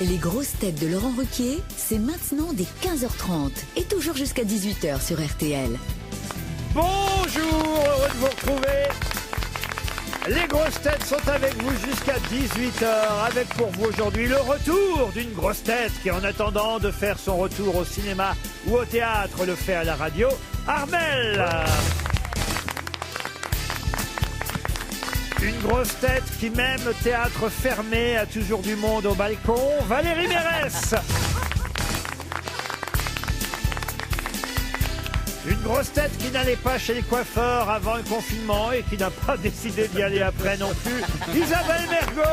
Les grosses têtes de Laurent Ruquier, c'est maintenant dès 15h30 et toujours jusqu'à 18h sur RTL. Bonjour, heureux de vous retrouver. Les grosses têtes sont avec vous jusqu'à 18h, avec pour vous aujourd'hui le retour d'une grosse tête qui, en attendant de faire son retour au cinéma ou au théâtre, le fait à la radio, Armel. Une grosse tête qui, même théâtre fermé, a toujours du monde au balcon, Valérie Mérès. Une grosse tête qui n'allait pas chez les coiffeurs avant le confinement et qui n'a pas décidé d'y aller après non plus, Isabelle Mergo.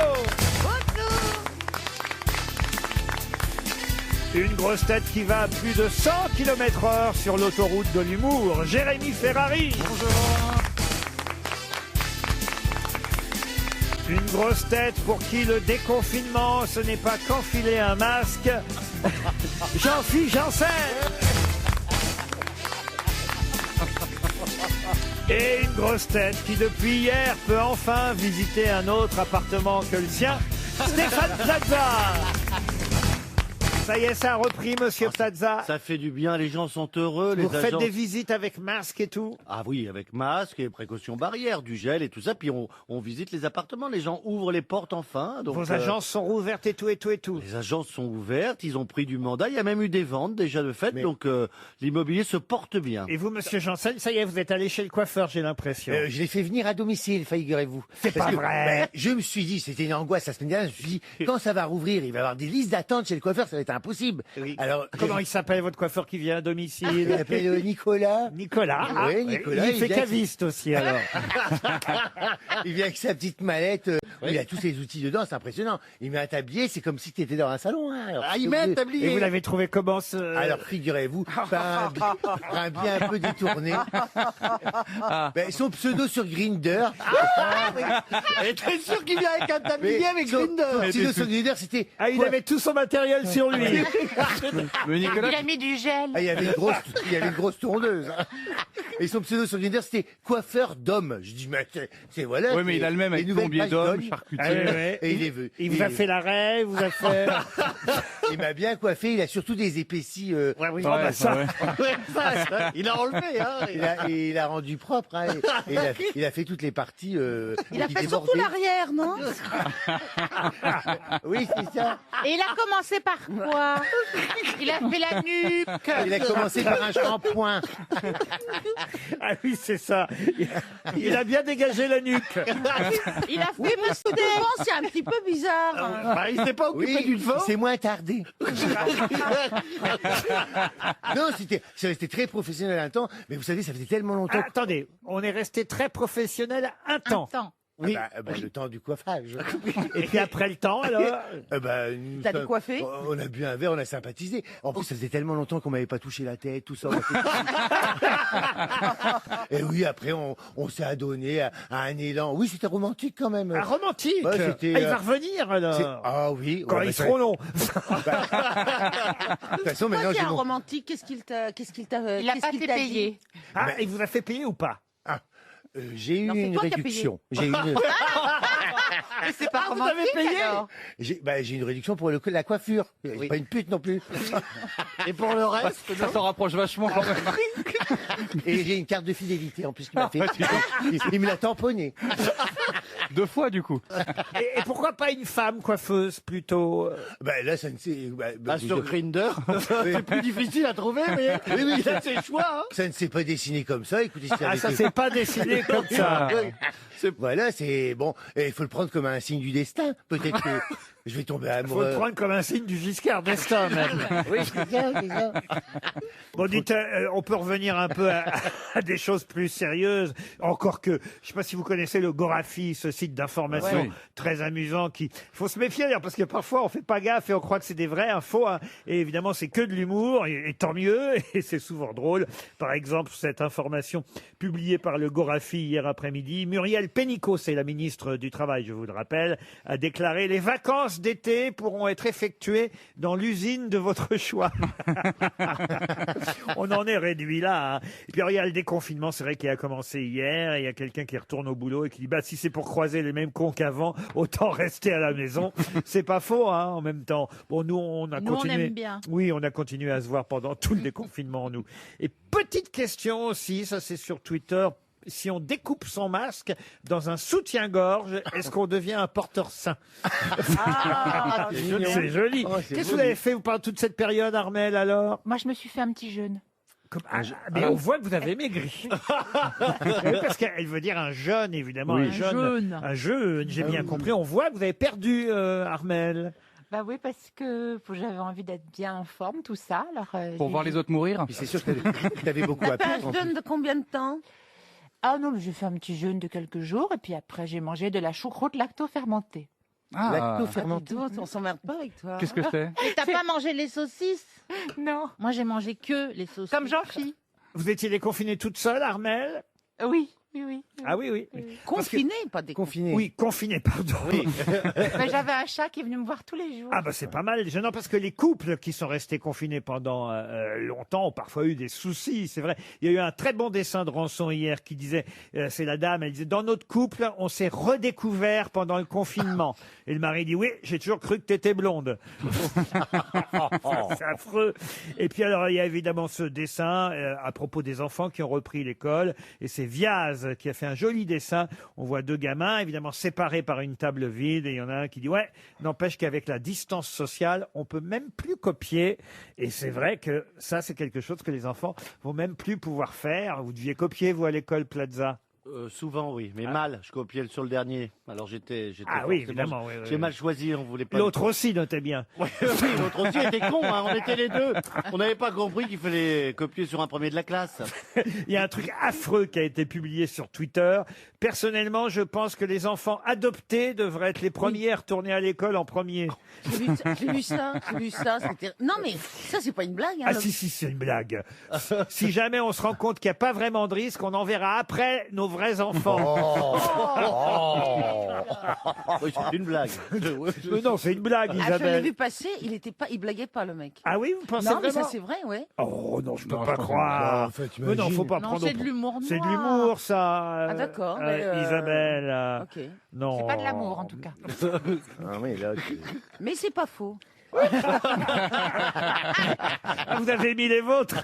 Une grosse tête qui va à plus de 100 km/h sur l'autoroute de l'humour, Jérémy Ferrari. Bonjour. Une grosse tête pour qui le déconfinement, ce n'est pas qu'enfiler un masque, Jean-Philippe Janssen. Et une grosse tête qui, depuis hier, peut enfin visiter un autre appartement que le sien, Stéphane Plaza. Ça y est, ça a repris, monsieur Plaza. Ça fait du bien, les gens sont heureux. Vous les faites agents... des visites avec masque et tout? Ah oui, avec masque et précautions barrières, du gel et tout ça. Puis on visite les appartements, les gens ouvrent les portes enfin. Donc, vos agences sont rouvertes et tout et tout et tout. Les agences sont ouvertes, ils ont pris du mandat. Il y a même eu des ventes déjà de fait. Donc l'immobilier se porte bien. Et vous, monsieur Janssen, ça y est, vous êtes allé chez le coiffeur, j'ai l'impression. Je l'ai fait venir à domicile, figurez-vous. C'est pas vrai. Je me suis dit, c'était une angoisse la semaine dernière, je me suis dit, quand ça va rouvrir, il va y avoir des listes d'attente chez le coiffeur, ça va être impossible. Oui. Alors, comment il s'appelle, votre coiffeur qui vient à domicile? Il s'appelle Nicolas. Nicolas. Ah, oui, Nicolas. Il fait caviste aussi, alors. Il vient avec sa petite mallette. Il a tous ses outils dedans, c'est impressionnant. Il met un tablier, c'est comme si tu étais dans un salon. Hein. Alors, il met un tablier. Et vous l'avez trouvé comment ce... Alors, figurez-vous, un bien un peu détourné. Son pseudo sur Grindr. Elle était sûre qu'il vient avec un tablier avec Grindr. Son pseudo sur Grindr, c'était... Ah, il avait tout son matériel sur lui. Mais Nicolas... Il a mis du gel. Ah, il y avait une grosse tourneuse. Hein. Et son pseudo sur Grindr, c'était coiffeur d'homme. Je dis, mais c'est voilà. Oui, mais il a le même avec plombier d'homme, charcutier. Ah, ouais. Et il est venu. Il vous a fait l'arrêt, il vous a fait... Il m'a bien coiffé, il a surtout des épaissis. Il a enlevé, hein. Il a rendu propre, hein. Il a fait toutes les parties. Il a qui fait débordaient. surtout l'arrière, non? Oui, c'est ça. Et il a commencé par quoi? Il a fait la nuque. Il a commencé par un shampoing. Ah oui, c'est ça. Il a bien dégagé la nuque. Il a fait parce que devant, c'est un petit peu bizarre. Il s'est pas occupé Oui, d'une forme. c'est moins tardé. Non, c'était très professionnel un temps, mais vous savez, ça faisait tellement longtemps. Ah, attendez, on est resté très professionnel un temps. Oui, le temps du coiffage. Et puis après le temps, alors T'as décoiffé? On a bu un verre, on a sympathisé. En plus, ça faisait tellement longtemps qu'on m'avait pas touché la tête, tout ça. Et oui, après, on s'est adonné à un élan. Oui, c'était romantique quand même. Ah, romantique. Ouais, c'était, il va revenir alors. Ah oui. Quand ils seront longs. De toute façon, maintenant, Pourquoi c'est j'ai un mon... romantique? Qu'est-ce qu'il t'a Il a pas fait payer. Ah, il vous a fait payer ou pas? J'ai eu Non, c'est une toi qui as réduction. J'ai eu C'est pas vous avez payé alors. j'ai une réduction pour la coiffure. C'est pas une pute non plus. Et pour le reste, Ça s'en rapproche vachement quand même. Et j'ai une carte de fidélité en plus qu'il m'a fait. Il me l'a tamponné. 2 fois du coup. Et pourquoi pas une femme coiffeuse plutôt? Là, ça ne s'est... sur Grindr, c'est plus difficile à trouver, mais oui, c'est ses choix. Hein. Ça ne s'est pas dessiné comme ça. Écoutez, Ça s'est pas dessiné comme ça. Voilà, c'est bon. Et il faut le prendre comme un signe du destin. Peut-être que je vais tomber Faut amoureux. le prendre comme un signe du Giscard d'Estaing même. Oui, c'est ça. Bon, dites, on peut revenir un peu à des choses plus sérieuses. Encore que, je sais pas si vous connaissez le Gorafi, ce site d'information Ouais. très amusant qui, faut se méfier d'ailleurs, parce que parfois on fait pas gaffe et on croit que c'est des vraies infos, hein. Et évidemment, c'est que de l'humour, et tant mieux, et c'est souvent drôle. Par exemple, cette information publiée par le Gorafi hier après-midi, Muriel Pénicaud, c'est la ministre du Travail, je vous le rappelle, a déclaré: les vacances vacances d'été pourront être effectuées dans l'usine de votre choix. On en est réduit là. Hein. Et puis alors, il y a le déconfinement, c'est vrai qu'il a commencé hier. Et il y a quelqu'un qui retourne au boulot et qui dit bah si c'est pour croiser les mêmes cons qu'avant, autant rester à la maison. C'est pas faux, hein, en même temps. Bon, nous on a continué. On aime bien. Oui, on a continué à se voir pendant tout le déconfinement, nous. Et petite question aussi, ça c'est sur Twitter. Si on découpe son masque dans un soutien-gorge, est-ce qu'on devient un porteur sain? C'est joli. Oh, c'est Qu'est-ce que beau. vous avez fait pendant toute cette période, Armel, alors? Moi, je me suis fait un petit jeûne. Mais on voit que vous avez maigri. Oui, parce qu'elle veut dire un jeûne, évidemment. Oui. Un jeûne. Un jeûne, j'ai bien compris. On voit que vous avez perdu, Armel. Bah oui, parce que j'avais envie d'être bien en forme, tout ça. Alors, Pour voir les autres mourir. Puis c'est sûr que t'avais beaucoup à perdre. en plus. de combien de temps? Ah non, mais j'ai fait un petit jeûne de quelques jours et puis après j'ai mangé de la choucroute lacto-fermentée. Lacto-fermenté. On s'emmerde pas avec toi. Qu'est-ce que c'est? Et t'as pas mangé les saucisses? Non, Moi, j'ai mangé que les saucisses. comme Jean-Phi. Vous étiez déconfiné toute seule, Armel? Oui. Ah oui, oui. Confiné, pas déconfiné. Confiné. Oui, confiné, pardon. Mais j'avais un chat qui est venu me voir tous les jours. Ah bah c'est pas mal gênant parce que les couples qui sont restés confinés pendant longtemps ont parfois eu des soucis, c'est vrai. Il y a eu un très bon dessin de Rançon hier qui disait, c'est la dame, elle disait, dans notre couple, on s'est redécouvert pendant le confinement. Et le mari dit, oui, j'ai toujours cru que t'étais blonde. C'est affreux. Et puis alors, il y a évidemment ce dessin à propos des enfants qui ont repris l'école. Et c'est Viaz qui a fait un joli dessin. On voit deux gamins, évidemment séparés par une table vide. Et il y en a un qui dit, ouais, n'empêche qu'avec la distance sociale, on peut même plus copier. Et c'est vrai que ça, c'est quelque chose que les enfants vont même plus pouvoir faire. Vous deviez copier, vous, à l'école Plaza? Souvent, oui, mais mal. Je copiais sur le dernier. Alors j'étais. Ah oui, forcément- évidemment. Oui, oui, J'ai oui. mal choisi, on voulait pas. L'autre aussi notait bien. Oui, l'autre aussi était con, hein, on était les deux. On n'avait pas compris qu'il fallait copier sur un premier de la classe. Il y a un truc affreux qui a été publié sur Twitter. Personnellement, je pense que les enfants adoptés devraient être les premiers à retourner à l'école en premier. J'ai vu ça. C'était... Non, mais ça, c'est pas une blague. Hein, Ah si, c'est une blague. Si jamais on se rend compte qu'il n'y a pas vraiment de risque, on enverra après nos vrais enfants. Oui, c'est une blague. Mais non, c'est une blague, Ah, je l'ai Isabelle. vu passer, il blaguait pas, le mec. Ah oui, vous pensez Non, mais vraiment ça, c'est vrai, ouais. Oh non, je peux Non, pas je pense croire. En fait, Mais non, faut pas Non, prendre. c'est de l'humour C'est de noir. l'humour, ça. Ah, d'accord, mais, Isabelle. Ok. Non. C'est pas de l'amour en tout cas. Ah oui, là, Mais c'est pas faux. Ah, vous avez mis les vôtres.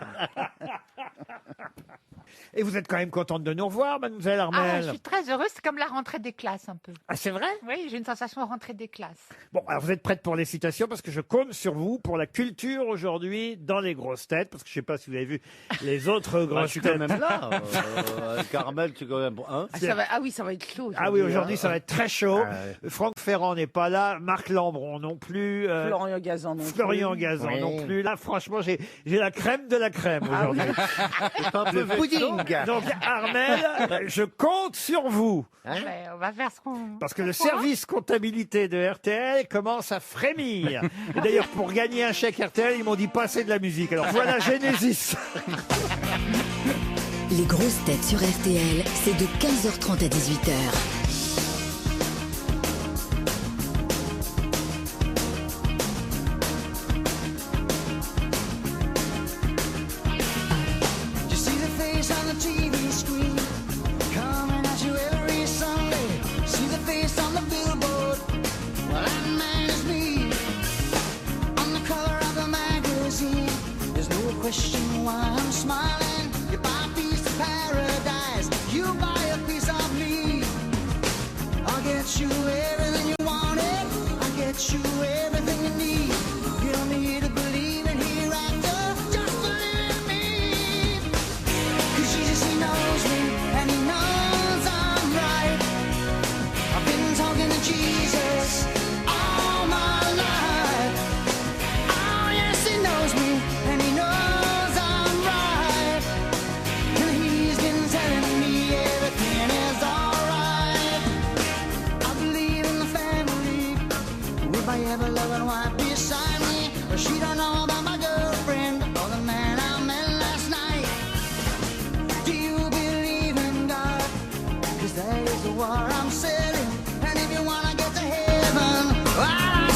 Et vous êtes quand même contente de nous revoir, mademoiselle Ah, Armel. je suis très heureuse, c'est comme la rentrée des classes un peu. Ah, c'est vrai? Oui, j'ai une sensation de rentrée des classes. Bon, alors vous êtes prête pour les citations parce que je compte sur vous pour la culture aujourd'hui dans les grosses têtes parce que je sais pas si vous avez vu les autres Je grosses suis quand têtes. même là. Carmel, c'est quand même. Hein Oui, ça va être chaud. Ah oui, aujourd'hui ça va être très chaud. Ah Franck Ferrand n'est pas là, Marc Lambron non plus, Florian Gazan non plus. Florian Gazan Oui. non plus. Là, franchement, j'ai la crème de la crème aujourd'hui. C'est un peu le pudding. Donc Armel, je compte sur vous. Mais on va faire ce qu'on... Parce que le service comptabilité de RTL commence à frémir. Et d'ailleurs, pour gagner un chèque RTL, ils m'ont dit passer de la musique. Alors voilà Genesis. Les grosses têtes sur RTL, c'est de 15h30 à 18h. You see the face on the TV screen, coming at you every Sunday. See the face on the billboard, well that man is me. On the cover of the magazine, there's no question why I'm smiling. You buy a piece of paradise, you buy a piece of me. I'll get you everything you wanted, I'll get you everything you need. You don't need to believe in hereafter, just believe in me. 'Cause Jesus, he knows me, and he knows I'm right. I've been talking to Jesus all my life. Oh yes, he knows me, and he knows I'm right. And he's been telling me everything is alright. I believe in the family, with my ever-loving wife beside me. But she don't know about my girlfriend or the man I met last night. Do you believe in God? 'Cause that is the war I'm selling. And if you wanna get to heaven, well, I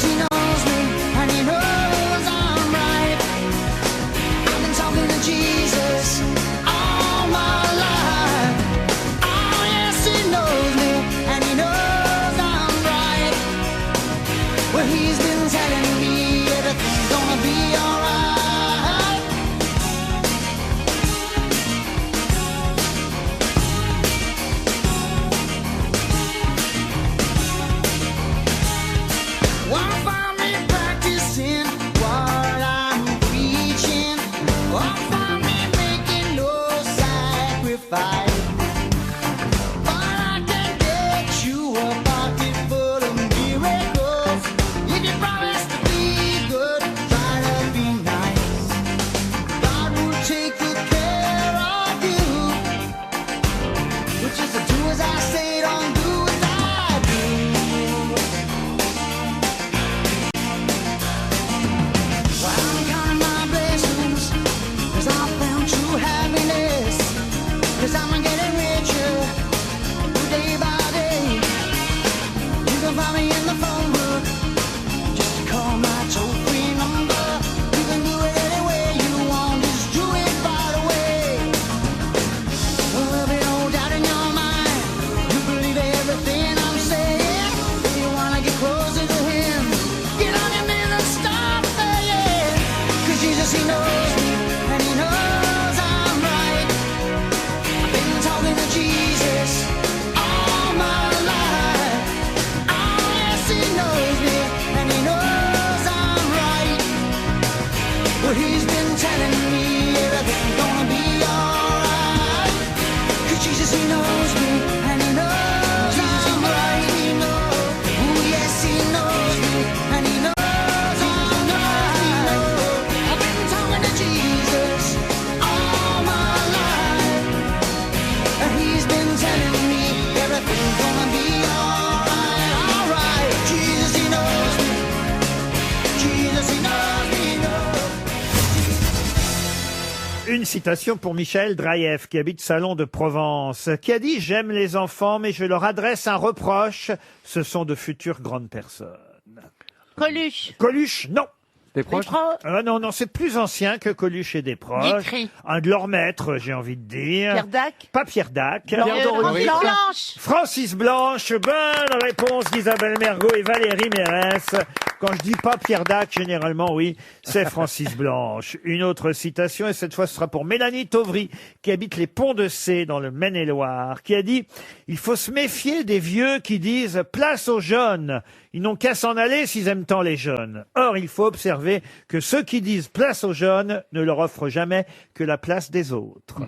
Jesus, he knows me, and he knows I'm right. I've been talking to Jesus all my life. Oh yes, he knows me, and he knows I'm right. Well, he's been telling me everything's gonna be alright. Won't find me practicing what I'm preaching. Won't find me making no sacrifice. But I can get you a pocket full of miracles. If you promise to be good, try to be nice. God will take good care of you. Which is to do as I say, don't do as I do. Well, I'm counting my blessings, 'cause I found true happiness. 'Cause I'm getting richer day by day. You can find me in the phone book, just call my toll-free number. You can do it any way you want, just do it right away. Well, there'll be no doubt in your mind, you believe everything I'm saying. If you wanna get closer to him, get on your knees and start praying. 'Cause Jesus, he knows me, and he knows I'm right. I've been talking to Jesus all my life. Oh yes, he knows me, and he knows I'm right. Well, he's been telling me everything's gonna be alright. 'Cause Jesus, he knows me, and he knows I'm right. He knows, oh yes, he knows me, and he knows I'm right. I've been talking to Jesus all my life, and he's been telling me everything's gonna be alright, alright. Jesus, he knows me, Jesus, he knows me, he knows. Une citation pour Michel Draïev, qui habite Salon de Provence, qui a dit « J'aime les enfants, mais je leur adresse un reproche. Ce sont de futures grandes personnes. Coluche. » Coluche, non. Des proches? Non, non, c'est plus ancien que Coluche et des proches. Guitry. Un de leurs maîtres, j'ai envie de dire. Pierre Dac. Pas Pierre Dac. Blanche. Francis Blanche, bonne réponse d'Isabelle Mergo et Valérie Mérès. Quand je dis pas Pierre Dac, généralement, oui, c'est Francis Blanche. Une autre citation, et cette fois ce sera pour Mélanie Tauvry, qui habite les Ponts de Cé dans le Maine-et-Loire, qui a dit « Il faut se méfier des vieux qui disent « Place aux jeunes ». Ils n'ont qu'à s'en aller s'ils aiment tant les jeunes. Or, il faut observer que ceux qui disent « Place aux jeunes » ne leur offrent jamais que la place des autres.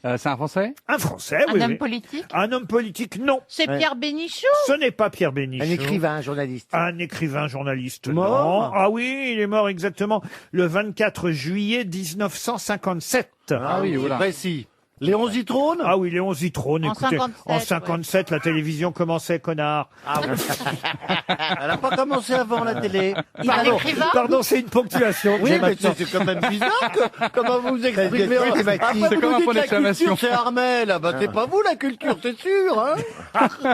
C'est un Français? Un Français, Un oui. homme oui. politique? Un homme politique, non. C'est Pierre Bénichou. Ce n'est pas Pierre Bénichou. Un écrivain, un journaliste. Un écrivain journaliste, Mort? non. Ah oui, il est mort exactement le 24 juillet 1957. Ah oui, voilà. Précis. Léon Zitrone? Ah oui, Léon Zitrone, En écoutez. 57, En 57, la télévision commençait, connard. Ah oui. Elle n'a pas commencé avant la télé. Pardon, écrivain pardon, c'est une ponctuation. que Oui, j'ai mais maintenant. c'est quand même bizarre que, comment vous vous exprimez. C'est Après, comme vous un nous point dites la d'exclamation. culture, c'est Armel. Ah bah, c'est pas vous la culture, c'est sûr, hein.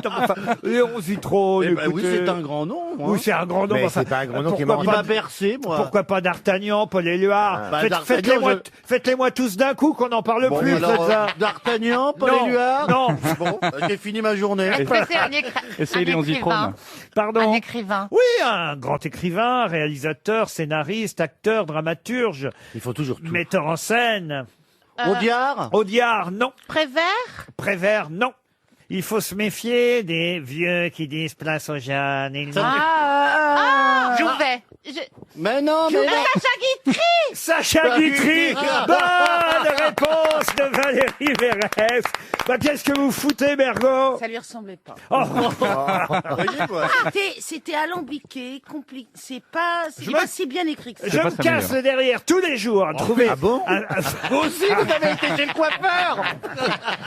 Enfin, Léon Zitrone, Eh ben oui, écoutez. c'est un grand nom. hein. Oui, c'est un grand nom. Mais enfin, c'est pas un grand nom qui est pourquoi mort. Il pas m'a bercé, moi. Pourquoi pas d'Artagnan, Paul Éluard Bah, D'Artagnan, Faites-les-moi faites-les-moi tous d'un coup, qu'on n'en parle Bon, plus. alors, faites ça. D'Artagnan, Paul Non, Éluard. non. Bon, j'ai fini ma journée. Est-ce que c'est un Essaye Léon Zitrone. Pardon. Un écrivain. Oui, un grand écrivain, réalisateur, scénariste, acteur, dramaturge, Il faut toujours tout. metteur en scène. Audiard. Audiard, non. Prévert. Prévert, non. Il faut se méfier des vieux qui disent place aux jeunes. Ils ont- Jouvet. Mais non, mais Sacha Guitry. Sacha Guitry. Bonne réponse de Valérie Mérès. Bah, qu'est-ce que vous foutez, Bergot? Ça lui ressemblait pas. Oh. voyez, quoi. C'était alambiqué, compliqué. C'est pas me- si bien écrit que ça. Je pas me ça casse meilleur. derrière tous les jours à trouver, ah bon Vous aussi, vous avez été chez le coiffeur.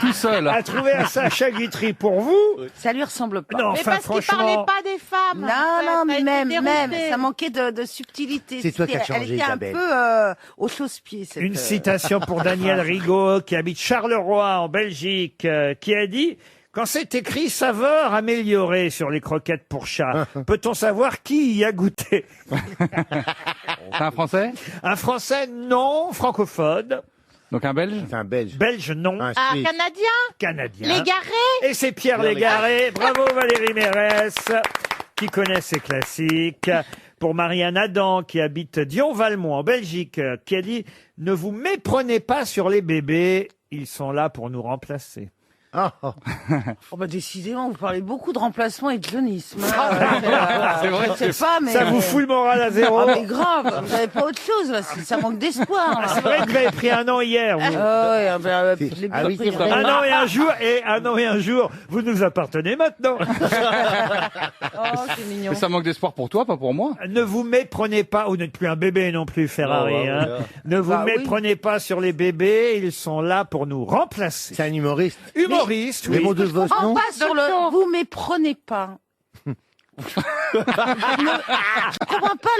Tout seul. à trouver un Sacha Guitry pour vous. Ça lui ressemble pas. Non, Mais enfin, parce qu'il parlait franchement. pas des femmes. Non, Ça- non, ça a mais été même, dérouté. ça manquait de subtilité. C'est toi qui as Elle changé, était un Isabelle. peu au chausse-pied. cette, Une citation pour Daniel Rigaud, qui habite Charleroi, en Belgique, qui a dit Quand c'est écrit saveur améliorée sur les croquettes pour chat, peut-on savoir qui y a goûté? C'est un Français? Un Français, non. Francophone. Donc un Belge? C'est un Belge. Belge, non. Un Ah, Suisse. Canadien. Canadien. Légaré. Et c'est Pierre Légaré. Bravo Valérie Mérès, qui connaît ces classiques. Pour Marianne Adam, qui habite Dion-Valmont, en Belgique, qui a dit « Ne vous méprenez pas sur les bébés, ils sont là pour nous remplacer. » Oh. Oh bah décidément, vous parlez beaucoup de remplacement et de jeunisme. C'est vrai, Je sais pas, mais... Ça vous fout le moral à zéro? Ah mais grave, vous n'avez pas autre chose, là, ça manque d'espoir. là. C'est vrai que vous avez pris un an hier, vous. Ah ouais, je l'ai Ah oui, pris c'est vrai. Un vraiment. an et un jour, vous nous appartenez maintenant. Oh, c'est mignon. Mais ça manque d'espoir pour toi, pas pour moi. Ne vous méprenez pas, vous n'êtes plus un bébé non plus, Ferrari. Oh, hein. voilà. Ne vous Bah oui. méprenez pas sur les bébés, ils sont là pour nous remplacer. C'est un humoriste. Humoriste, oui. Raymond DeVos, non? Pas sur le... Vous méprenez pas. Je comprends pas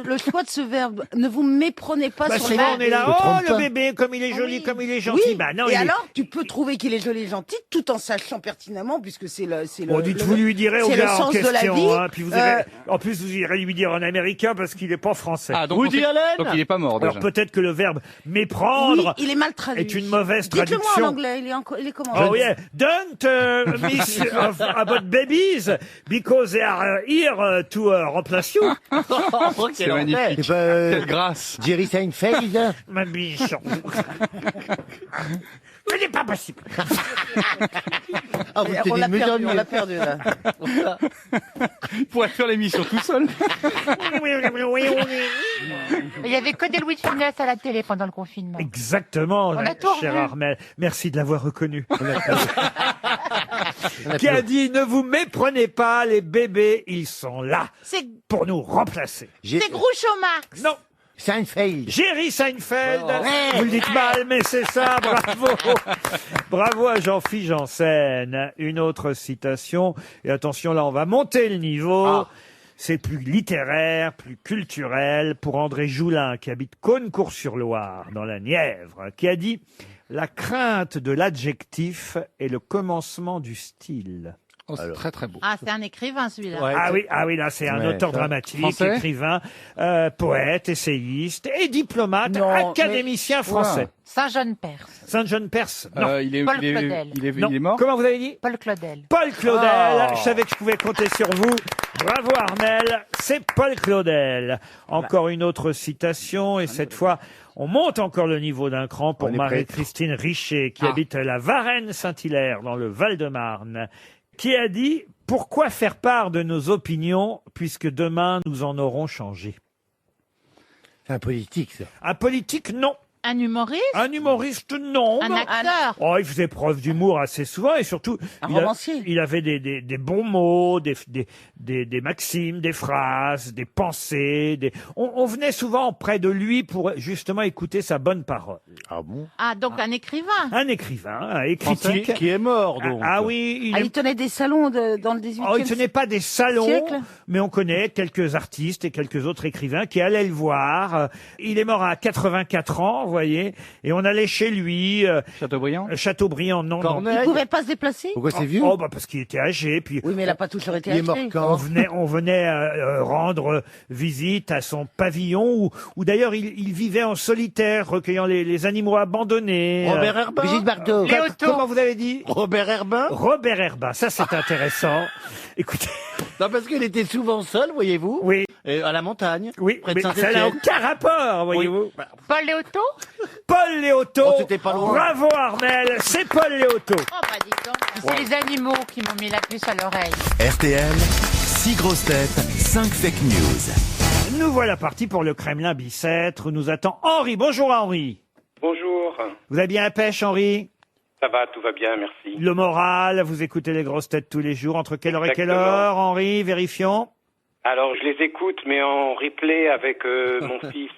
le choix de ce verbe. Ne vous méprenez pas Bah, sur les souvent, verbes. on est là, Je me oh, trompe le pas. bébé, comme il est joli, Oui. comme il est Oui, gentil. Bah non, et il est- alors, tu peux trouver qu'il est joli et gentil tout en sachant pertinemment, puisque c'est le... Bon, dites, vous lui direz au c'est le gars en sens de la question, vie. hein, puis vous irez, en plus vous irez lui dire en américain parce qu'il n'est pas français. Ah, donc, Woody Allen. donc il est pas mort Alors déjà. peut-être que le verbe méprendre Oui, il est mal traduit. est une mauvaise Dites-le-moi traduction. en anglais, il est comment? Oh yeah, don't miss about babies because they are here to replace you, C'est magnifique. C'est pas Quelle grâce. Jerry Seinfeld? ma biche. Ce n'est pas possible. Ah, vous On tenez l'a une mesure perdu, de on l'a perdu, là. Il pourrait faire l'émission tout seul. Il y avait que des Louis de Funès à la télé pendant le confinement. Exactement, a tout cher revu. Armel. Merci de l'avoir reconnu. Qui a dit ne vous méprenez pas, les bébés, ils sont là C'est pour nous remplacer. c'est Groucho Marx. Non, Seinfeld. Jerry Seinfeld. Vous le dites mal, mais c'est ça, bravo. Bravo à Jean-Philippe Janssen. Une autre citation. Et attention, là, on va monter le niveau. C'est plus littéraire, plus culturel pour André Joulin, qui habite Caunecourt-sur-Loire, dans la Nièvre, qui a dit « La crainte de l'adjectif est le commencement du style ». Oh, c'est très très beau. Ah, c'est un écrivain celui-là. Ouais, Ah oui, là, c'est un Ouais, auteur ça. dramatique, Français écrivain, poète, essayiste et diplomate, Non, académicien français. Saint-Jean-Perse. Saint-Jean-Perse, non. Il est, Paul il est- Claudel. Non. il est mort. Comment vous avez dit? Paul Claudel. Paul Claudel. Oh. Je savais que je pouvais compter sur vous. Bravo Armel. C'est Paul Claudel. Encore une autre citation et cette fois, on monte encore le niveau d'un cran pour On est Marie-Christine Richer qui habite la Varennes-Saint-Hilaire dans le Val-de-Marne, qui a dit « Pourquoi faire part de nos opinions puisque demain nous en aurons changé ?» C'est un politique, ça. Un politique, non. Un humoriste. Un humoriste, non. Un acteur. Oh, il faisait preuve d'humour assez souvent et surtout, Un il, romancier. il avait des bons mots, des maximes, des phrases, des pensées. On venait souvent près de lui pour justement écouter sa bonne parole. Ah bon? Ah, donc un écrivain. Un écrivain, et Français critique. qui est mort, donc. Ah oui, Il tenait des salons dans le 18e Oh, il tenait pas des salons, siècle. mais on connaît quelques artistes et quelques autres écrivains qui allaient le voir. Il est mort à 84 ans, vous voyez, et on allait chez lui, Chateaubriand. Chateaubriand, non, non. Il Corneille. pouvait pas se déplacer? Pourquoi c'est vieux? Oh, bah parce qu'il était âgé, puis Oui, mais il a pas toujours été Il est mort acheté. quand? on venait rendre visite à son pavillon, où d'ailleurs il vivait en solitaire, recueillant les animaux abandonnés. Robert Herbin. Brigitte Bardot. Comment vous avez dit? Robert Herbin. Robert Herbin, ça c'est intéressant. Écoutez, Non, parce qu'il était souvent seul, voyez-vous. oui, Et à la montagne. oui, Près de mais ça n'a Saint-Étienne. aucun rapport, voyez-vous. Paul Léoto. Paul Léoto. Oh, c'était pas loin. Bravo Armel, c'est Paul Léoto. Oh, bah dis donc. C'est les animaux qui m'ont mis la puce à l'oreille. RTL, 6 grosses têtes, 5 fake news. Nous voilà partis pour le Kremlin Bicêtre où nous attend Henri. Bonjour Henri. Bonjour, Vous avez bien la pêche Henri? ça va, tout va bien, merci. Le moral, vous écoutez les grosses têtes tous les jours. Entre quelle heure et quelle Exactement. heure Henri? Vérifions. Alors, je les écoute, mais en replay avec mon fils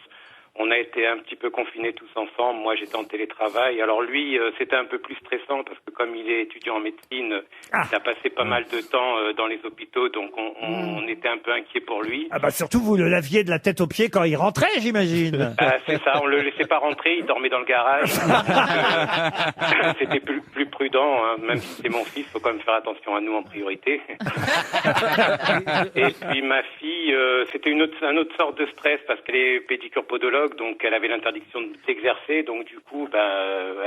On a été un petit peu confinés tous ensemble. Moi, j'étais en télétravail. Alors lui, c'était un peu plus stressant parce que comme il est étudiant en médecine, il a passé pas mal de temps dans les hôpitaux, donc on était un peu inquiets pour lui. Ah bah surtout, vous le laviez de la tête aux pieds quand il rentrait, j'imagine. C'est ça, on le laissait pas rentrer, il dormait dans le garage. C'était plus prudent, hein. Même si c'est mon fils, faut quand même faire attention à nous en priorité. Et puis ma fille, c'était un autre sorte de stress parce qu'elle est pédicure podologue, donc elle avait l'interdiction d'exercer, donc du coup,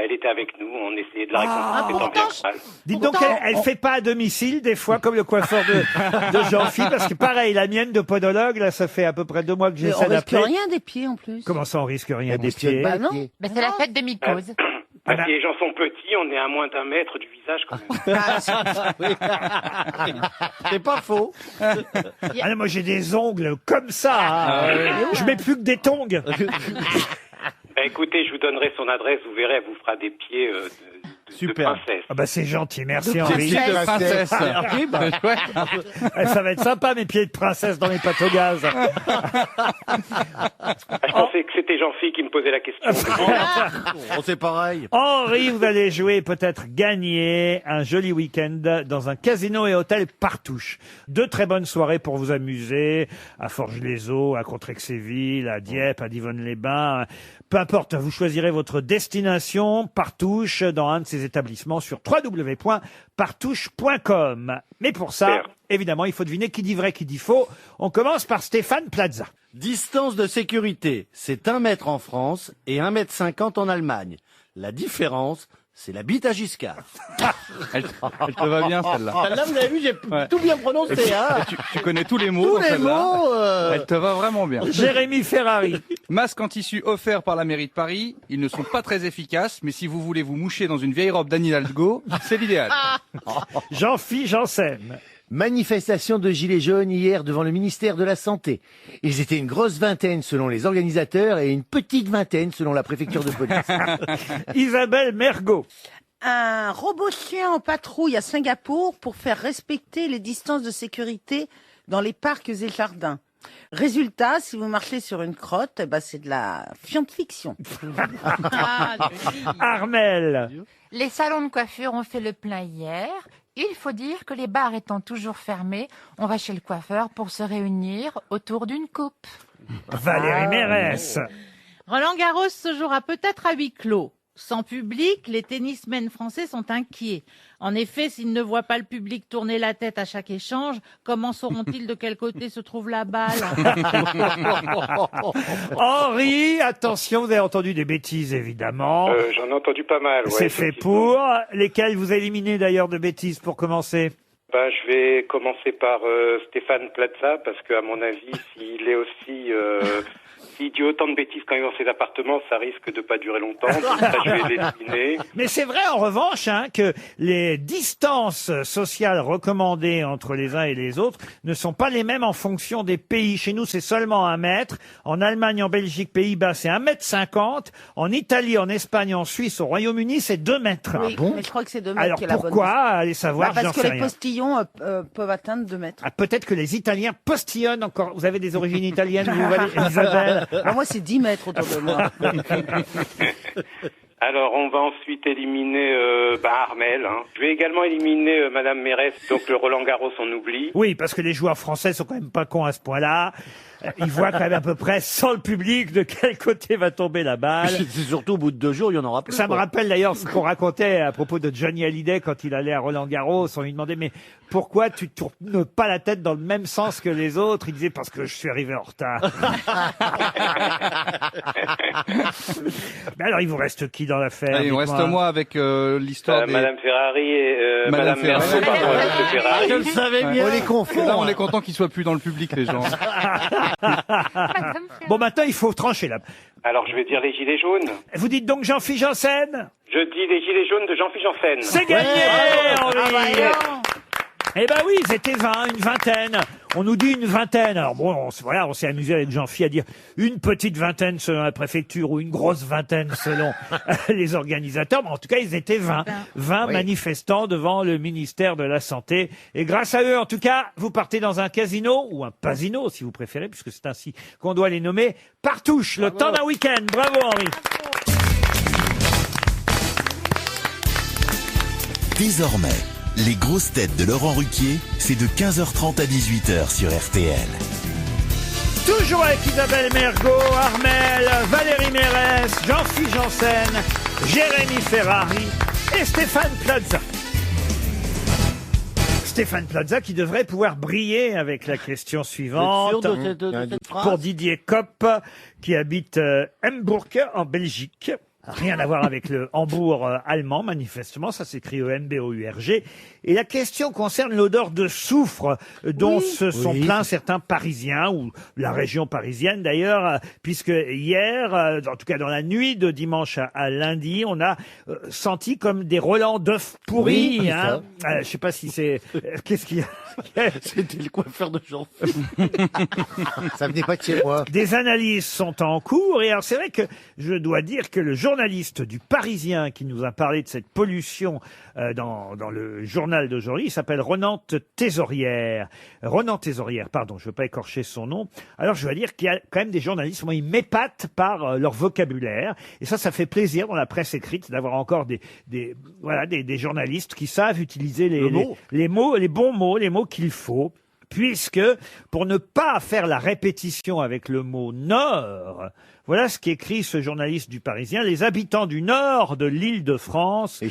elle était avec nous, on essayait de la réconforter tant bien que mal. Dites donc, elle fait pas à domicile, des fois, comme le coiffeur de Jean-Philippe, parce que pareil, la mienne de podologue, là, ça fait à peu près 2 mois que Mais j'essaie on risque d'appeler. rien des pieds en plus. Comment ça, on risque rien des pieds? Bah non. Mais c'est la fête de mycose. Si les gens sont petits, on est à moins d'1 mètre du visage quand même. C'est pas faux. Ah non, moi j'ai des ongles comme ça. Hein. Je mets plus que des tongs. Écoutez, je vous donnerai son adresse, vous verrez, elle vous fera des pieds de princesse. Ah bah c'est gentil, merci Des Henri. pieds de princesse. Henri, bah, ça va être sympa mes pieds de princesse dans les pâtes au gaz. Je pensais que c'était Jean-Philippe qui me posait la question. Oh, c'est pareil. Henri, vous allez jouer, peut-être gagner un joli week-end dans un casino et hôtel Partouche. 2 très bonnes soirées pour vous amuser à Forges-les-Eaux, à Contrexéville, à Dieppe, à Divonne-les-Bains. Peu importe, vous choisirez votre destination Partouche dans un de ces établissements sur www.partouche.com. Mais pour ça, évidemment, il faut deviner qui dit vrai, qui dit faux. On commence par Stéphane Plaza. Distance de sécurité, c'est 1 mètre en France et 1,50 m en Allemagne. La différence, c'est la bite à Giscard. Elle te va bien, celle-là. Celle-là, vous avez vu, j'ai tout bien prononcé. Hein. Tu connais tous les mots Tous dans les celle-là. mots. Elle te va vraiment bien. Jérémy Ferrari. Masques en tissu offerts par la mairie de Paris. Ils ne sont pas très efficaces, mais si vous voulez vous moucher dans une vieille robe d'Anne Hidalgo, c'est l'idéal. Jean-Philippe Janssen. Manifestation de gilets jaunes hier devant le ministère de la Santé. Ils étaient une grosse vingtaine selon les organisateurs et une petite vingtaine selon la préfecture de police. Isabelle Mergot. Un robot chien en patrouille à Singapour pour faire respecter les distances de sécurité dans les parcs et jardins. Résultat, si vous marchez sur une crotte, c'est de la science-fiction. Armel. Les salons de coiffure ont fait le plein hier. Il faut dire que les bars étant toujours fermés, on va chez le coiffeur pour se réunir autour d'une coupe. Valérie Mérès. Roland Garros se jouera peut-être à huis clos. Sans public, les tennismen français sont inquiets. En effet, s'ils ne voient pas le public tourner la tête à chaque échange, comment sauront-ils de quel côté se trouve la balle? Henri, attention, vous avez entendu des bêtises, évidemment. J'en ai entendu pas mal. Ouais, C'est fait pour. Lesquels vous éliminez d'ailleurs de bêtises pour commencer? Je vais commencer par Stéphane Plaza, parce qu'à mon avis, s'il est aussi... S'il dit autant de bêtises quand il est dans ses appartements, ça risque de pas durer longtemps. Donc ça, je vais l'éliminer. Mais c'est vrai en revanche que les distances sociales recommandées entre les uns et les autres ne sont pas les mêmes en fonction des pays. Chez nous, c'est seulement 1 mètre. En Allemagne, en Belgique, Pays-Bas, c'est 1,50 m. En Italie, en Espagne, en Suisse, au Royaume-Uni, c'est 2 mètres. Oui, mais je crois que c'est 2 mètres Alors qui est la bonne pourquoi? distance. Allez savoir, j'en parce que sais les rien. postillons peuvent atteindre 2 mètres. Ah, peut-être que les Italiens postillonnent encore. Vous avez des origines italiennes, vous, Isabelle? Moi, c'est 10 mètres autour de moi. Alors, on va ensuite éliminer Armel. Hein. Je vais également éliminer Madame Mérès, donc le Roland Garros, on oublie. Oui, parce que les joueurs français sont quand même pas cons à ce point-là. Ils voient quand même à peu près, sans le public, de quel côté va tomber la balle. C'est surtout au bout de 2 jours, il y en aura plus. Ça me rappelle d'ailleurs ce qu'on racontait à propos de Johnny Hallyday quand il allait à Roland Garros. On lui demandait, mais pourquoi tu tournes pas la tête dans le même sens que les autres? Il disait, parce que je suis arrivé en retard. Mais alors, il vous reste qui dans l'affaire? Allez, il me reste moi avec l'histoire des... Madame Ferrari et Madame Ferrari. Mérès, pardon, Monsieur Ferrari. Je le savais bien. On les confond. Là, on est content qu'ils soient plus dans le public, les gens. Bon, maintenant, il faut trancher là. Alors, je vais dire les gilets jaunes. Vous dites donc Jean-Philippe Janssen? Je dis les gilets jaunes de Jean-Philippe Janssen. C'est gagné, Henri. Eh ben oui, ils étaient 20, une vingtaine. On nous dit une vingtaine. Alors bon, on s'est amusé avec Jean-Phi à dire une petite vingtaine selon la préfecture ou une grosse vingtaine selon les organisateurs. Mais en tout cas, ils étaient 20. 20 manifestants devant le ministère de la Santé. Et grâce à eux, en tout cas, vous partez dans un casino ou un pasino, si vous préférez, puisque c'est ainsi qu'on doit les nommer, Partouche, le temps d'un week-end. Bravo, Henri. Désormais, les grosses têtes de Laurent Ruquier, c'est de 15h30 à 18h sur RTL. Toujours avec Isabelle Mergo, Armel, Valérie Mérès, Jean-Philippe Janssen, Jérémy Ferrari et Stéphane Plaza. Stéphane Plaza qui devrait pouvoir briller avec la question suivante. Vous êtes sûr de cette phrase ? Pour Didier Kopp, qui habite Hambourg, en Belgique. Rien à voir avec le Hambourg allemand, manifestement. Ça s'écrit E-M-B-O-U-R-G. Et la question concerne l'odeur de soufre dont se sont plaints certains Parisiens, ou la région parisienne d'ailleurs, puisque hier, en tout cas dans la nuit de dimanche à lundi, on a senti comme des relents d'œufs pourris. Oui, hein. Je sais pas si c'est... Qu'est-ce qu'il y a? C'était le coiffeur de Jean. Ça venait pas de chez moi. Des analyses sont en cours et alors c'est vrai que je dois dire que le journaliste du Parisien qui nous a parlé de cette pollution dans le journal d'aujourd'hui, il s'appelle Ronan Thésaurière. Ronan Thésaurière, pardon, je veux pas écorcher son nom. Alors je dois dire qu'il y a quand même des journalistes, moi ils m'épatent par leur vocabulaire et ça fait plaisir dans la presse écrite d'avoir encore des journalistes qui savent utiliser les mots, les bons mots, les mots qu'il faut. Puisque, pour ne pas faire la répétition avec le mot Nord, voilà ce qu'écrit ce journaliste du Parisien. Les habitants du nord de l'île de France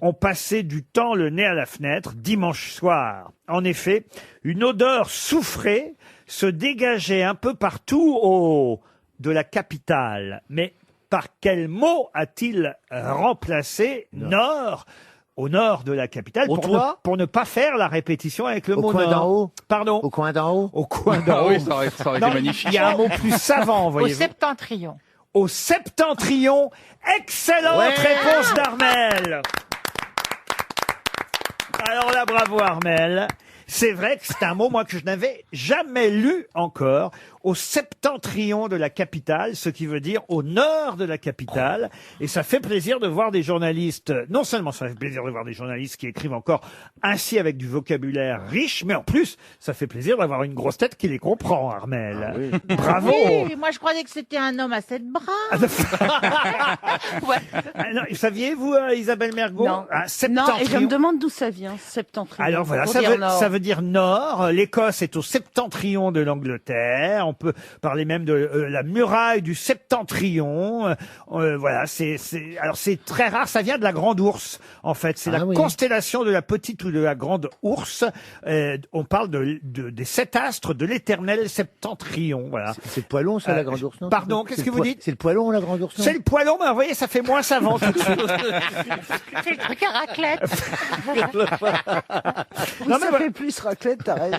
ont passé du temps le nez à la fenêtre dimanche soir. En effet, une odeur soufrée se dégageait un peu partout de la capitale. Mais par quel mot a-t-il remplacé Nord au nord de la capitale pour ne pas faire la répétition avec le mot coin nord. d'en haut. Pardon. Au coin d'en haut. Au coin d'en haut. Oui, ça aurait été magnifique. Il y a un mot plus savant, voyez-vous. Au septentrion. Au septentrion. Excellente réponse d'Armel. Alors là, bravo Armel. C'est vrai que c'est un mot, moi, que je n'avais jamais lu encore. Au septentrion de la capitale, ce qui veut dire au nord de la capitale. Et ça fait plaisir de voir des journalistes, non seulement ça fait plaisir de voir des journalistes qui écrivent encore ainsi avec du vocabulaire riche, mais en plus, ça fait plaisir d'avoir une grosse tête qui les comprend, Armel. Bravo! Oui, moi je croyais que c'était un homme à 7 bras. Non, saviez-vous, Isabelle Mergo? Non. Un Non, septentrion. et je me demande d'où ça vient, septentrion. Alors voilà, Pour ça dire nord. veut dire nord. L'Écosse est au septentrion de l'Angleterre. On peut parler même de la muraille du septentrion. Voilà, alors c'est très rare. Ça vient de la grande ourse, en fait. C'est la constellation de la petite ou de la grande ourse. On parle des 7 astres de l'éternel septentrion. Voilà. C'est le poilon, ça, la grande ourse, non? Pardon, qu'est-ce que vous dites? C'est le poilon, la grande ours, non? C'est le poilon, mais vous voyez, ça fait moins savant tout de suite. C'est le truc à raclette. Oui, ça fait plus raclette, t'as raison.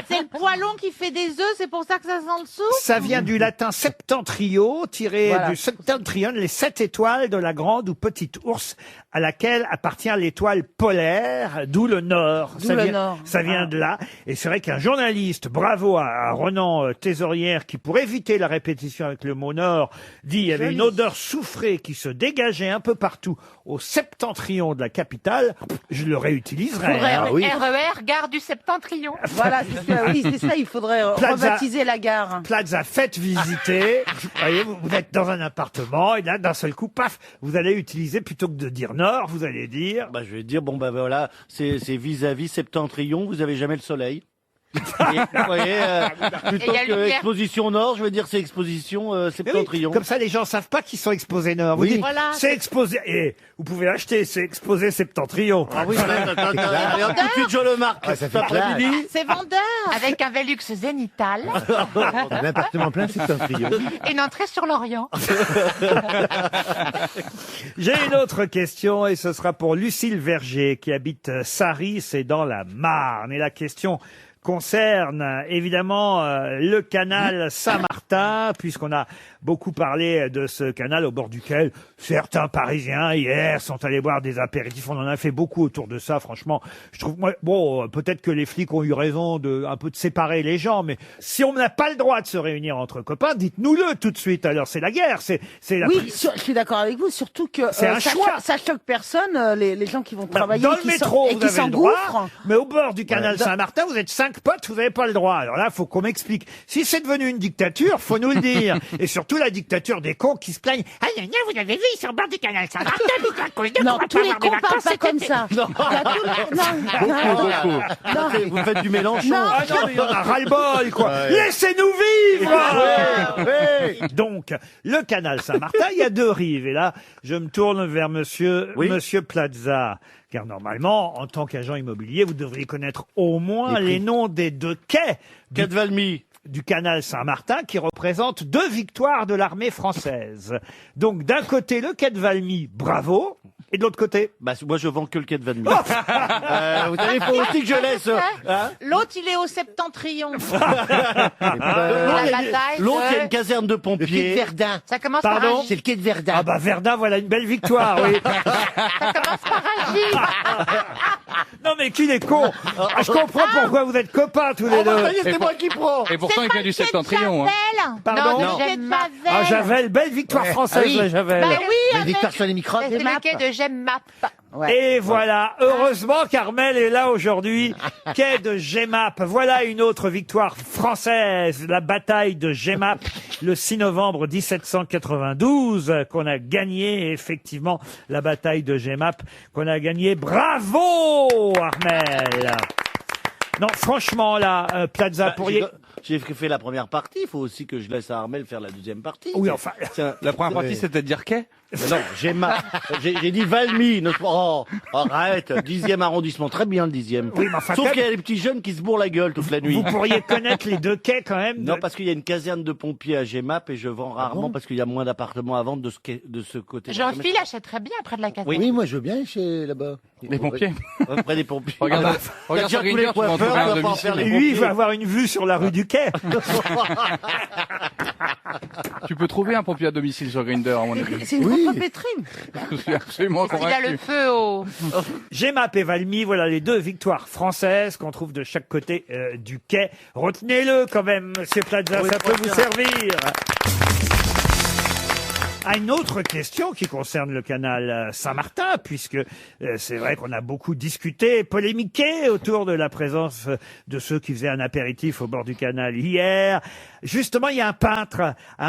C'est le poilon qui fait des œufs, c'est pour ça que ça sent le souffle. Ça vient du latin septentrio, tiré du septentrion, les 7 étoiles de la grande ou petite ours à laquelle appartient l'étoile polaire, d'où le nord. Ça vient de là. Et c'est vrai qu'un journaliste, bravo à Ronan Thésaurière, qui pour éviter la répétition avec le mot nord, dit il y avait une odeur soufrée qui se dégageait un peu partout au septentrion de la capitale. Je le réutiliserai. RER, gare du septentrion. Voilà, c'est ça, il faudrait rebaptiser la gare. Plaza, faites visiter. Vous voyez, vous êtes dans un appartement et là, d'un seul coup, paf, vous allez utiliser, plutôt que de dire nord, vous allez dire... je vais dire, voilà, c'est vis-à-vis septentrion, vous avez jamais le soleil. Et, vous voyez, plutôt que exposition nord, je veux dire c'est exposition septentrion. Oui, comme ça, les gens savent pas qu'ils sont exposés nord. Vous dites, c'est exposé, et vous pouvez l'acheter, c'est exposé septentrion. Ah oui, allez, tout de suite, je le marque. Cet après-midi. C'est vendeur. Avec un Velux zénital. Un appartement plein septentrion. Et une entrée sur l'Orient. J'ai une autre question, et ce sera pour Lucille Verger, qui habite Sarry, c'est dans la Marne. Et la question concerne évidemment le canal Saint-Martin, puisqu'on a beaucoup parlé de ce canal au bord duquel certains Parisiens hier sont allés boire des apéritifs. On en a fait beaucoup autour de ça, franchement. Je trouve, bon, peut-être que les flics ont eu raison de un peu de séparer les gens, mais si on n'a pas le droit de se réunir entre copains, dites-nous-le tout de suite. Alors c'est la guerre, c'est la. Oui, je suis d'accord avec vous, surtout que c'est un choix. Ça choque personne, les gens qui vont travailler. Dans le métro, vous avez le droit, s'engouffrent. mais au bord du canal Saint-Martin, vous êtes 5 potes, vous n'avez pas le droit. Alors là, faut qu'on m'explique. Si c'est devenu une dictature, faut nous le dire. Et surtout la dictature des cons qui se plaignent. Ah, vous avez vu, ils sont au bord du canal Saint-Martin, non, tous les cons parlent pas comme ça. Non. Vous faites du Mélenchon. Ah non, mais il y en a ras-le-bol, quoi. Ouais. Laissez-nous vivre! Donc, le canal Saint-Martin, il y a 2 rives. Et là, je me tourne vers monsieur Plaza. Car normalement, en tant qu'agent immobilier, vous devriez connaître au moins les noms des 2 quais. Quai de Valmy. Du canal Saint-Martin qui représente 2 victoires de l'armée française. Donc, d'un côté, le quai de Valmy, bravo. Et de l'autre côté? Bah, moi, je vends que le quai de Valmy. Vous savez, il faut aussi que je laisse. Hein, L'autre, il est au septentrion. L'autre, il y a une caserne de pompiers. Le quai de Verdun. Ça commence Pardon par un J. C'est le quai de Verdun. Ah bah Verdun, voilà une belle victoire, oui. Ça commence par un J. Non mais qu'il est con. Ah, je comprends pourquoi vous êtes copains tous les deux. C'est moi qui prends. Et pourtant, il vient du septentrion. Hein. Pardon Non, Non. de Javel. Ah Javel, belle victoire française, Ah oui. la Javel. Bah oui, Une avec- victoire sur les microbes. c'est le quai de Gemmap. Et voilà, heureusement qu'Armel est là aujourd'hui, quai de Gemmap. Voilà une autre victoire française, la bataille de Gemmap, le 6 novembre 1792, qu'on a gagné, effectivement, la bataille de Gemmap, qu'on a gagné. Bravo, Armel! Non, franchement, là, Plaza, pourriez... J'ai fait la première partie, il faut aussi que je laisse à Armel faire la deuxième partie. Oui, enfin... La première partie, c'était de dire quai. Mais non, j'ai dit Valmy. Oh, arrête, 10e arrondissement, très bien le 10e. Oui, mais enfin, Sauf quand- qu'il y a des petits jeunes qui se bourrent la gueule toute la nuit. Vous pourriez connaître les 2 quais quand même. Non, parce qu'il y a une caserne de pompiers à Gemmap et je vends rarement parce qu'il y a moins d'appartements à vendre de ce côté. Jean-Phil achèterait bien près de la caserne. Oui, moi je veux bien chez là-bas. Les pompiers. Près des pompiers. Regarde, Regarde sur tous les Grindr, tu vas en trouver coiffeurs, un on va pas en faire domicile. les Lui, il pompiers. veut avoir une vue sur la rue du quai. Tu peux trouver un pompier à domicile sur Grindr, à mon avis. C'est une grande pétrine. Je suis absolument Il a convaincu. le feu au... Gemmap et Valmy, voilà les 2 victoires françaises qu'on trouve de chaque côté du quai. Retenez-le quand même, monsieur Plaza, ça peut vous servir. À une autre question qui concerne le canal Saint-Martin, puisque c'est vrai qu'on a beaucoup discuté, polémiqué autour de la présence de ceux qui faisaient un apéritif au bord du canal hier. Justement, il y a un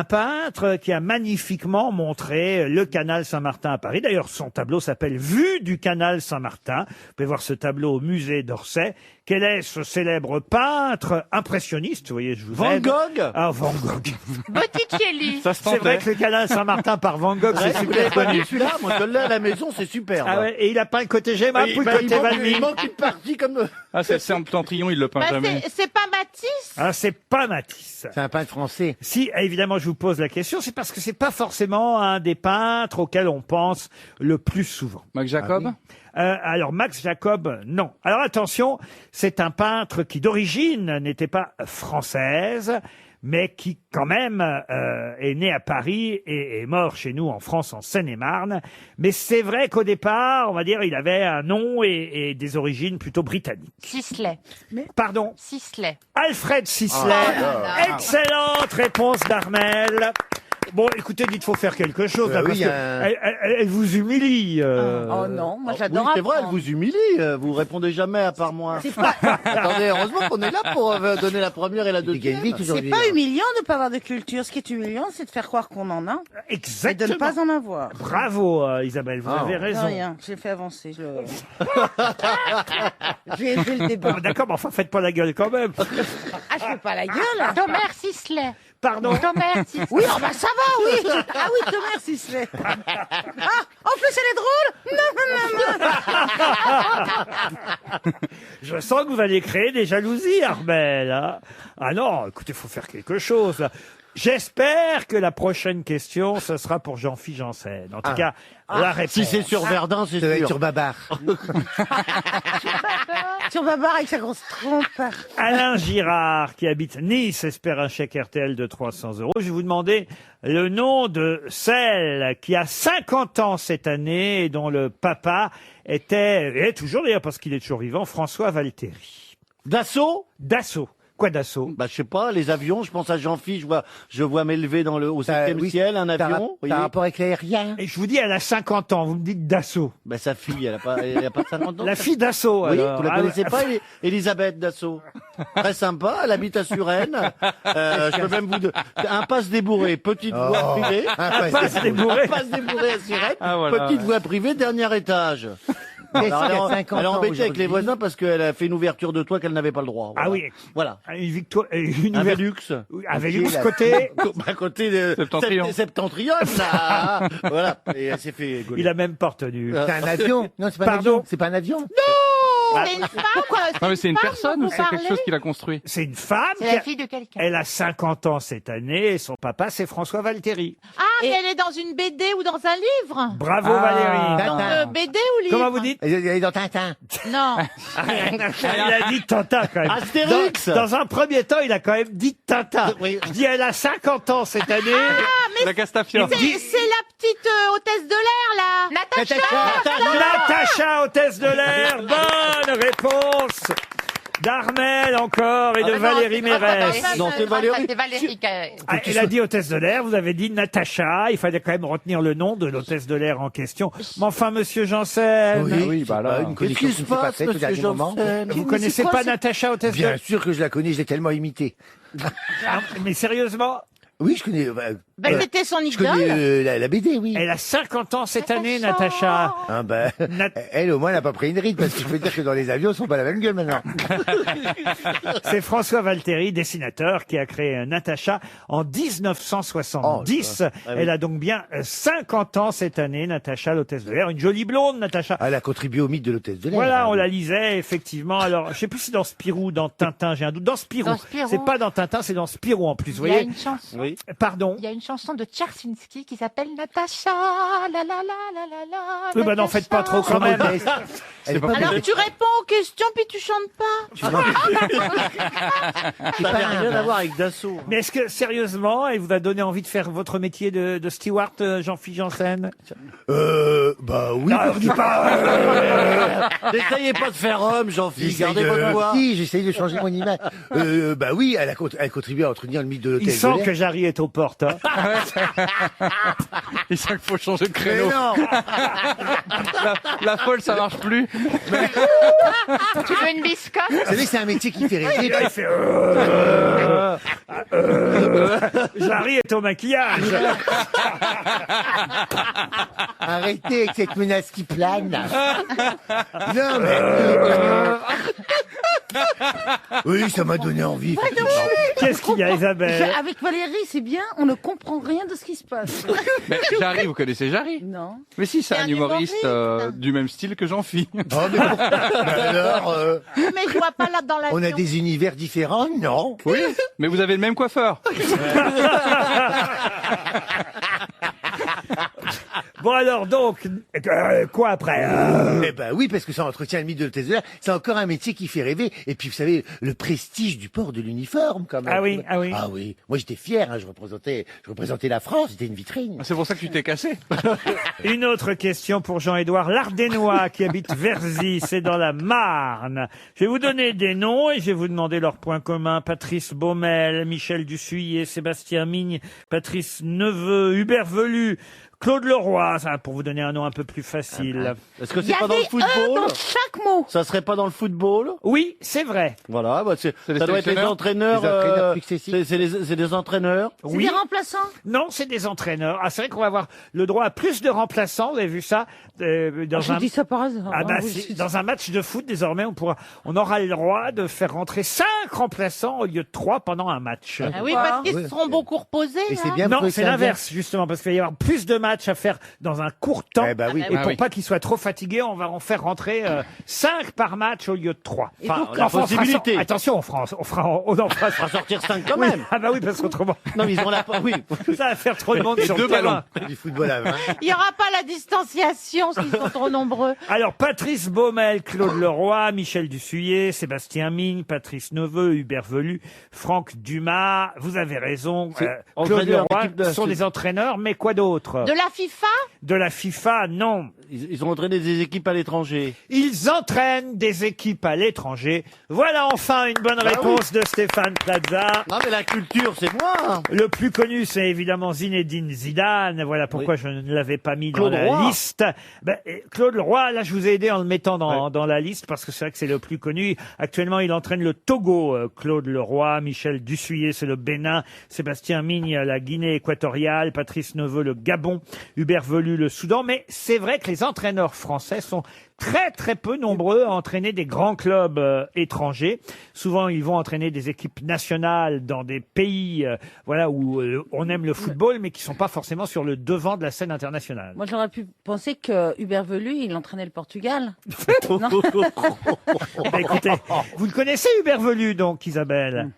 peintre qui a magnifiquement montré le canal Saint-Martin à Paris. D'ailleurs, son tableau s'appelle Vue du canal Saint-Martin. Vous pouvez voir ce tableau au musée d'Orsay. Quel est ce célèbre peintre impressionniste? Vous voyez, je vous Van aide. Gogh. Ah, Van Gogh. Botticelli. Ça se C'est vrai tentait. que le canal Saint-Martin par Van Gogh, c'est Vous super l'avez pas connu. vu celui-là? Moi, je l'ai à la maison, c'est super. Ah ouais, et il a peint le côté Gemmap ou le il, côté Valmy? il manque une partie comme... Ah, c'est le septentrion, il le peint Bah, jamais. c'est pas Matisse. Ah, c'est pas Matisse. C'est un peintre français. Si, évidemment, je vous pose la question, c'est parce que c'est pas forcément un des peintres auxquels on pense le plus souvent. Max Jacob. Alors, Max Jacob, non. Alors, attention, c'est un peintre qui, d'origine, n'était pas française, mais qui, quand même, est né à Paris et est mort chez nous en France, en Seine-et-Marne. Mais c'est vrai qu'au départ, on va dire, il avait un nom et des origines plutôt britanniques. Sisley. Pardon? Sisley. Alfred Sisley. Excellente réponse d'Armel. Bon, écoutez, dites, faut faire quelque chose, là, oui, parce il y que a un- elle vous humilie. Oh non, moi j'adore Oui, c'est vrai, elle apprendre. vous humilie. Vous répondez jamais à part moi. C'est pas, Attendez, heureusement qu'on est là pour donner la première et la deuxième. vite c'est aujourd'hui. pas humiliant de pas avoir de culture. Ce qui est humiliant, c'est de faire croire qu'on en a et de Exactement. ne pas en avoir. Bravo, Isabelle, vous avez De raison. rien, j'ai fait avancer. J'ai élevé le débat. Ah, d'accord, mais enfin, faites pas la gueule quand même. Ah, je fais pas la gueule. Thomas Sisley. Pardon. Thomas Sisley. Oui, oh bah ça va, oui. Ah oui, Thomas Sisley. Ah, en plus elle est drôle. Non, non, non. Je sens que vous allez créer des jalousies, Armel. Hein. Ah non, écoutez, faut faire quelque chose. Là. J'espère que la prochaine question, ce sera pour Jean-Philippe Janssen. En tout cas, la réponse. Si c'est sur Verdun, c'est Ça va être sûr. sur Babar. Sur Babar avec sa grosse trompe. Alain Girard, qui habite Nice, espère un chèque RTL de 300 €. Je vais vous demander le nom de celle qui a 50 ans cette année et dont le papa est toujours d'ailleurs parce qu'il est toujours vivant, François Valtéry. Dassault? Dassault. Quoi Dassault? Bah, je sais pas, les avions, je pense à Jean-Philippe, je vois m'élever au 7e ciel, un avion. T'as un rapport avec l'aérien? Et je vous dis, elle a 50 ans, vous me dites Dassault. Bah, sa fille, elle a pas 50 ans. La fille Dassault, Oui, alors. vous la connaissez pas, Elisabeth Dassault? Très sympa, elle habite à Suresnes. Je peux même impasse débourrée, petite voie privée. Impasse débourrée. Impasse débourrée à Suresnes. Ah, voilà. Petite voie privée, dernier étage. Alors, elle est embêtée avec les voisins parce qu'elle a fait une ouverture de toit qu'elle n'avait pas le droit. Voilà. Ah oui. Voilà. Un Velux. Un Velux côté. À côté de Septentrion, là. Voilà. Et elle s'est fait gauler. Il a même pas retenu. C'est un avion? Non, c'est pas un Pardon? avion. C'est pas un avion? C'est une femme, quoi. Non, mais c'est une femme personne dont ou vous c'est quelque parlez chose qu'il a construit? C'est une femme. C'est la fille de quelqu'un. Elle a 50 ans cette année et son papa, c'est François Valtéry. Ah, mais elle est dans une BD ou dans un livre? Bravo Valérie. Donc, Tintin. BD ou livre? Comment vous dites? Elle est dans Tintin. Non. Il a dit Tintin quand même. Astérix. Dans un premier temps, il a quand même dit Tintin. Oui. Je dis, elle a 50 ans cette année. La Castafiore. C'est la petite hôtesse de l'air, là. Natacha, hôtesse de l'air. Bonne réponse d'Armel encore et de Valérie Mérès. Non, c'est Valérie. C'est Valérie qui a- Ah, elle a dit hôtesse de l'air, vous avez dit Natacha. Il fallait quand même retenir le nom de l'hôtesse de l'air en question. Mais enfin, monsieur Janssen, oui, bah là. Une Qu'est-ce connexion qui qui se ne s'est pas passe, faite au monsieur dernier moment. Janssen? vous connaissez pas Natacha, hôtesse de Bien l'air? sûr que je la connais, je l'ai tellement imitée. Mais sérieusement, Oui, je connais. C'était son Je connais idole. la BD, oui. elle a 50 ans cette année, Natacha. Ah ben, Nat- elle au moins n'a pas pris une ride parce que je peux dire que dans les avions ils sont pas la même gueule maintenant. C'est François Valtéry, dessinateur, qui a créé Natacha en 1970. Elle a donc bien 50 ans cette année, Natacha, l'hôtesse de l'air. Une jolie blonde, Natacha. Elle a contribué au mythe de l'hôtesse de l'air. Voilà, on la lisait, effectivement. Alors, je sais plus si dans Spirou ou dans Tintin, j'ai un doute. Dans Spirou. Dans Spirou. C'est pas dans Tintin, c'est dans Spirou en plus, vous Il y a voyez. une chanson. Oui. Pardon. Il y a une chanson de Tchersinski qui s'appelle Natacha. La la la la la la. Oui, bah n'en faites pas trop quand même. Elle est pas Alors modeste. tu réponds aux questions puis tu chantes pas. Ça n'a rien à voir avec Dassault. Mais est-ce que, sérieusement, elle vous a donné envie de faire votre métier de steward, Jean-Philippe Janssen? Bah oui. Non, parce on dit que- pas. N'essayez pas de faire homme, Jean-Philippe. J'essaye Gardez votre voix. Si, j'essaye de changer mon image. Bah oui, elle a contribué à entretenir le mythe de Il l'hôtesse de sent l'air. que Jarry est aux portes. Hein. Il sent qu'il faut changer de Mais créneau. non. La folle, ça marche plus. Tu veux une biscotte? Vous savez, c'est un métier qui fait rêver. Il fait Jarry est au maquillage. Arrêtez avec cette menace qui plane. Non, mais... Oui, ça m'a donné envie. effectivement. Qu'est-ce qu'il y a, Isabelle? Avec Valérie, c'est bien, on ne comprend rien de ce qui se passe. Mais Jarry, vous connaissez Jarry? Non. Mais si, c'est C'est un un humoriste humoriste. du même style que Jean-Philippe. Oh, mais alors, Mais je vois pas là dans la. on a des univers différents, non? Oui, mais vous avez le même coiffeur. Bon alors donc, quoi après? Eh ben oui, parce que ça entretient le mythe de l'hôtesse de l'air. C'est encore un métier qui fait rêver. Et puis, vous savez, le prestige du port de l'uniforme, quand même. Ah oui, ah oui. Ah oui. Moi, j'étais fier, hein, je représentais la France, c'était une vitrine. C'est pour ça que tu t'es cassé. Une autre question pour Jean-Édouard Lardénois qui habite Verzy, c'est dans la Marne. Je vais vous donner des noms et je vais vous demander leurs points communs. Patrice Baumel, Michel Dussuyer, Sébastien Migne, Patrice Neveu, Hubert Velu, Claude Leroy, ça, pour vous donner un nom un peu plus facile. Est-ce que Il y c'est pas dans le avait football? dans chaque mot. Ça serait pas dans le football? Oui, c'est vrai. Voilà, bah ça les doit être les sélectionneurs entraîneurs. Les entraîneurs successifs. C'est des entraîneurs. C'est Oui. des remplaçants. Non, c'est des entraîneurs. Ah, c'est vrai qu'on va avoir le droit à plus de remplaçants. Vous avez vu ça dans Je un. dis ça par hasard. Ah bah, Oui, si, dans un match de foot, désormais, on aura le droit de faire rentrer 5 remplaçants au lieu de 3 pendant un match. Ah oui, parce qu'ils Ouais. seront beaucoup reposés. Et c'est là. bien Non, pour c'est les l'inverse, justement, parce qu'il va y avoir plus de matchs matchs à faire dans un court temps. Eh ben oui. Et Ah pour oui. pas qu'ils soient trop fatigués, on va en faire rentrer 5 par match au lieu de 3. Enfin, la possibilité. Attention, on fera On fera sortir 5 quand Oui. même. Ah bah oui, parce qu'autrement, Non, mais ils ont la... Oui. ça va faire trop de monde sur le deux terrain. Du football à 20. Il n'y aura pas la distanciation s'ils sont trop nombreux. Alors, Patrice Baumel, Claude Leroy, Michel Dussuyer, Sébastien Migne, Patrice Neveu, Hubert Velu, Franck Dumas. Vous avez raison. C'est Claude entraîneur, Leroy équipe de- sont des entraîneurs, mais quoi d'autre? De la FIFA? De la FIFA, non. Ils ont entraîné des équipes à l'étranger. Ils entraînent des équipes à l'étranger. Voilà enfin une bonne réponse de Stéphane Plaza. Non, mais la culture, c'est moi. Le plus connu, c'est évidemment Zinedine Zidane. Voilà pourquoi je ne l'avais pas mis Claude dans la Roy. liste. Claude Leroy, là, je vous ai aidé en le mettant dans la liste parce que c'est vrai que c'est le plus connu. Actuellement, il entraîne le Togo, Claude Leroy. Michel Dussuyer, c'est le Bénin. Sébastien Migne, la Guinée équatoriale. Patrice Neveu, le Gabon. Hubert Velu, le Soudan. Mais c'est vrai que les entraîneurs français sont très très peu nombreux à entraîner des grands clubs étrangers. Souvent, ils vont entraîner des équipes nationales dans des pays voilà où on aime le football, mais qui sont pas forcément sur le devant de la scène internationale. Moi, j'aurais pu penser que Hubert Velu, il entraînait le Portugal. Bah, écoutez, vous le connaissez Hubert Velu, donc Isabelle.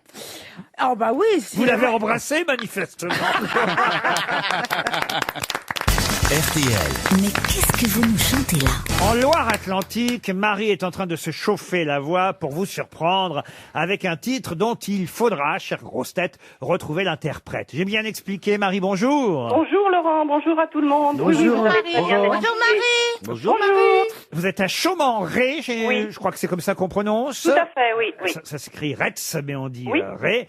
Oh bah oui. Vous l'avez embrassé manifestement. RTL. Mais qu'est-ce que vous nous chantez là? En Loire-Atlantique, Marie est en train de se chauffer la voix pour vous surprendre avec un titre dont il faudra, chère grosse tête, retrouver l'interprète. J'ai bien expliqué, Marie, bonjour. Bonjour Laurent, bonjour à tout le monde. Bonjour. Oui, très bien, Bonjour merci. Marie. Bonjour. Vous êtes à Chaumes-en-Ré, je crois que c'est comme ça qu'on prononce. Tout à fait, oui. oui. Ça s'écrit Retz, mais on dit Oui. Ré.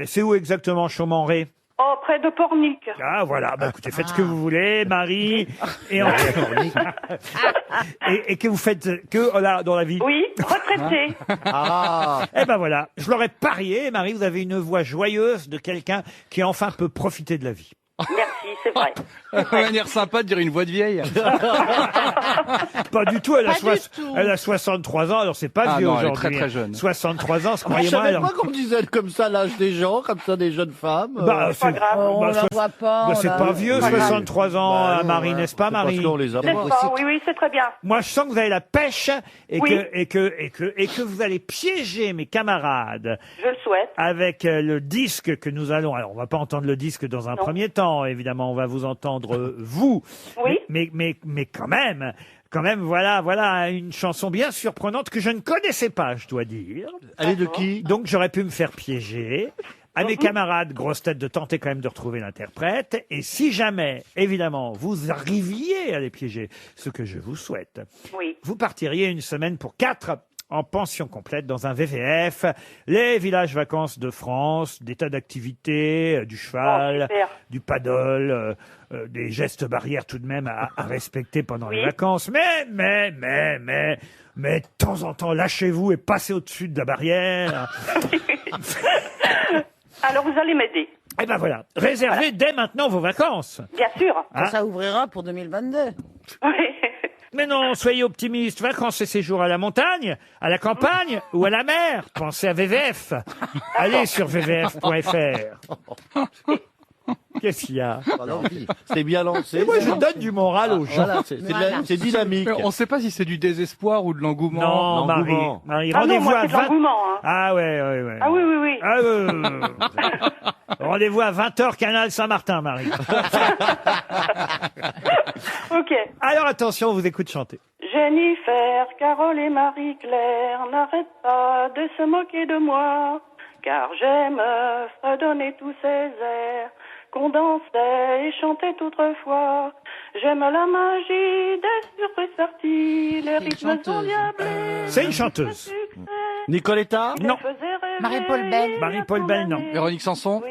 C'est où exactement Chaumes-en-Ré? Oh, près de Pornic. Ah voilà, bah écoutez, faites ce que vous voulez, Marie. Et, et que vous faites que là, dans la vie. Oui, retraité. Ah. Eh ben voilà, je l'aurais parié, Marie, vous avez une voix joyeuse de quelqu'un qui enfin peut profiter de la vie. Merci, c'est vrai. Une manière sympa de dire une voix de vieille. Pas du tout, Pas du tout. elle a 63 ans, alors c'est pas Ah vieux non, elle est aujourd'hui. très, très jeune. 63 ans, Je croyez-moi. savais alors- pas qu'on disait comme ça l'âge des gens, comme ça des jeunes femmes. Bah, C'est pas grave. On bah, la voit pas. bah, on c'est la- pas vieux, Pas grave. 63 ans, Bah, non, Marie, ouais. n'est-ce pas, C'est parce Marie? qu'on les a N'est-ce pas. pas? Oui, oui, c'est très bien. Moi, je sens que vous avez la pêche et, Oui. et que vous allez piéger mes camarades Je le souhaite. avec le disque que nous allons. Alors, on va pas entendre le disque dans un Non. premier temps, évidemment. On va vous entendre vous. Oui. Mais quand même, voilà une chanson bien surprenante que je ne connaissais pas, je dois dire. Elle est de qui? Donc, j'aurais pu me faire piéger. À mes camarades grosses têtes de tenter quand même de retrouver l'interprète. Et si jamais, évidemment, vous arriviez à les piéger, ce que je vous souhaite, Oui. vous partiriez une semaine pour 4 en pension complète dans un VVF, les villages vacances de France, des tas d'activités, du cheval, Oh, super. du paddle, des gestes barrières tout de même à respecter pendant les Oui. vacances. Mais, de temps en temps, lâchez-vous et passez au-dessus de la barrière. Alors, vous allez m'aider. Et ben voilà, réservez dès maintenant vos vacances. Bien sûr. Hein? Ça ouvrira pour 2022. Oui. Mais non, soyez optimistes. Vacances et séjours à la montagne, à la campagne ou à la mer. Pensez à VVF. Allez sur vvf.fr. Qu'est-ce qu'il y a? C'est bien lancé. Et moi, je donne du moral aux gens. Voilà, c'est dynamique. On ne sait pas si c'est du désespoir ou de l'engouement. Non, Marie, l'engouement. Marie, Ah non, rendez-vous moi, à c'est de 20... l'engouement. Hein. Ah ouais. Ah oui, oui, oui. Ah, rendez-vous à 20h, Canal Saint-Martin, Marie. Ok. Alors attention, on vous écoute chanter. Jennifer, Carole et Marie-Claire n'arrêtent pas de se moquer de moi, car j'aime fredonner tous ces airs qu'on dansait et chantait autrefois. J'aime la magie des surprises sorties, les rythmes endiablés. C'est une chanteuse. Nicoletta? Non. Marie-Paul Bell. Marie-Paul Bell, non. Véronique Sanson?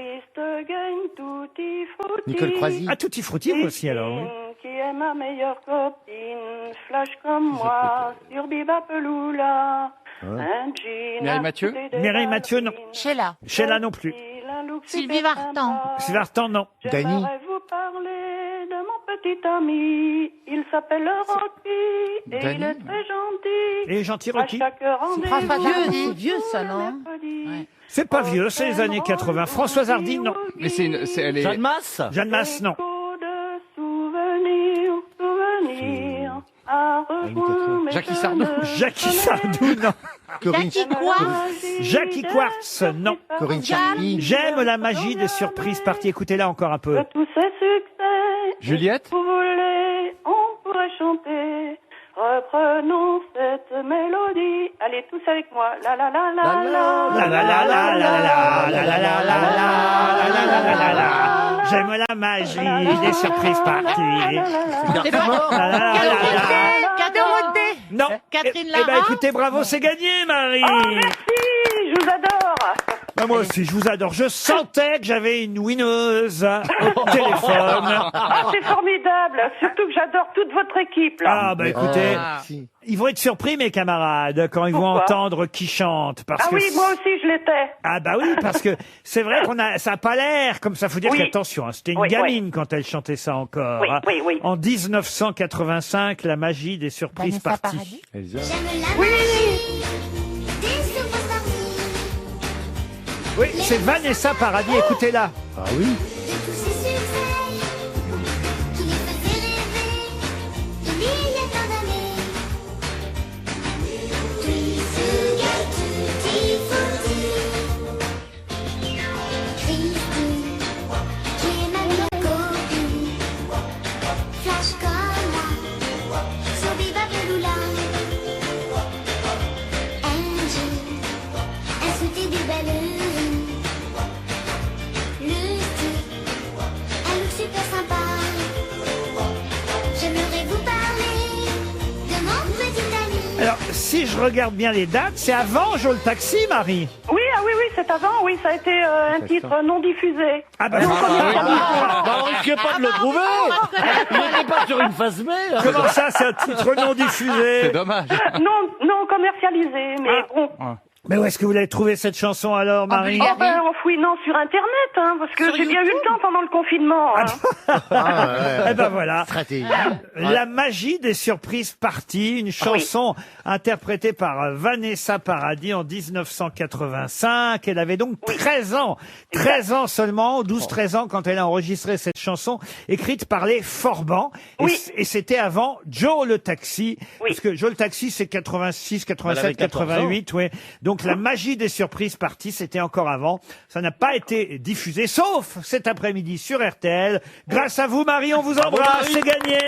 Nicole Croisy. Ah, Tutti Frutti, vous aussi, alors, oui. Qui est ma meilleure copine, flash comme moi, sur Biba Peloula. Un jean. Mireille Mathieu? Mireille Mathieu, non. Sheila. Sheila non plus. Sylvie Vartan. Sylvie Vartan, non. J'aimerais vous parler de mon petit ami. Il s'appelle Rocky et Dany. il est très gentil. Et gentil Rocky. À chaque rendez-vous. C'est vieux ça, non? C'est pas vieux, c'est les années 80. Françoise Hardy, non. Mais elle est... Jeanne Masse? Jeanne Masse, non. rejoint mes Jackie Sardou. jeunes Jackie collègues. Sardou, non. Corinne, Jackie Quartz. Jackie Quartz, non. Corinne Charpie. J'aime la magie des surprises parties. Écoutez-la encore un peu. De tous ces succès, Juliette. si vous voulez, on pourrait chanter. Reprenons cette mélodie. Allez, tous avec moi. La la la la la. La la la la la la la la la la la la la la. J'aime la magie des surprises parties. C'est pas La la la la la. Dorothée. Non. Catherine Eh ben Lara. écoutez, bravo, c'est gagné, Marie. Oh, merci, je vous adore. Bah, moi aussi, je vous adore. Je sentais que j'avais une winneuse au téléphone. Ah, c'est formidable. Surtout que j'adore toute votre équipe, là. Ah bah écoutez, Si. ils vont être surpris mes camarades quand ils vont Pourquoi entendre qui chante parce Ah que oui, moi aussi, je l'étais. ah bah oui parce que c'est vrai ça a pas l'air comme ça. Faut dire Oui. qu'attention, hein, c'était une Oui, gamine quand elle chantait ça encore. Oui, hein. oui, oui. En 1985, la magie des surprises Vanessa parties. Paradis. Oui. Oui, c'est Vanessa Paradis. Écoutez-la. Ah oui. Alors, si je regarde bien les dates, c'est avant Joe le Taxi, Marie. Oui, ah oui, oui, c'est avant, oui, ça a été un titre non diffusé. Ah bah, Bah, on risquait pas de le trouver. Il n'était pas sur une phase B. là. comment ça, c'est un titre non diffusé? C'est dommage. Non commercialisé, mais bon. Mais où est-ce que vous l'avez trouvé cette chanson alors, Marie? Oh, ben, en fouinant sur Internet, hein, parce que j'ai bien eu le temps pendant le confinement. Hein. Eh ben voilà. Stratégie. La magie des surprises parties, une chanson interprétée par Vanessa Paradis en 1985. Elle avait donc 13 ans. 13 ans seulement, 12-13 ans quand elle a enregistré cette chanson, écrite par les Forbans. Oui. Et c'était avant Joe le Taxi. Oui. Parce que Joe le Taxi, c'est 86, Elle 87, avait 14 ans. 88, ouais. Donc la magie des surprises parties, c'était encore avant. Ça n'a pas été diffusé, sauf cet après-midi sur RTL. Grâce à vous, Marie, on vous embrasse, c'est gagné.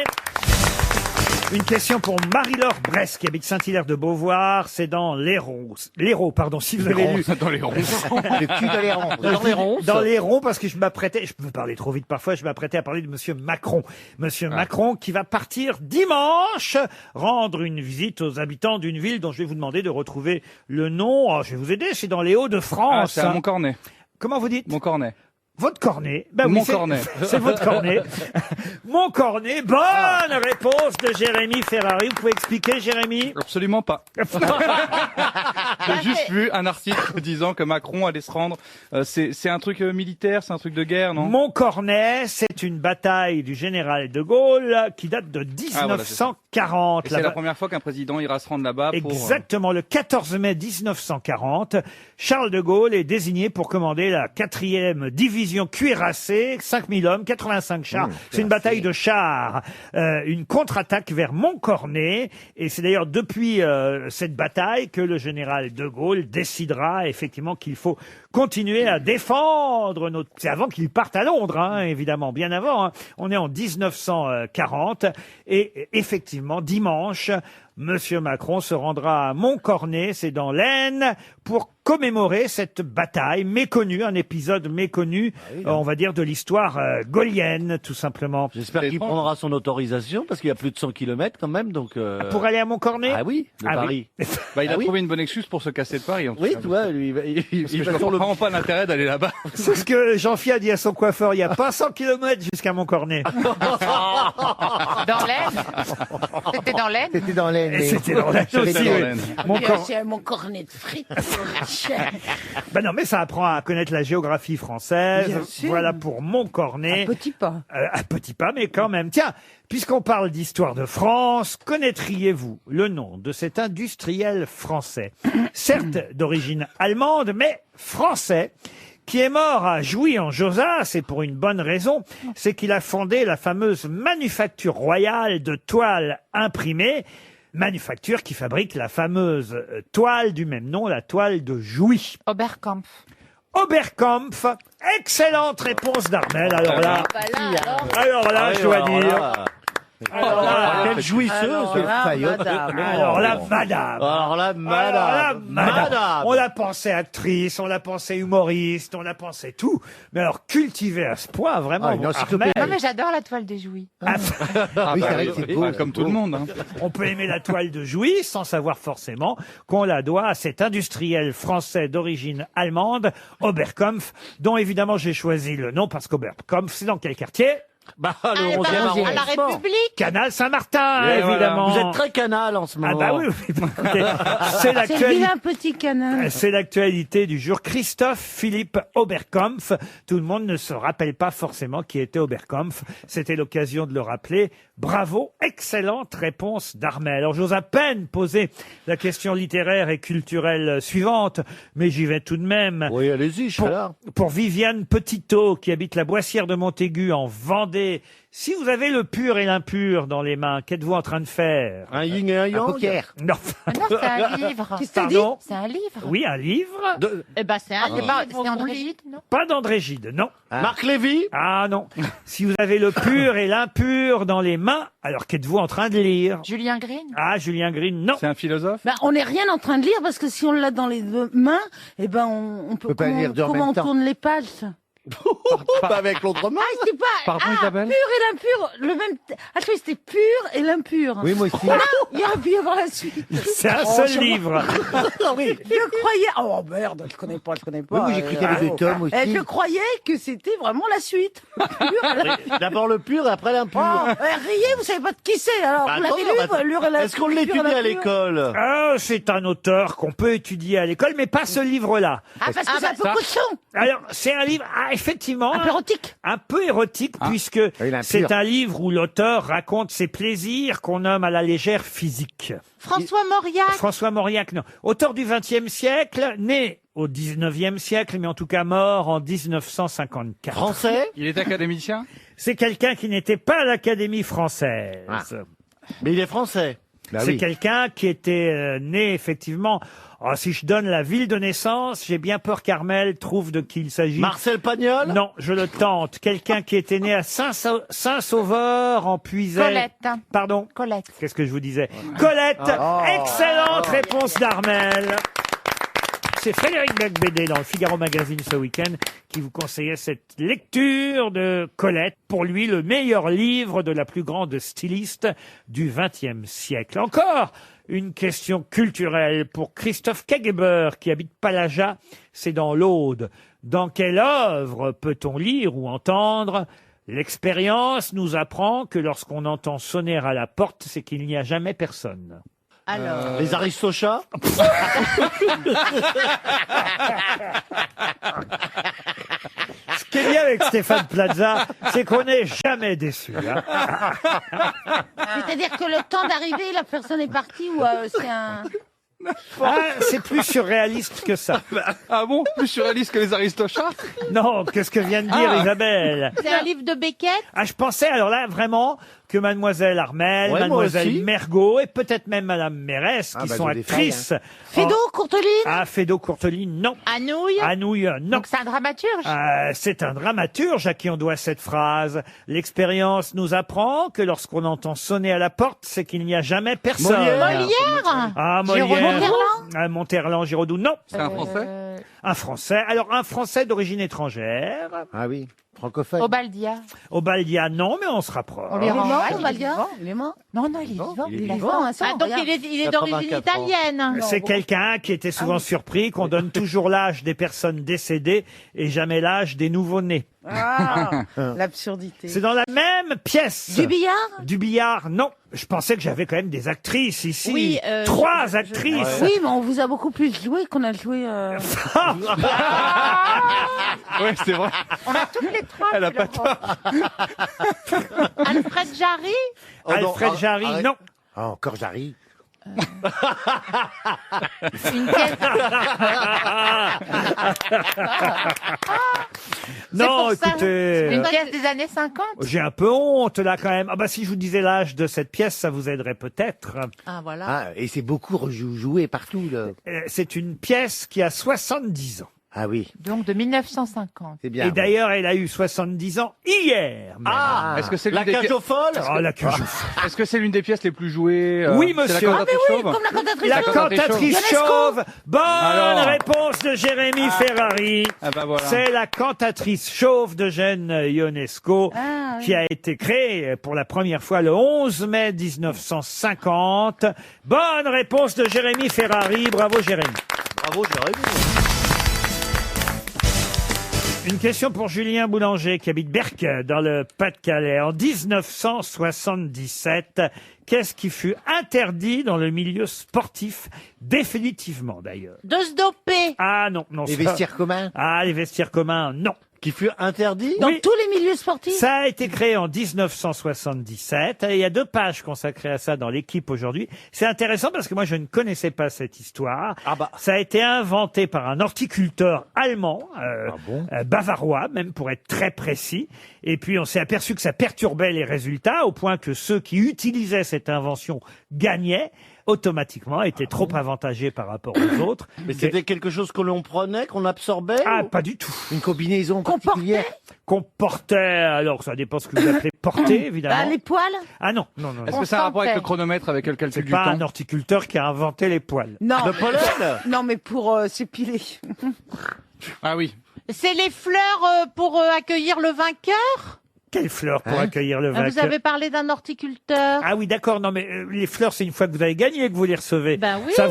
Une question pour Marie-Laure Bresse, qui habite Saint-Hilaire de Beauvoir. C'est dans l'Hérault. L'Hérault, pardon, si vous avez lu. Dans les ronds. Le cul dans les ronds. Dans les ronces. Dans l'Hérault, parce que je m'apprêtais, je peux parler trop vite parfois, je m'apprêtais à parler de Monsieur Macron. Monsieur Macron qui va partir dimanche rendre une visite aux habitants d'une ville dont je vais vous demander de retrouver le nom. Oh, je vais vous aider, c'est dans les Ah, Hauts-de-France. c'est à Montcornet. Comment vous dites? Montcornet. Votre cornet. Ben Mon c'est- cornet. C'est votre cornet. Mon cornet. Bonne réponse de Jérémy Ferrari. Vous pouvez expliquer, Jérémy? Absolument pas. J'ai juste vu un article disant que Macron allait se rendre. C'est un truc militaire, c'est un truc de guerre, non? Montcornet, c'est une bataille du général de Gaulle qui date de 1940. Et c'est la première fois qu'un président ira se rendre là-bas pour... Exactement, le 14 mai 1940, Charles de Gaulle est désigné pour commander la 4e division cuirassée, 5000 hommes, 85 chars. C'est une bataille de chars, une contre-attaque vers Montcornet. Et c'est d'ailleurs depuis cette bataille que le général de Gaulle décidera effectivement qu'il faut continuer à défendre notre... C'est avant qu'il parte à Londres, hein, évidemment, bien avant. Hein. On est en 1940 et effectivement, dimanche, Monsieur Macron se rendra à Montcornet, c'est dans l'Aisne, pour commémorer cette bataille méconnue, un épisode méconnu, on va dire, de l'histoire gaulienne, tout simplement. J'espère qu'il prendra son autorisation parce qu'il y a plus de 100 km quand même, donc. Pour aller à Montcornet? Ah oui, de Ah Paris. oui. Bah, il a Ah oui. trouvé une bonne excuse pour se casser de Paris. En tout Oui, cas. tu vois, lui, Parce que je ne comprends pas l'intérêt d'aller là-bas. C'est ce que Jean-Phil a dit à son coiffeur, il n'y a pas 100 km jusqu'à Montcornet. Dans l'Aisne. C'était dans l'Aisne. C'était dans l'aine. Et c'était dans l'Aisne C'était aussi, dans oui. l'Aisne. Mon cornet de frites. Ben non, mais ça apprend à connaître la géographie française. Bien sûr. Voilà pour Montcornet. Petit pas. Un petit pas, mais quand même. Tiens, puisqu'on parle d'histoire de France, connaîtriez-vous le nom de cet industriel français, certes d'origine allemande, mais français, qui est mort à Jouy en Josas, et pour une bonne raison, c'est qu'il a fondé la fameuse manufacture royale de toiles imprimées. manufacture qui fabrique la fameuse toile du même nom, la toile de Jouy. Oberkampf. Oberkampf. Excellente réponse d'Armel. Alors là, Ah je dois oui, dire. Alors là, quelle jouisseuse, quelle faillotte. Alors là, madame. Alors là, madame. On la pensait actrice, on la pensait humoriste, on la pensait tout. Mais alors, cultivée à ce point, vraiment. une encyclopédie. Non, mais j'adore la toile de Jouy. Oui, c'est vrai que c'est beau. Comme tout le monde. Hein. On peut aimer la toile de Jouy sans savoir forcément qu'on la doit à cet industriel français d'origine allemande, Oberkampf, dont évidemment j'ai choisi le nom parce qu'Oberkampf, c'est dans quel quartier? Le 11e à la arrondissement. République. Canal Saint-Martin, Et évidemment. Vous êtes très canal en ce moment. Ah bah oui, écoutez, c'est C'est le l'actualité. vilain petit canard. C'est l'actualité du jour. Christophe Philippe Oberkampf. Tout le monde ne se rappelle pas forcément qui était Oberkampf. C'était l'occasion de le rappeler. Bravo, excellente réponse d'Armel. Alors j'ose à peine poser la question littéraire et culturelle suivante, mais j'y vais tout de même. Oui, allez-y, je suis là. Pour Viviane Petitot, qui habite la Boissière de Montaigu en Vendée, si vous avez le pur et l'impur dans les mains, qu'êtes-vous en train de faire? Un yin et un yang. Poker. Non. Ah non, c'est un livre. Qu'est-ce que t'as dit? Pardon? C'est un livre. Oui, un livre. Eh ben, c'est un Ah, c'est pas- livre c'est qu'on André lit. Gide, non? Pas d'André Gide, non. Marc Lévy. Ah non. Si vous avez le pur et l'impur dans les mains, alors qu'êtes-vous en train de lire? Julien Green. Ah, Julien Green, non. C'est un philosophe. Bah, on n'est rien en train de lire parce que si on l'a dans les deux mains, eh ben on peut pas lire deux en comment même on temps. tourne les pages. Pas avec l'autre main. Ah, c'est pas Pardon, Isabelle pur et l'impur, le même. Ah, je croyais que c'était pur et l'impur. Oui, moi aussi. Il aurait pu y avoir la suite. C'est un seul livre. Je croyais. Oh merde, je connais pas. Oui, moi j'ai cru qu'il y avait deux tomes aussi. Je croyais que c'était vraiment la suite. Pur et l'impur. D'abord le pur et après l'impur. Oh, riez, vous savez pas de qui c'est. Alors, Bah, vous l'avez attends, lu, Lure et Est-ce qu'on Pur et l'étudie à l'impur l'école? Ah, c'est un auteur qu'on peut étudier à l'école, mais pas ce livre-là. Ah, parce que c'est un peu ça. cochon. Alors, c'est un livre, effectivement, Un peu érotique. un peu érotique, puisque l'impur. c'est un livre où l'auteur raconte ses plaisirs qu'on nomme à la légère physique. François Mauriac. François Mauriac, non. Auteur du XXe siècle, né au XIXe siècle, mais en tout cas mort en 1954. Français. Il est académicien. C'est quelqu'un qui n'était pas à l'Académie française. Ah. Mais il est français. Bah C'est oui. quelqu'un qui était né, effectivement. Oh, si je donne la ville de naissance, j'ai bien peur qu'Armel trouve de qui il s'agit. Marcel Pagnol. Non, je le tente. Quelqu'un qui était né à Saint-Sauveur en Puisaye. Colette. Pardon. Colette. Qu'est-ce que je vous disais? Colette. Excellente réponse d'Armel. C'est Frédéric Becbédé dans le Figaro Magazine ce week-end qui vous conseillait cette lecture de Colette. Pour lui, le meilleur livre de la plus grande styliste du XXe siècle. Encore une question culturelle pour Christophe Kageber qui habite Palaja, c'est dans l'Aude. Dans quelle œuvre peut-on lire ou entendre l'expérience nous apprend que lorsqu'on entend sonner à la porte, c'est qu'il n'y a jamais personne? Alors. Les Aristochats. Ce qui est bien avec Stéphane Plaza, c'est qu'on n'est jamais déçu. Hein. C'est-à-dire que le temps d'arriver, la personne est partie ou c'est un. Ah, c'est plus surréaliste que ça. Ah bon? Plus surréaliste que les Aristochats? Non, qu'est-ce que vient de dire Isabelle? C'est un livre de Beckett. Ah, je pensais alors là vraiment que Mademoiselle Armel, Ouais, moi Mademoiselle aussi. Mergot et peut-être même Madame Mérès, qui Ah, bah, sont j'ai des actrices. Fédo, Courteline. Ah, Fédo Courteline, non. Anouilh. Anouilh, non. Donc c'est un dramaturge. C'est un dramaturge à qui on doit cette phrase. L'expérience nous apprend que lorsqu'on entend sonner à la porte, c'est qu'il n'y a jamais personne. Molière. Ah, Giraudot. Molière. Monterland. Ah, Monterland, Giraudot, non. C'est un Français. Un Français. Alors, un Français d'origine étrangère. Ah oui, francophone. Obaldia. Obaldia, non, mais on se rapproche. On lui Il est rend mort, hommage, il est Obaldia. vivant. Il est mort. Non, non, il est vivant. Il est vivant, hein, ça, Ah, donc regarde. il est d'origine 84 ans. italienne. C'est quelqu'un qui était souvent surpris qu'on donne toujours l'âge des personnes décédées et jamais l'âge des nouveau-nés. Ah, l'absurdité. C'est dans la même pièce. Du billard. Du billard, non. Je pensais que j'avais quand même des actrices ici. Oui, 3 actrices. Oui, mais on vous a beaucoup plus joué qu'on a joué. Ouais, c'est vrai. On a toutes les trois. Elle a pas tort. Alfred Jarry. Alfred Jarry, non. Ah, encore Jarry. Une pièce. Non, C'est pour ça. écoutez, Une pièce des années 50. j'ai un peu honte là quand même. Ah bah si je vous disais l'âge de cette pièce, ça vous aiderait peut-être. Ah, voilà. Ah, et c'est beaucoup joué partout, là. C'est une pièce qui a 70 ans. Ah oui, Donc de 1950. c'est bien. Et d'ailleurs, elle a eu 70 ans hier. même. Ah, est-ce que c'est La l'une des cage pi- aux folles Oh, la cage aux folles. Est-ce que c'est l'une des pièces les plus jouées Oui, c'est monsieur. La cantatrice chauve Comme la cantatrice La chauve. cantatrice chauve. Bonne Alors. réponse de Jérémy Ferrari. Ah bah voilà. C'est la cantatrice chauve d'Eugène Ionesco Ah, oui. qui a été créée pour la première fois le 11 mai 1950. Bonne réponse de Jérémy Ferrari. Bravo Jérémy. Bravo, Jérémy. Une question pour Julien Boulanger qui habite Berck dans le Pas-de-Calais. En 1977, qu'est-ce qui fut interdit dans le milieu sportif, définitivement d'ailleurs? De se doper. Ah non, non. Les ça- vestiaires communs. Ah, les vestiaires communs, non. Qui fut interdit Dans Oui. tous les milieux sportifs. Ça a été créé en 1977. Et il y a 2 pages consacrées à ça dans l'équipe aujourd'hui. C'est intéressant parce que moi, je ne connaissais pas cette histoire. Ah bah. Ça a été inventé par un horticulteur allemand, bon bavarois, même pour être très précis. Et puis, on s'est aperçu que ça perturbait les résultats au point que ceux qui utilisaient cette invention gagnaient automatiquement, étaient trop avantagés par rapport aux autres. Mais c'était quelque chose que l'on prenait, qu'on absorbait Ah, ou- pas du tout. Une combinaison particulière. Qu'on portait, alors ça dépend ce que vous appelez porter, évidemment. Ah, les poils. Ah non, non, non. Est-ce non. que ça a un rapport avec sentait. le chronomètre, avec le calcul C'est du pas un temps horticulteur qui a inventé les poils. Non. Le pollen Non, mais pour s'épiler. Ah oui. C'est les fleurs pour accueillir le vainqueur. Quelle fleur pour Hein accueillir le Ah, vainqueur? vous avez parlé d'un horticulteur. Ah oui, d'accord. Non, mais les fleurs, c'est une fois que vous avez gagné que vous les recevez. Ben oui. Ça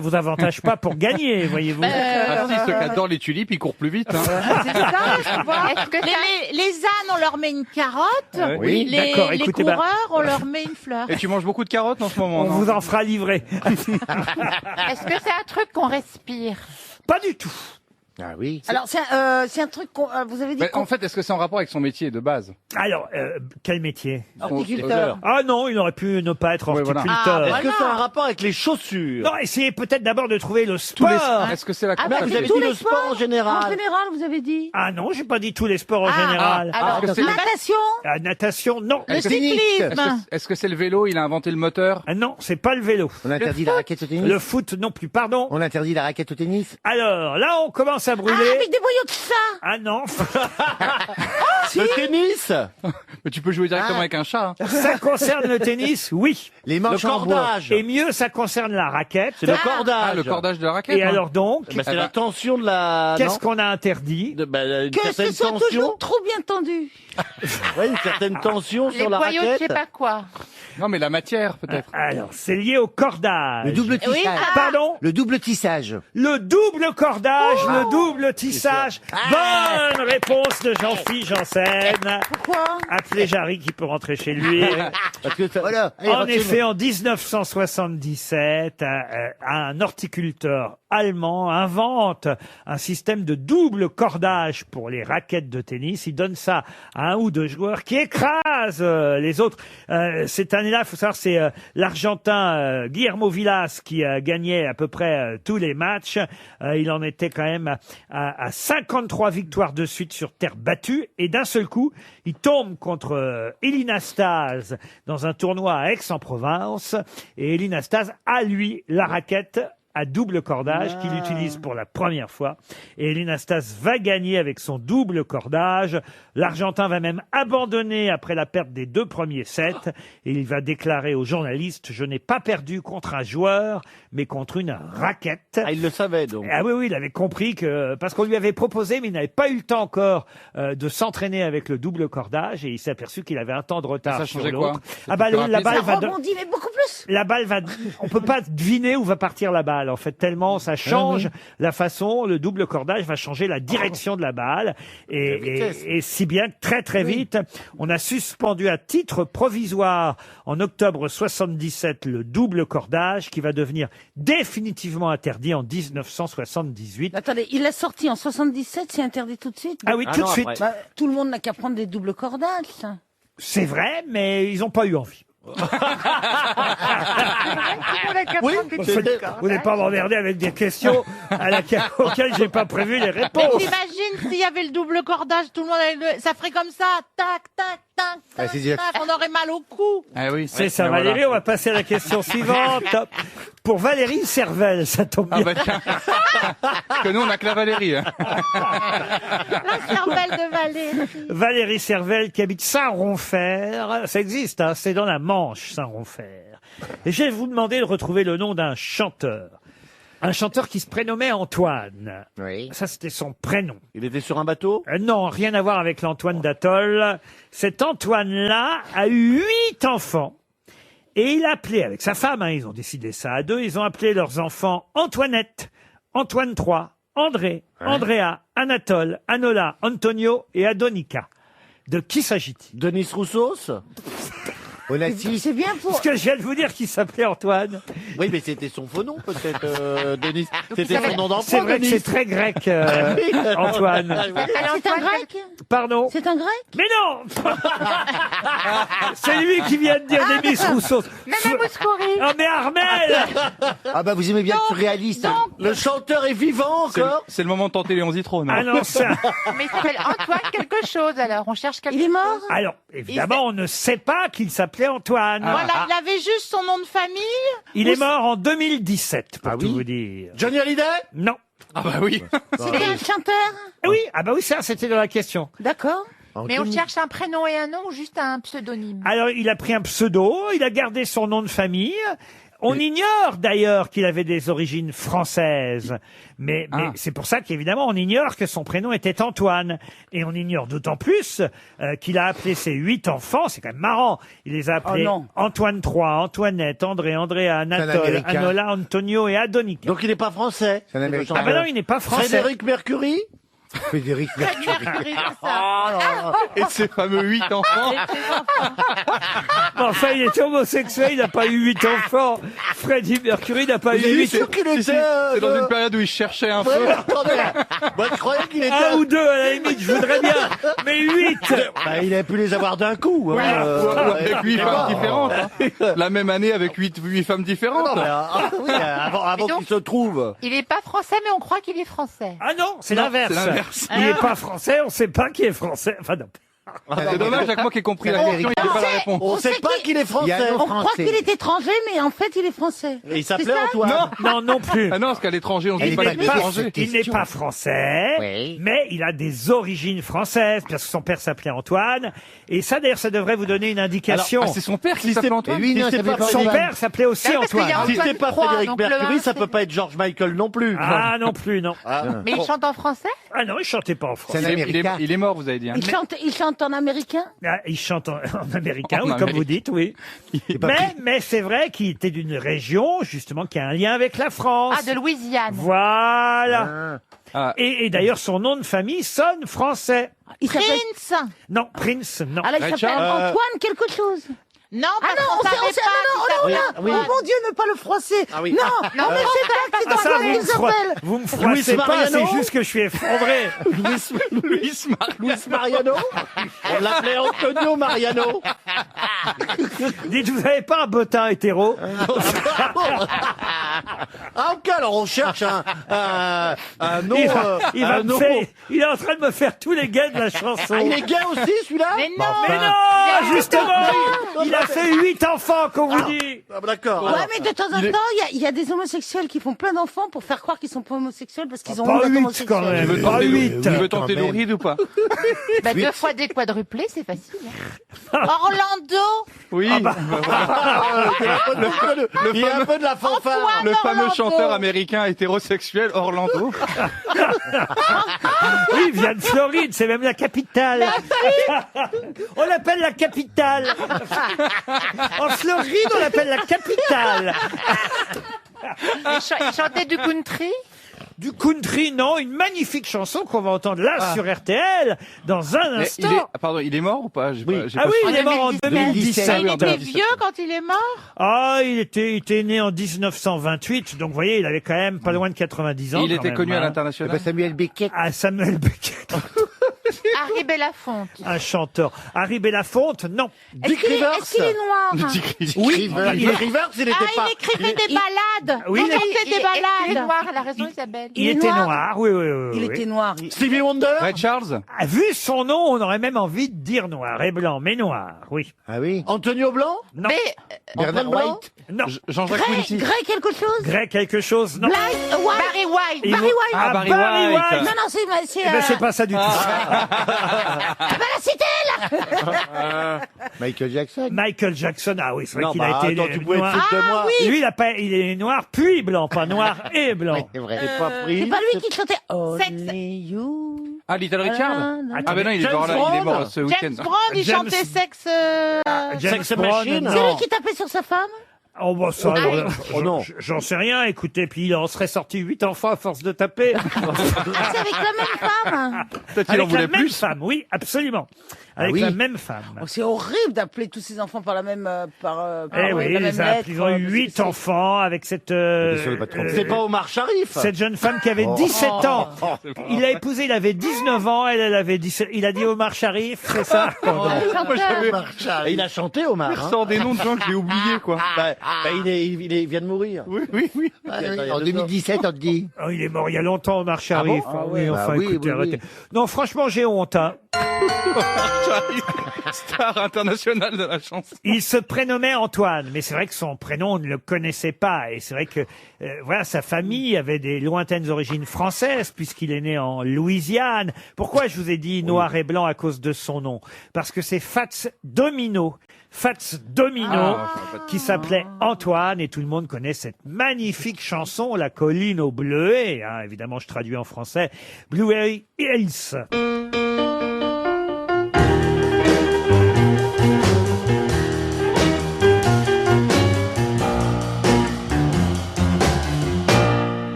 vous avantage pas pour gagner, voyez-vous. Ah si, ceux qui adorent les tulipes, ils courent plus vite. Hein. C'est ça, je vois. Est-ce que Les ânes, on leur met une carotte. Oui, Les, d'accord, les écoutez, bah, coureurs, on leur met une fleur. Et tu manges beaucoup de carottes en ce moment, on non vous en fera livrer. est-ce que c'est un truc qu'on respire? Pas du tout. Ah oui. Alors, c'est un truc qu'on. Vous avez dit. Mais en fait, est-ce que c'est en rapport avec son métier de base Alors, quel métier? Horticulteur. Ah non, il aurait pu ne pas être Ouais, voilà. horticulteur. Ah, Est-ce que ça a un rapport avec les chaussures Non, essayez peut-être d'abord de trouver le Tous sport. les... Est-ce que c'est la Ah, Non, bah, vous avez tous dit les le sport en En général. général, vous avez dit. Ah non, j'ai pas dit tous les sports en général. alors, Est-ce que c'est- Natation. La natation, non. Le Est-ce que- cyclisme. Est-ce que c'est le vélo, il a inventé le moteur Ah non, c'est pas le vélo. On interdit la raquette au tennis. Le foot non plus, pardon. On interdit la raquette au tennis. Alors, là, on commence à brûler. Ah, avec des boyaux de ça. Ah non, Le tennis Mais tu peux jouer directement avec un chat. Hein. ça concerne le tennis, oui. Les Le manches en bois. cordage Et mieux, ça concerne la raquette. C'est le cordage. Ah, le cordage de la raquette. Et hein. alors donc, Bah, c'est Eh la ben, tension de la... qu'est-ce non qu'on a interdit Une Que ce certaine soit tension. toujours trop bien tendu. Oui, une certaine tension Les sur la boyaux de je raquette. sais pas quoi. Non, mais la matière, peut-être. Alors, c'est lié au cordage. Le double tissage. Oui, Pardon Le double tissage. Le double cordage, le double tissage. Bonne réponse de Jean-Philippe Janssen. Pourquoi? Appelez Jarry qui peut rentrer chez lui. Parce que ça... Voilà. En effet, en 1977, un horticulteur allemand invente un système de double cordage pour les raquettes de tennis. Il donne ça à un ou deux joueurs qui écrasent les autres. Cette année-là, il faut savoir, c'est l'Argentin Guillermo Vilas qui gagnait à peu près tous les matchs. Il en était quand même à 53 victoires de suite sur terre battue. Et d'un seul coup, il tombe contre Elina Stase dans un tournoi à Aix-en-Provence. Et Elina Stase a, lui, la raquette à double cordage qu'il utilise pour la première fois. Et Elina Stase va gagner avec son double cordage. L'Argentin va même abandonner après la perte des 2 premiers sets. Et il va déclarer aux journalistes « Je n'ai pas perdu contre un joueur, mais contre une raquette. » Ah, il le savait donc. Ah oui, oui, il avait compris que... Parce qu'on lui avait proposé, mais il n'avait pas eu le temps encore de s'entraîner avec le double cordage. Et il s'est aperçu qu'il avait un temps de retard Ça sur changeait l'autre. quoi? Ah bah, la balle Ça va... rebondit, mais beaucoup plus. La balle va, on peut pas deviner où va partir la balle. En fait, tellement ça change la façon, le double cordage va changer la direction de la balle. Et si bien que très très vite, on a suspendu à titre provisoire en octobre 77 le double cordage qui va devenir définitivement interdit en 1978. Attendez, il l'a sorti en 77, c'est interdit tout de suite. Ah oui, tout de suite. Bah, tout le monde n'a qu'à prendre des doubles cordages, ça. C'est vrai, mais ils n'ont pas eu envie. Oui, vous n'allez pas m'emmerder avec des questions auxquelles j'ai pas prévu les Mais réponses. t'imagines s'il y avait le double cordage, tout le monde ça ferait comme ça, tac, tac, tac, tac, tac, on aurait mal au cou. Ah oui. C'est ça, Valérie. On va passer à la question suivante. Pour Valérie Servel, ça tombe bien. Ah bah tiens. Parce que nous, on a que la Valérie. Hein. La cervelle de Valérie. Valérie Servel qui habite Saint-Ronfer. Ça existe, hein, c'est dans la Manche, Saint-Ronfer. Et je vais vous demander de retrouver le nom d'un chanteur. Un chanteur qui se prénommait Antoine. Oui. Ça, c'était son prénom. Il était sur un bateau? Non, rien à voir avec l'Antoine d'Atoll. Cet Antoine-là a eu 8 enfants. Et il a appelé, avec sa femme, hein, ils ont décidé ça à deux, ils ont appelé leurs enfants Antoinette, Antoine III, André, Andrea, Anatole, Anola, Antonio et Adonica. De qui s'agit-il? Denis Roussos? Onassis. C'est bien pour... Parce que je viens de vous dire qu'il s'appelait Antoine. Oui, mais c'était son faux nom, peut-être, Denis. C'était son nom d'emprunt, C'est vrai que Denis. c'est très grec, Antoine. C'est un grec? Pardon? C'est un grec? Mais non! C'est lui qui vient de dire Denis Rousseau. Même Mouskouri. Ah mais Armel! Ah bah vous aimez bien le surréaliste. hein. Le chanteur est vivant encore? C'est le moment de tenter Léon Zitrone. Ah non, ça... Mais il s'appelle Antoine quelque chose, alors. On cherche quelque Il est mort? Alors, évidemment, on ne sait pas qu'il s'appelait Antoine. Voilà, il avait juste son nom de famille. Il est mort en 2017, pour tout vous dire. Johnny Hallyday? Non. Ah bah oui. C'était un chanteur? Oui, ah bah oui, ça, c'était dans la question. D'accord. Mais on cherche un prénom et un nom ou juste un pseudonyme? Alors, il a pris un pseudo, il a gardé son nom de famille. On ignore d'ailleurs qu'il avait des origines françaises, mais c'est pour ça qu'évidemment on ignore que son prénom était Antoine, et on ignore d'autant plus qu'il a appelé ses 8 enfants, c'est quand même marrant, il les a appelés Antoine III, Antoinette, André, Andrea, Anatole, Américain. Anola, Antonio et Adonica. Donc il n'est pas français. C'est un Américain. Ah ben non, il n'est pas français. Frédéric Mercury? Frédéric Mercury. Et ses fameux 8 enfants. Enfin, il était homosexuel, il n'a pas eu 8 enfants. Freddie Mercury n'a pas eu 8 sûr qu'il était... C'est dans une période où il cherchait un peu. Ouais, mais attendez, moi je croyais qu'il était... Un ou deux à la limite, je voudrais bien, mais 8. Bah, il a pu les avoir d'un coup. Oui, hein, avec 8 femmes différentes. Hein. La même année avec 8 femmes différentes. Non, mais, oui, avant donc, qu'il se trouve. Il n'est pas français, mais on croit qu'il est français. Ah non, c'est Non, l'inverse. c'est l'inverse. Il n'est pas français, on ne sait pas qui est français. Enfin, non. C'est dommage, avec moi qui ai compris la question, il n'y avait pas la réponse. On ne sait pas qu'il est Il y a français. un On croit Français. qu'il est étranger, mais en fait, il est français. Et il s'appelait C'est ça Antoine. Non, non plus. Ah non, parce qu'à l'étranger, on se Elle dit est pas pas qu'il est bête, étranger. cette Il n'est pas français, Oui. mais il a des origines françaises, parce que son père s'appelait Antoine. Et ça, d'ailleurs, ça devrait vous donner une indication. Ah, c'est son père qui s'appelle Antoine. Et lui, non, Si ça c'est fait pas pas Son Frédéric- père s'appelait aussi Ah, parce qu'il y a Antoine. Si c'est pas Antoine Frédéric III, donc Mercury, le ça un, peut pas être George Michael non plus. Ah non plus, non. Mais il chante en français? Ah non, il chantait pas en français. C'est un Américain. Il est mort, vous avez dit. Hein. Il chante en américain? Ah, il chante en américain, En oui, comme Amérique. vous dites, oui. Mais c'est vrai qu'il était d'une région, justement, qui a un lien avec la France. Ah, de Louisiane. Voilà. Ah. Et d'ailleurs, son nom de famille sonne français. Il s'appelle... Prince. Non, Prince, non. Alors, il s'appelle Richard, Antoine quelque chose. Non, Ah parce non, qu'on on sait, savait pas non, qu'il non, s'appelait oh là, oh mon Dieu, ne pas le froisser. Ah oui. Non, Non, mais c'est pas que Ah, ça, c'est Antoine qui s'appelle. vous me froissez pas, Mariano c'est juste que je suis effondré. Luis Mariano. On l'appelait Antonio Mariano. Dites, vous n'avez pas un bottin hétéro? Ah ok, alors on cherche un nom. Il va un me nom. faire- il est en train de me faire tous les gays de la chanson. Ah, il est gay aussi celui-là. Mais non. Mais non, justement, il a fait 8 enfants, qu'on vous dit. Ah, bah, d'accord. Ouais, mais de temps en temps, il y a des homosexuels qui font plein d'enfants pour faire croire qu'ils sont pas homosexuels parce qu'ils ont Pas honte d'être 8 homosexuels. quand Tu même. veux Pas tenter, 8. tu veux tenter quand même. Louride ou pas? Bah, 2 fois déquadruplé, c'est facile. hein. Orlando. Oui. Il y a un peu de la fanfare. Antoine. Le fameux Orlando. chanteur américain hétérosexuel Orlando. Oui, il vient de Floride, c'est même la capitale. On l'appelle la capitale. En Floride, on l'appelle la capitale. Il chantait du country? Du country, non, une magnifique chanson qu'on va entendre là sur RTL dans un Mais instant. pardon, il est mort ou pas? J'ai pas- j'ai Ah pas oui, suivi. il est mort en 2017. Il était vieux quand il est mort. Ah, il était né en 1928, donc vous voyez, il avait quand même pas loin de 90 ans. Et il quand était même, connu à hein. l'international. Samuel Beckett. Ah, Samuel Beckett. Harry Belafonte. Un chanteur. Harry Belafonte, non. Est-ce qu'il est noir? Oui, Il est Rivers, il était pas. Il écrivait des balades. Oui, Il il- chantait des Il est balades. noir, elle a raison Isabelle. il était noir, oui. Il était noir. Stevie Wonder. Ray Charles. Vu son nom, on aurait même envie de dire noir et blanc, mais noir, oui. Ah oui. Antonio Blanc. Non, Mais Bernard Blanc. White. non. Jean-Jacques Grey, Quincy. Grey quelque chose? Grey quelque chose, non. Barry White. Il Barry vous- White. Ah, Barry Barry White. White. Non, non, c'est Eh ben, c'est pas ça du tout. Ah bah la cité Michael Jackson. Michael Jackson, ah oui, c'est vrai Non, qu'il bah, a été attends, tu pouvais noir. te foutre de moi. Lui, il est noir puis blanc, pas noir et blanc. C'est vrai. C'est pas pris. C'est pas lui qui chantait Only You. Ah, Little Richard. Ah ben non, il est James mort là, il est Brown. mort ce week-end. James Brown, il James- chantait sexe. James Sex Brown, Machine. C'est non. lui qui tapait sur sa femme? Oh, bah, ça, Oh, non. j'en sais rien, écoutez, puis il en serait sorti 8 enfants à force de taper. Ah, c'est avec la même femme. Peut-être qu'il en Avec la voulait même plus. femme, oui, absolument. Avec oui. la même femme. Oh, c'est horrible d'appeler tous ces enfants par la même Eh oui, la même ils ont lettre. ils ont eu 8 enfants avec cette, Bien sûr, il est pas trompé. C'est pas Omar Sharif. cette jeune femme qui avait 17 ans. Il l'a épousée, il avait 19 ans, elle avait 17. Il a dit Omar Sharif, c'est ça? Moi, j'avais Et il a chanté Omar. il Hein. ressort des noms de gens que j'ai oubliés, quoi. Bah, il vient de mourir. Oui. En 2017, on te dit. Oh, il est mort il y a longtemps, Omar Sharif. Ah bon Ah oui, Bah enfin, oui, écoutez, oui, arrêtez. oui. Non, franchement, j'ai honte, hein. Star international de la chanson. Il se prénommait Antoine, mais c'est vrai que son prénom, on ne le connaissait pas. Et c'est vrai que voilà, sa famille avait des lointaines origines françaises, puisqu'il est né en Louisiane. Pourquoi je vous ai dit noir et blanc à cause de son nom? Parce que c'est Fats Domino. Fats Domino, qui s'appelait Antoine, et tout le monde connaît cette magnifique chanson, La colline au bleuet, hein, évidemment je traduis en français, Blueberry Hills.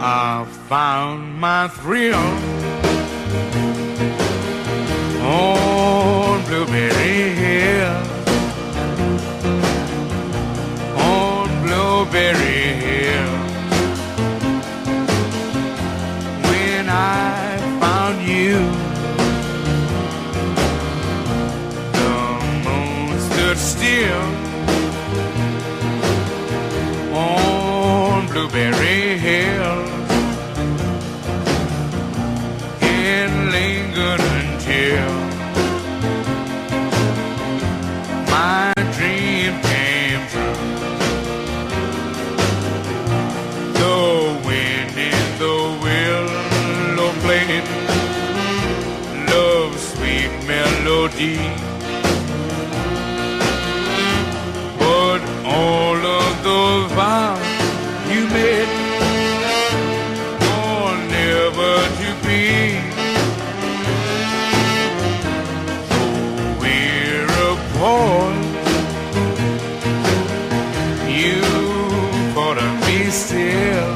I found my thrill on Blueberry Hill. On Blueberry Hill. When I found you, the moon stood still on Blueberry Hill. And lingered until my dream came true. The wind in the willow played love's sweet melody. But all of those vows you made are never to be. So we're apart. You thought of me still.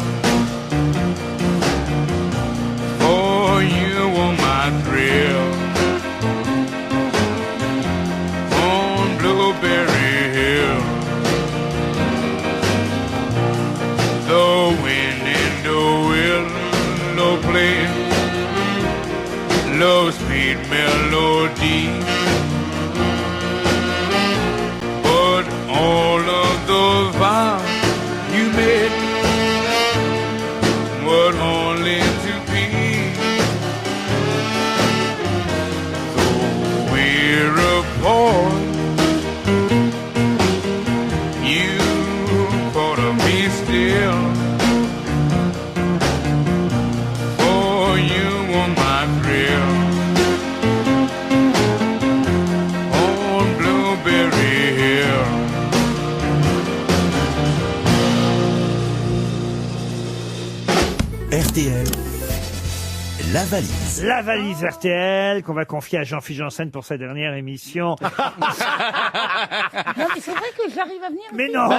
For you were my thrill. On Blueberry Hill. The wind in the willow play love's sweet melody. But all of those vows you made were only to be. So we're apart. You thought of me still. For you were my thrill. On Blueberry Hill. RTL, la valise. La valise RTL qu'on va confier à Jean-Philippe Janssen pour sa dernière émission. Non, mais c'est vrai que j'arrive à venir. Mais non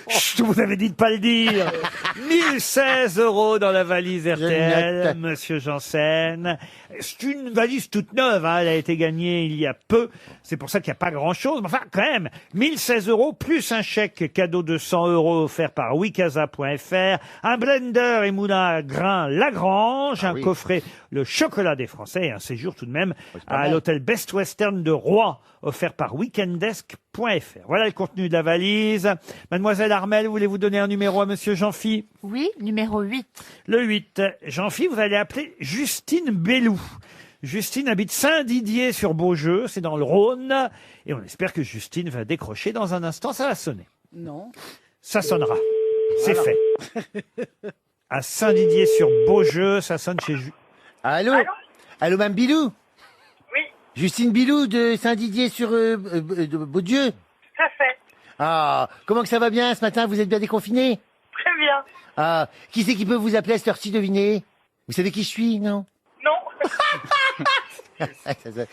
Chut, je vous avais dit de pas le dire. 1016 € dans la valise RTL, note. monsieur Janssen. C'est une valise toute neuve, hein, elle a été gagnée il y a peu. C'est pour ça qu'il n'y a pas grand-chose. Mais enfin, quand même, 1016 € plus un chèque cadeau de 100 € offert par wikaza.fr, un blender et moulin à grains Lagrange, un coffret Le Chocolat des Français et un séjour tout de même à l'hôtel Best Western de Rouen, offert par weekendesk.fr. Voilà le contenu de la valise. Mademoiselle Armel, voulez-vous donner un numéro à monsieur Jean-Phi? Oui, numéro 8. Le 8. Jean-Phi, vous allez appeler Justine Bellou. Justine habite Saint-Didier sur Beaujeu, c'est dans le Rhône. Et on espère que Justine va décrocher dans un instant. Ça va sonner. Non. Ça sonnera. C'est fait. À Saint-Didier sur Beaujeu, ça sonne chez Allô? Allô, Mme Bilou? Oui. Justine Bilou de Saint-Didier sur Beaujeu? Tout à fait. Ah, comment que ça va bien ce matin? Vous êtes bien déconfiné? Très bien. Ah, qui c'est qui peut vous appeler à cette heure-ci, devinez? Vous savez qui je suis, non? Non.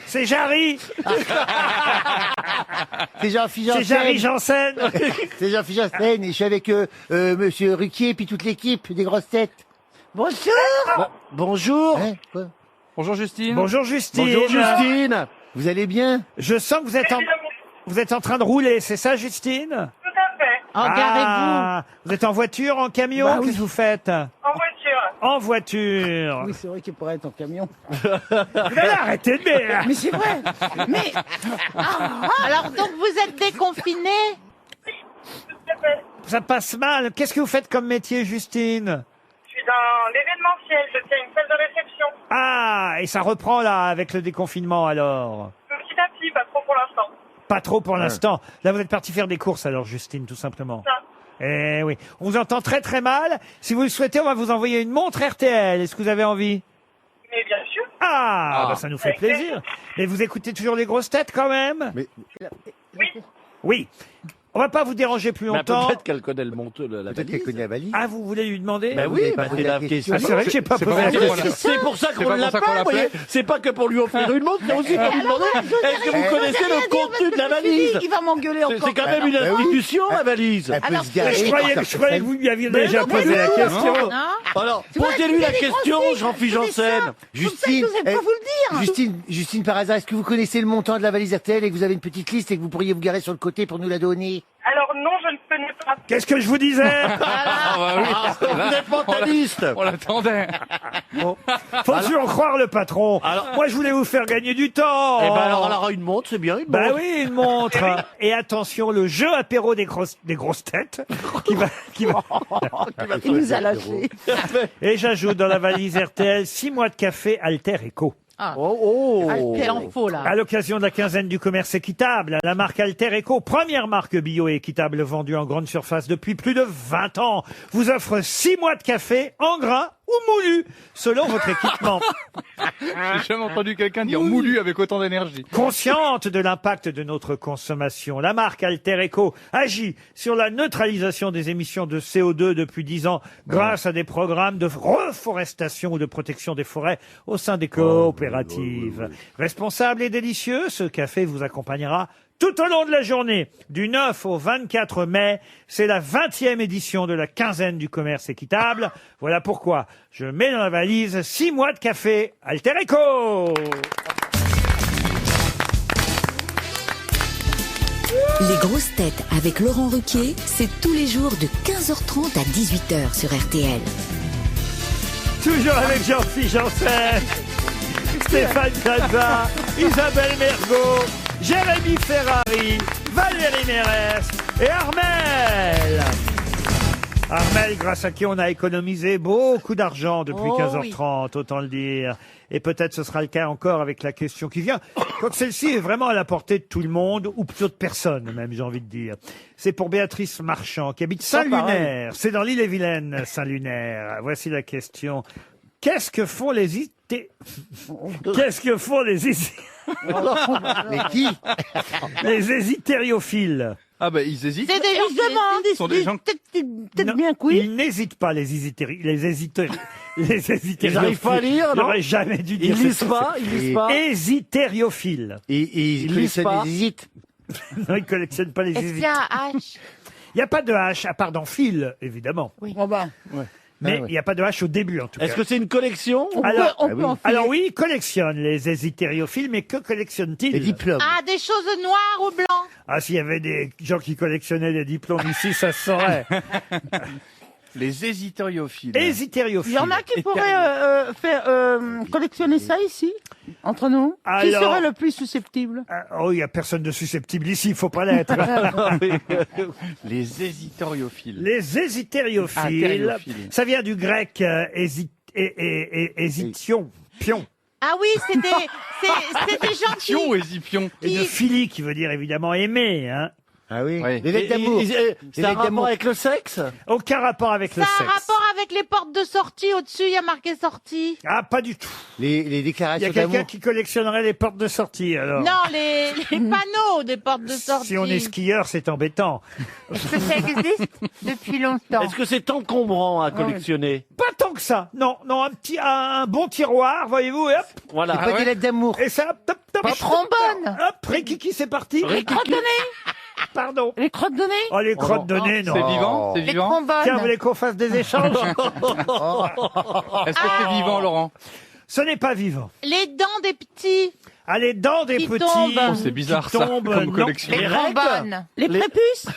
C'est Jarry. C'est Jean-Philippe Janssen. C'est Jarry Janssen. C'est Jean-Philippe Janssen et je suis avec monsieur Ruquier puis toute l'équipe des grosses têtes. Bonjour. Bonjour. Hein, quoi? Bonjour Justine. Bonjour Justine. Bonjour Justine. Vous allez bien? Je sens que vous êtes en train de rouler, c'est ça Justine? Tout à fait. Engarez-vous. Vous êtes en voiture, en camion? Bah oui. Qu'est-ce que vous faites? En voiture. En voiture. Oui, c'est vrai qu'il pourrait être en camion. Vous allez arrêter de dire. Mais c'est vrai. Mais Alors, donc, vous êtes déconfiné? Tout à fait. Ça passe mal. Qu'est-ce que vous faites comme métier, Justine? Je suis dans l'événementiel. Je tiens une salle de réception. Ah, et ça reprend là avec le déconfinement alors? Petit à petit, pas trop pour l'instant. Pas trop pour l'instant. Là, vous êtes parti faire des courses alors, Justine, tout simplement. Ça. Eh oui. On vous entend très très mal. Si vous le souhaitez, on va vous envoyer une montre RTL. Est-ce que vous avez envie? Mais bien sûr. Bah, ça nous fait plaisir. Mais vous écoutez toujours les grosses têtes quand même? Oui. On va pas vous déranger plus longtemps. Peut-être qu'elle connaît le monteux, la Peut-être qu'elle connaît la valise. Ah, vous voulez lui demander? Ben oui, c'est la question. Ah, c'est vrai que j'ai pas posé la question. C'est pour ça qu'on l'appelle, vous voyez. C'est pas que pour lui offrir une montre, c'est aussi pour lui demander est-ce que vous connaissez le contenu de la valise? il va m'engueuler encore. C'est quand même une institution, la valise. Elle peut se garer. Je croyais que vous lui aviez déjà posé la question. Alors, posez-lui la question, Jean-Philippe Janssen. Justine, vous n'osez pas vous le dire. Justine, par hasard, est-ce que vous connaissez le montant de la valise RTL et que vous avez une petite liste et que vous pourriez vous garer sur le côté pour nous la donner? Alors non, je ne connais pas. Qu'est-ce que je vous disais? Vous êtes mentaliste. On l'attendait. Faut toujours croire le patron. Moi, je voulais vous faire gagner du temps. Eh ben alors, elle aura une montre, c'est bien une montre. Bah oui, une montre. Et attention, le jeu apéro des grosses têtes qui va Il nous a lâchés. Et j'ajoute dans la valise RTL 6 mois de café Alter Eco. Ah. Oh. Quel info, là. À l'occasion de la quinzaine du commerce équitable, la marque Alter Eco, première marque bio et équitable vendue en grande surface depuis plus de 20 ans, vous offre 6 mois de café en grains ou moulu, selon votre équipement. J'ai jamais entendu quelqu'un dire moulu avec autant d'énergie. Consciente de l'impact de notre consommation, la marque Alter Eco agit sur la neutralisation des émissions de CO2 depuis 10 ans grâce à des programmes de reforestation ou de protection des forêts au sein des coopératives. Responsable et délicieux, ce café vous accompagnera tout au long de la journée, du 9 au 24 mai, c'est la 20e édition de la quinzaine du commerce équitable. Voilà pourquoi je mets dans la valise 6 mois de café Alter Eco. Les grosses têtes avec Laurent Ruquier, c'est tous les jours de 15h30 à 18h sur RTL. Toujours avec Jean-Philippe Janssen, Stéphane Plaza, Isabelle Mergo, Jérémy Ferrari, Valérie Mérès et Armel. Armel, grâce à qui on a économisé beaucoup d'argent depuis 15h30, autant le dire. Et peut-être ce sera le cas encore avec la question qui vient. Quoique celle-ci est vraiment à la portée de tout le monde, ou plutôt de personne même, j'ai envie de dire. C'est pour Béatrice Marchand, qui habite Saint-Lunaire. C'est dans l'île-et-Vilaine, Saint-Lunaire. Voici la question. Qu'est-ce que font les Mais qui? Les hésitériophiles. Ah ben ils hésitent. C'est des gens qui demandent, Ce sont des gens peut-être bien que oui. Ils n'hésitent pas, les hésitériophiles. Ils n'arrivent pas à lire, non? J'aurais jamais dû dire Ils lisent pas, ils lisent pas. Hésitériophiles. Et ils lisent collectionnent pas. les hésites. Non, ils collectionnent pas les Est-ce qu'il y a un H? Il n'y a pas de H, à part dans fil, évidemment. Oui. Oh bah. Mais il n'y a pas de H au début, en tout cas. Est-ce que c'est une collection? Alors oui, ils collectionnent les hésiteriophiles, mais que collectionnent-ils? Les diplômes. Ah, des choses noires ou blancs. Ah, s'il y avait des gens qui collectionnaient des diplômes ici, ça se saurait. Les hésiteriophiles. Hésiteriophiles. Il y en a qui pourraient collectionner ça ici, entre nous. Qui Alors- serait le plus susceptible? Oh, il n'y a personne de susceptible ici, il ne faut pas l'être. Les hésiteriophiles. Les hésiteriophiles, Hésiteriophiles. ça vient du grec hésition, pion. Ah oui, c'est des gens qui... Pion ou hésipion? Et de philie, qui veut dire évidemment aimer. Hein. Ah oui. Oui. Les lettres d'amour. C'est un rapport avec le sexe? Aucun rapport avec le Ça a un sexe. rapport avec les portes de sortie. Au-dessus, il y a marqué sortie. Ah, pas du tout. Les Il y déclarations a quelqu'un d'amour. qui collectionnerait les portes de sortie, alors. Non, les panneaux des portes de sortie. Si on est skieur, c'est embêtant. Est-ce que ça existe depuis longtemps? Est-ce que c'est encombrant à collectionner? Pas tant que ça. Non, non, un bon tiroir, voyez-vous, et hop. Voilà. Pas des lettres d'amour. Et ça, top, top. Les trombones. Hop, Rikiki, c'est parti. Les crottes de nez. Pardon. Les crottes de nez. Oh, les crottes de nez, non. C'est vivant? C'est Les vivant? Tiens, vous trombones. voulez qu'on fasse des échanges? Est-ce que c'est vivant, Laurent? Ce n'est pas vivant. Les dents des petits. Ah, les dents des Qui petits. tombent. Oh, c'est bizarre qui ça, tombent, comme non. collection. Les trombones. Les prépuces.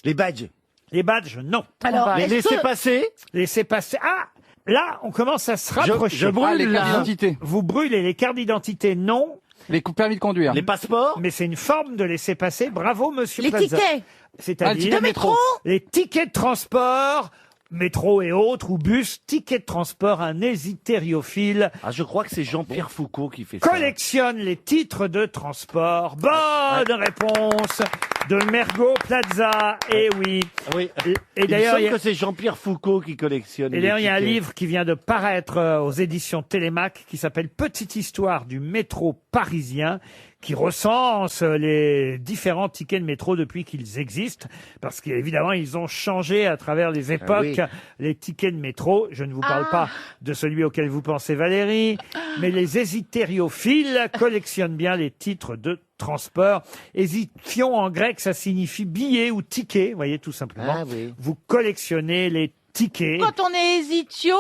Les badges. Les badges, non. Alors, Les est-ce laissez que... passer? Laissez passer. Ah, là, on commence à se rapprocher. je brûle Ah, les là. cartes d'identité. Vous brûlez les cartes d'identité, non. Les permis de conduire. Les passeports? Mais c'est une forme de laisser passer. Bravo, monsieur Les Plaza. tickets. Ah, le C'est-à-dire ticket de métro. les tickets de transport, métro et autres, ou bus, tickets de transport, un hésiтерiophile Ah, je crois que c'est Jean-Pierre Foucault qui fait ça. collectionne les titres de transport. Bonne réponse de Mergo Plaza. Et oui. Oui. Et d'ailleurs, il il y me a- semble que c'est Jean-Pierre Foucault qui collectionne. Et d'ailleurs, il y a un les tickets. livre qui vient de paraître aux éditions Télémac qui s'appelle Petite histoire du métro parisien, qui recense les différents tickets de métro depuis qu'ils existent, parce qu'évidemment, ils ont changé à travers les époques, oui. les tickets de métro. Je ne vous parle pas de celui auquel vous pensez, Valérie, mais les hésiteriophiles collectionnent bien les titres de transport. Hésithion en grec, ça signifie billet ou ticket, vous voyez, tout simplement. Ah oui. Vous collectionnez les tickets. Quand on est hésitio,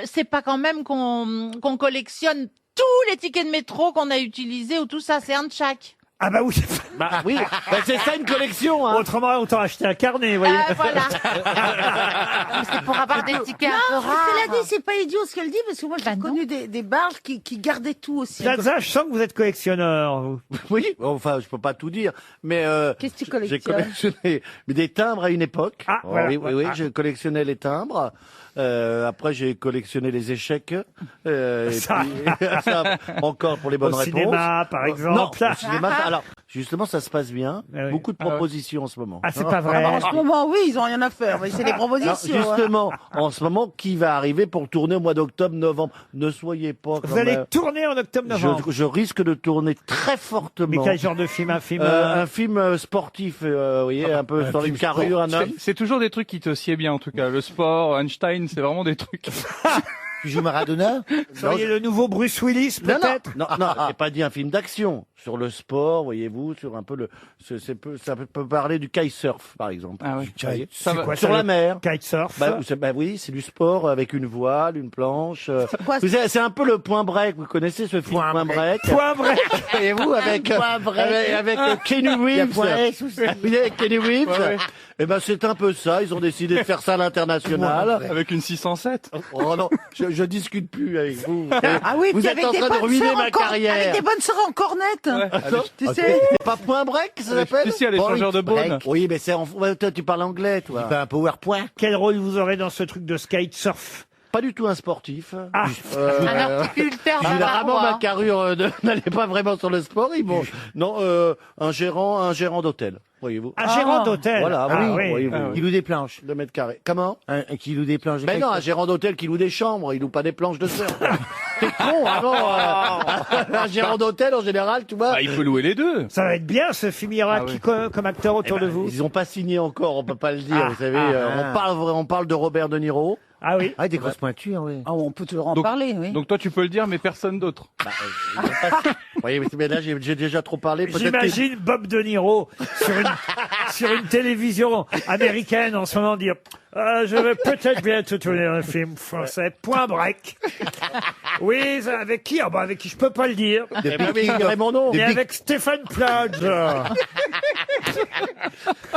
c'est pas quand même qu'on collectionne tous les tickets de métro qu'on a utilisés ou tout ça, c'est un de chaque. Ah bah oui. Bah oui, bah, c'est ça une collection. Hein. Autrement, autant acheter un carnet, vous voyez. Ah, voilà. C'est pour avoir des tickets un peu Non, cela rares. dit, c'est pas idiot ce qu'elle dit, parce que moi, j'ai Bah non. connu des bars qui gardaient tout aussi. Plaza, je sens que vous êtes collectionneur. Vous. Oui, enfin, je peux pas tout dire, mais Qu'est-ce que tu j'ai collectionnes? collectionné des timbres à une époque. Ah, voilà. Oui, oui, oui, Ah. je collectionnais les timbres. Après, j'ai collectionné les échecs. Et Ça. puis, ça, encore pour les bonnes Au réponses. cinéma, par exemple. Non, au cinéma, alors, justement, ça se passe bien. Ah oui. Beaucoup de propositions en ce moment. Ah, c'est pas vrai. En ce moment, oui, ils ont rien à faire, mais c'est des Alors, propositions. hein. justement, en ce moment, qui va arriver pour tourner au mois d'octobre, novembre? Ne soyez pas Vous quand allez même- tourner en octobre-novembre. je risque de tourner très fortement. Mais quel genre de film? Un film Un film sportif, vous voyez, un peu sur une carrure, un homme. C'est toujours des trucs qui te sied bien en tout cas. Le sport, Einstein, c'est vraiment des trucs. Tu joues Maradona? Seriez le nouveau Bruce Willis, Non, peut-être? non, non, j'ai pas dit un film d'action. Sur le sport, voyez-vous, sur un peu ça peut parler du kitesurf, par exemple. Ah oui. Vous voyez Ça va. quoi, sur ça, la le mer. Kitesurf. Bah oui, c'est du sport avec une voile, une planche. quoi, Vous savez, c'est un peu le Point Break. Vous connaissez ce film Point Break? Point break. Voyez-vous, avec Kenny Il y a Reeves. point S aussi. Oui, avec Kenny Reeves. Ouais, ouais. Eh ben, c'est un peu ça. Ils ont décidé de faire ça à l'international. Avec une 607. Oh non, je discute plus avec vous. Ah oui, Vous puis êtes avec en des train de bonnes ruiner sœurs ma en cor- carrière. Avec des bonnes sœurs en cornette. Tu sais. C'est pas Point Break, ça s'appelle? Si, elle est changeur de Point bonne. Oui, mais c'est ouais, toi, tu parles anglais, toi. Pas un PowerPoint? Quel rôle vous aurez dans ce truc de kitesurf? Pas du tout un sportif. Ah. Un horticulteur Généralement, bavarois. ma carrure n'allait pas vraiment sur le sport. Non, un gérant d'hôtel, voyez-vous. Un gérant d'hôtel. Voilà, Ah oui, oui. voyez-vous. Qui loue des planches. 2 mètres carrés. Comment? Un qui loue des planches. Mais non, un gérant d'hôtel qui loue des chambres, il loue pas des planches de surf. C'est con, un gérant d'hôtel, en général, tu vois. Ah, il peut louer les deux. Ça va être bien ce film. Il y aura Ah qui oui. comme acteur autour de vous? Ils ont pas signé encore, on peut pas le dire, vous savez. On parle de Robert De Niro. Ah oui. Ah, des grosses pointures, oui. Ah, on peut toujours en Donc- parler, oui. Donc toi, tu peux le dire, mais personne d'autre. Oui, mais là, j'ai déjà trop parlé. Peut-être que- J'imagine Bob De Niro sur une télévision américaine en ce moment dire je vais peut-être bientôt tourner un film français. Point break. Oui, avec qui? Avec qui je peux pas le dire. Eh ben oui, il dirait mon nom. Mais avec Stéphane Plaza.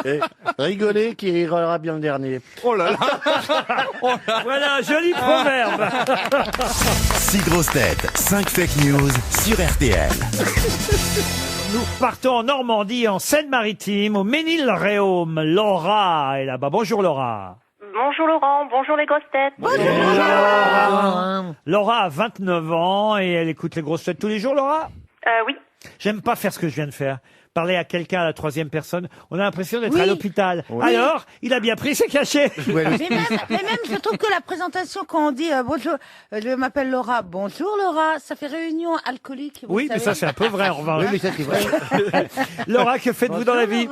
Et rigoler qui rigolera bien le dernier. Oh là là. Voilà, joli proverbe. 6 grosses têtes, 5 fake news sur RTL. Nous partons en Normandie, en Seine-Maritime, au Ménil-Réaume. Laura est là-bas. Bonjour Laura. Bonjour Laurent, bonjour les grosses têtes. Laura a 29 ans et elle écoute les grosses têtes tous les jours, Laura? Oui. J'aime pas faire ce que je viens de faire. Parler à quelqu'un à la troisième personne. On a l'impression d'être Oui. à l'hôpital. Oui. Alors, il a bien pris ses cachets. Mais même, je trouve que la présentation, quand on dit bonjour, je m'appelle Laura, bonjour Laura, ça fait réunion alcoolique. vous Oui, mais savez. ça c'est un peu vrai en revanche. Oui, mais ça, c'est vrai. Laura, que faites-vous dans la vie?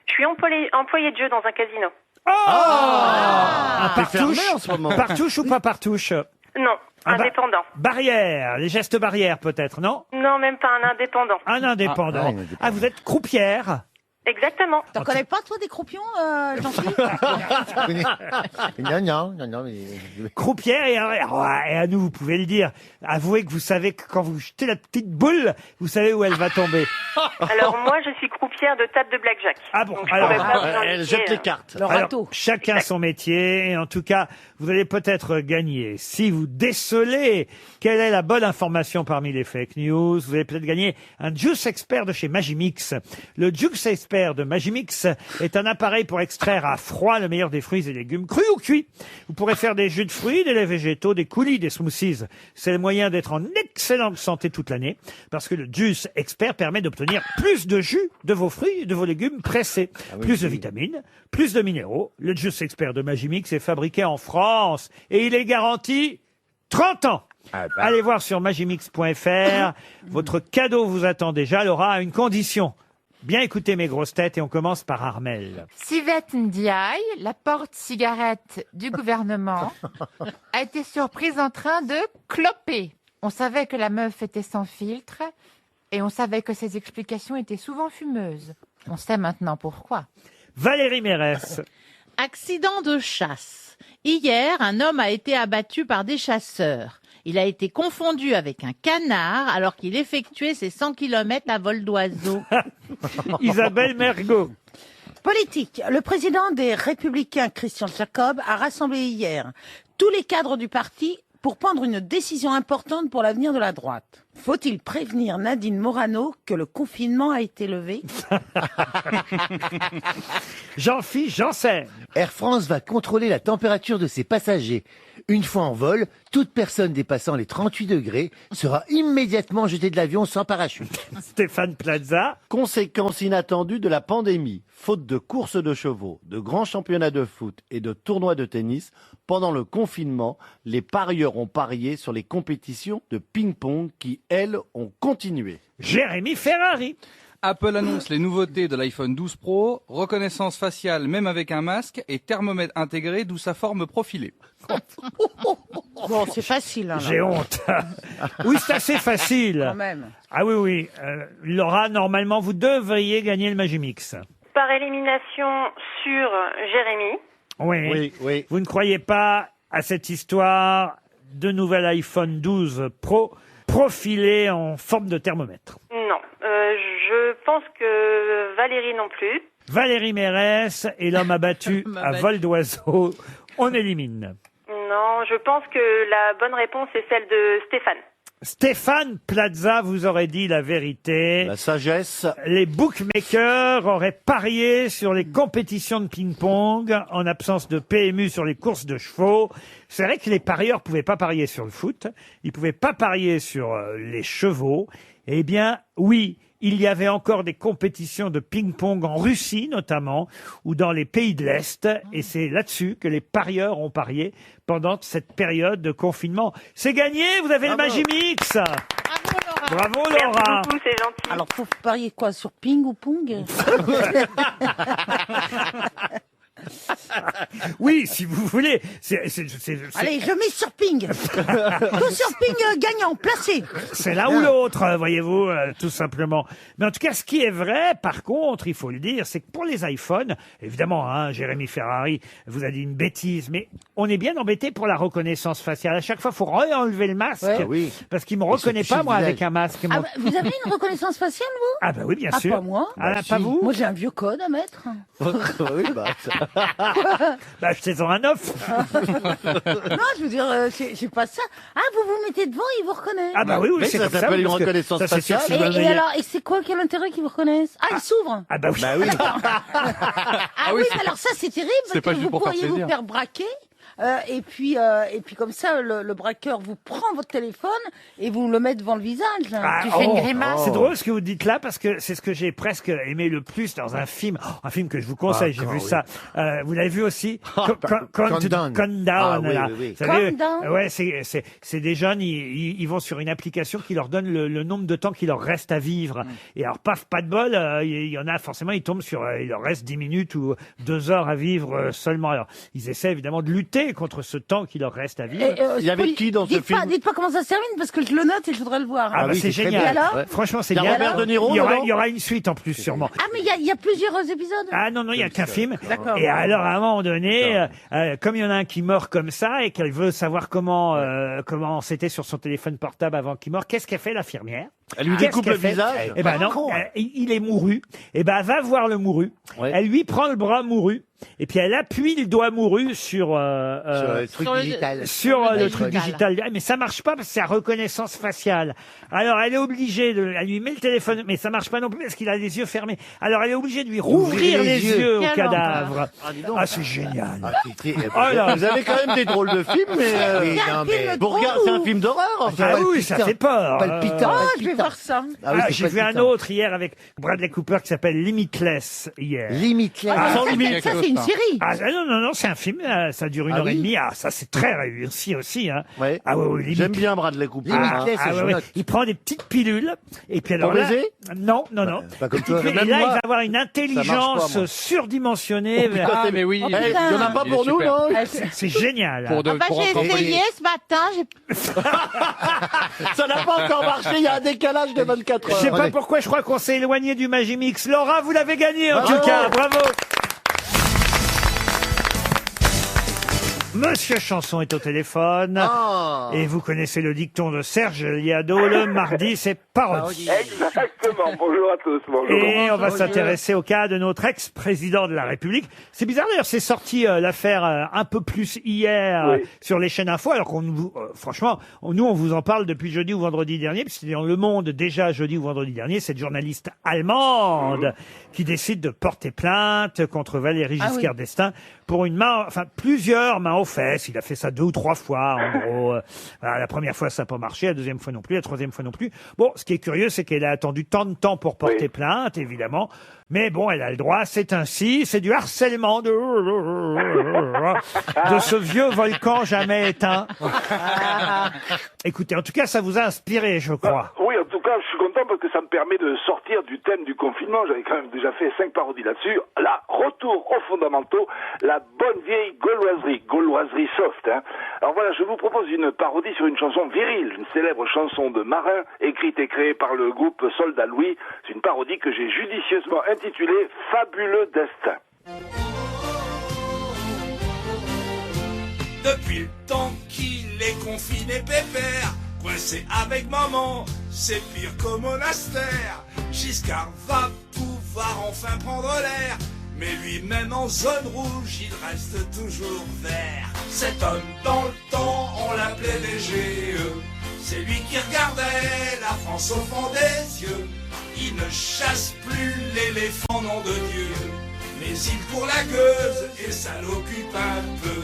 Je suis employé de jeu dans un casino. Un C'est fermé partouche en ce moment. Partouche ou pas partouche? Non, indépendant. Barrière, les gestes barrières peut-être, non? Non, même pas un indépendant. Un indépendant. Ah, vous êtes croupière? Exactement. T'en connais pas, toi, des croupions, Jean-Philippe? Non, mais... Croupière et à nous, vous pouvez le dire. Avouez que vous savez que quand vous jetez la petite boule, vous savez où elle va tomber. Alors moi, je suis croupière de table de blackjack. Ah bon, Donc, je alors, pourrais pas vous Elle indiquer, jette les cartes. Le Alors, râteau. chacun son métier, et en tout cas, vous allez peut-être gagner. Si vous décelez quelle est la bonne information parmi les fake news, vous allez peut-être gagner un Juice Expert de chez Magimix. Le Juice Expert de Magimix est un appareil pour extraire à froid le meilleur des fruits et légumes, crus ou cuits. Vous pourrez faire des jus de fruits, des laits végétaux, des coulis, des smoothies. C'est le moyen d'être en excellente santé toute l'année, parce que le Juice Expert permet d'obtenir plus de jus de vos fruits et de vos légumes pressés. Plus de vitamines, plus de minéraux. Le Juice Expert de Magimix est fabriqué en France et il est garanti 30 ans. Allez voir sur magimix.fr. Votre cadeau vous attend déjà. Laura a une condition. Bien écoutez mes grosses têtes et on commence par Armel. Sivette Ndiaye, la porte-cigarette du gouvernement, a été surprise en train de cloper. On savait que la meuf était sans filtre et on savait que ses explications étaient souvent fumeuses. On sait maintenant pourquoi. Valérie Mérès. Accident de chasse. Hier, un homme a été abattu par des chasseurs. Il a été confondu avec un canard alors qu'il effectuait ses 100 km à vol d'oiseau. Isabelle Mergo. Politique. Le président des Républicains, Christian Jacob, a rassemblé hier tous les cadres du parti pour prendre une décision importante pour l'avenir de la droite. Faut-il prévenir Nadine Morano que le confinement a été levé? Jean-Philippe Janssen. Air France va contrôler la température de ses passagers. Une fois en vol, toute personne dépassant les 38 degrés sera immédiatement jetée de l'avion sans parachute. Stéphane Plaza. Conséquence inattendue de la pandémie. Faute de courses de chevaux, de grands championnats de foot et de tournois de tennis, pendant le confinement, les parieurs ont parié sur les compétitions de ping-pong qui, elles, ont continué. Jérémy Ferrari. Apple annonce les nouveautés de l'iPhone 12 Pro, reconnaissance faciale même avec un masque et thermomètre intégré d'où sa forme profilée. Bon, c'est facile. Hein, là. J'ai honte. Oui, c'est assez facile. Quand même. Ah oui, oui. Laura, normalement, vous devriez gagner le Magimix. Par élimination sur Jérémy. Oui. Oui. Vous ne croyez pas à cette histoire de nouvel iPhone 12 Pro profilé en forme de thermomètre? Non. Je pense que Valérie non plus. Valérie Mérès et l'homme abattu à vol d'oiseau. On élimine. Non, je pense que la bonne réponse est celle de Stéphane. Stéphane Plaza vous aurait dit la vérité. La sagesse. Les bookmakers auraient parié sur les compétitions de ping-pong en absence de PMU sur les courses de chevaux. C'est vrai que les parieurs pouvaient pas parier sur le foot, ils pouvaient pas parier sur les chevaux. Eh bien, oui, il y avait encore des compétitions de ping-pong en Russie notamment, ou dans les pays de l'Est, et c'est là-dessus que les parieurs ont parié pendant cette période de confinement. C'est gagné, vous avez le Magimix. Bravo Laura. Merci beaucoup, c'est gentil. Alors, faut parier quoi, sur ping ou pong? Oui, si vous voulez. Allez, je mets sur Ping. Tout sur Ping gagnant, placé. C'est l'un ou l'autre, voyez-vous, tout simplement. Mais en tout cas, ce qui est vrai, par contre, il faut le dire, c'est que pour les iPhones, évidemment, hein, Jérémy Ferrari vous a dit une bêtise, mais on est bien embêté pour la reconnaissance faciale. À chaque fois, il faut enlever le masque, parce qu'il me reconnaît pas, moi, avec un masque. Ah, vous avez une reconnaissance facielle, vous? Ah bah oui, bien sûr. Pas moi. Pas vous? Moi, j'ai un vieux code à mettre. Oui, bah, achetez-en un neuf. Non, je veux dire, c'est pas ça. Ah, vous vous mettez devant, il vous reconnaît. Ah bah oui, Mais c'est ça comme ça. s'appelle une parce que reconnaissance ça, c'est sûr faciale. que si vous Et avez- alors, et c'est quoi, quel intérêt qu'ils vous reconnaissent? Ah, il s'ouvre. Ah bah oui. Bah oui. Ah oui, alors ça, c'est terrible, C'est parce pas que juste vous pour faire pourriez vous plaisir. faire braquer. Et puis comme ça, le braqueur vous prend votre téléphone et vous le met devant le visage. Ah, Tu fais une grimace. C'est drôle ce que vous dites là parce que c'est ce que j'ai presque aimé le plus dans un film que je vous conseille. J'ai vu ça. Vous l'avez vu aussi? Countdown. Countdown. Ah oui, là. oui, oui. Vous savez, Countdown. ouais, c'est des jeunes. Ils vont sur une application qui leur donne le nombre de temps qu'il leur reste à vivre. Et alors paf, pas de bol. Il y en a forcément. Ils tombent sur. Il leur reste 10 minutes ou 2 heures à vivre seulement. Alors ils essaient évidemment de lutter contre ce temps qu'il leur reste à vivre. Il y avait qui dans ce film? Dites pas comment ça se termine parce que je le note et je voudrais le voir. Ah, bah, oui, c'est c'est très génial. bien. Et alors Franchement, c'est Il y a bien. Robert De Niro Il dedans y aura une suite en plus, sûrement. Ah, mais il y a plusieurs épisodes. Ah non, il n'y a qu'un film. D'accord. Et alors, à un moment donné, comme il y en a un qui meurt comme ça et qu'elle veut savoir comment c'était sur son téléphone portable avant qu'il meure, qu'est-ce qu'elle fait, l'infirmière? Elle lui Qu'est-ce découpe qu'elle le fait visage. Eh ben non, Con, hein. il est mouru. Eh ben, elle va voir le mouru. Ouais. Elle lui prend le bras mouru. Et puis elle appuie le doigt mouru sur Sur le truc sur le- digital. sur le Le truc digital. digital. Mais ça marche pas parce que c'est la reconnaissance faciale. Alors elle est obligée elle lui met le téléphone, mais ça marche pas non plus parce qu'il a les yeux fermés. Alors elle est obligée de lui rouvrir les yeux au Quelle cadavre. Ah, dis donc. Ah, c'est génial. Ah, Oh là. Vous avez quand même des drôles de films, mais Oui, non, mais... vous regardez, c'est un film d'horreur. Enfin. Ah oui, ça fait peur. Palpitant. Ah, je vais voir ça. Ah oui, c'est J'ai vu un palpitant. autre hier avec Bradley Cooper qui s'appelle Limitless hier. Limitless. Ah, sans ça, limite. ça, c'est une série. Ah non, c'est un film, ça dure une Ah heure et oui demie. Ah, ça c'est très réussi aussi. Hein. Ouais. Ah oui, J'aime Limitless. bien Bradley Cooper. Limitless, Ah, je ouais, ouais. note. Il prend des petites pilules et puis alors Pour là, baiser non. Pas comme toi. Et là, Même il moi, va avoir une marche intelligence pas, moi. surdimensionnée. Ah, mais oui. Eh, il y en a pas Il est pour nous, super. non? C'est génial. Pour de- Ah bah, pour j'ai encore- essayé ce matin, Ça n'a pas encore marché, il y a un décalage de 24 Je heures. sais pas pourquoi, je crois qu'on s'est éloigné du Magimix. Laura, vous l'avez gagné en Bravo. tout cas, bravo. Monsieur Chanson est au téléphone. Ah. Et vous connaissez le dicton de Serge Liado, le mardi, c'est parodie. Exactement. Bonjour à tous. Bonjour. Et on va s'intéresser au cas de notre ex-président de la République. C'est bizarre d'ailleurs, c'est sorti l'affaire un peu plus hier Oui. sur les chaînes info, alors qu'on vous, franchement, nous on vous en parle depuis jeudi ou vendredi dernier, puisque c'était dans Le Monde déjà jeudi ou vendredi dernier, cette journaliste allemande qui décide de porter plainte contre Valéry Giscard d'Estaing pour plusieurs mains aux fesses. Il a fait ça 2 ou 3 fois, en gros. Voilà, la première fois, ça n'a pas marché. La deuxième fois non plus. La troisième fois non plus. Bon, ce qui est curieux, c'est qu'elle a attendu tant de temps pour porter plainte, évidemment. Mais bon, elle a le droit, c'est ainsi. C'est du harcèlement de ce vieux volcan jamais éteint. Écoutez, en tout cas, ça vous a inspiré, je crois. Oui, en tout cas, je suis content parce que ça me permet de sortir du thème du confinement. J'avais quand même déjà fait 5 parodies là-dessus. Là, retour aux fondamentaux, la bonne vieille gauloiserie soft. Hein. Alors voilà, je vous propose une parodie sur une chanson virile, une célèbre chanson de marin, écrite et créée par le groupe Soldat Louis. C'est une parodie que j'ai judicieusement intitulée Fabuleux Destin. Depuis le temps qu'il est confiné pépère, coincé avec maman, c'est pire qu'au monastère. Giscard va pouvoir enfin prendre l'air, mais lui-même en zone rouge, il reste toujours vert. Cet homme dans le temps, on l'appelait VGE. C'est lui qui regardait la France au fond des yeux. Il ne chasse plus l'éléphant, nom de Dieu, mais il court la gueuse et ça l'occupe un peu.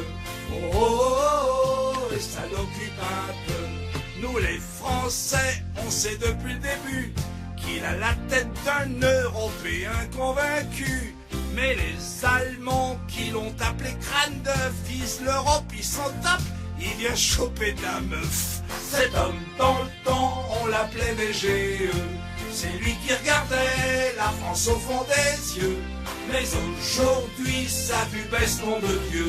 Oh, oh, oh, oh, et ça l'occupe un peu. Nous les Français, on sait depuis le début qu'il a la tête d'un Européen convaincu. Mais les Allemands qui l'ont appelé crâne d'œuf disent l'Europe, il s'en tape, il vient choper de la meuf. Cet homme dans le temps, on l'appelait VGE. C'est lui qui regardait la France au fond des yeux. Mais aujourd'hui sa vue baisse, nom de Dieu.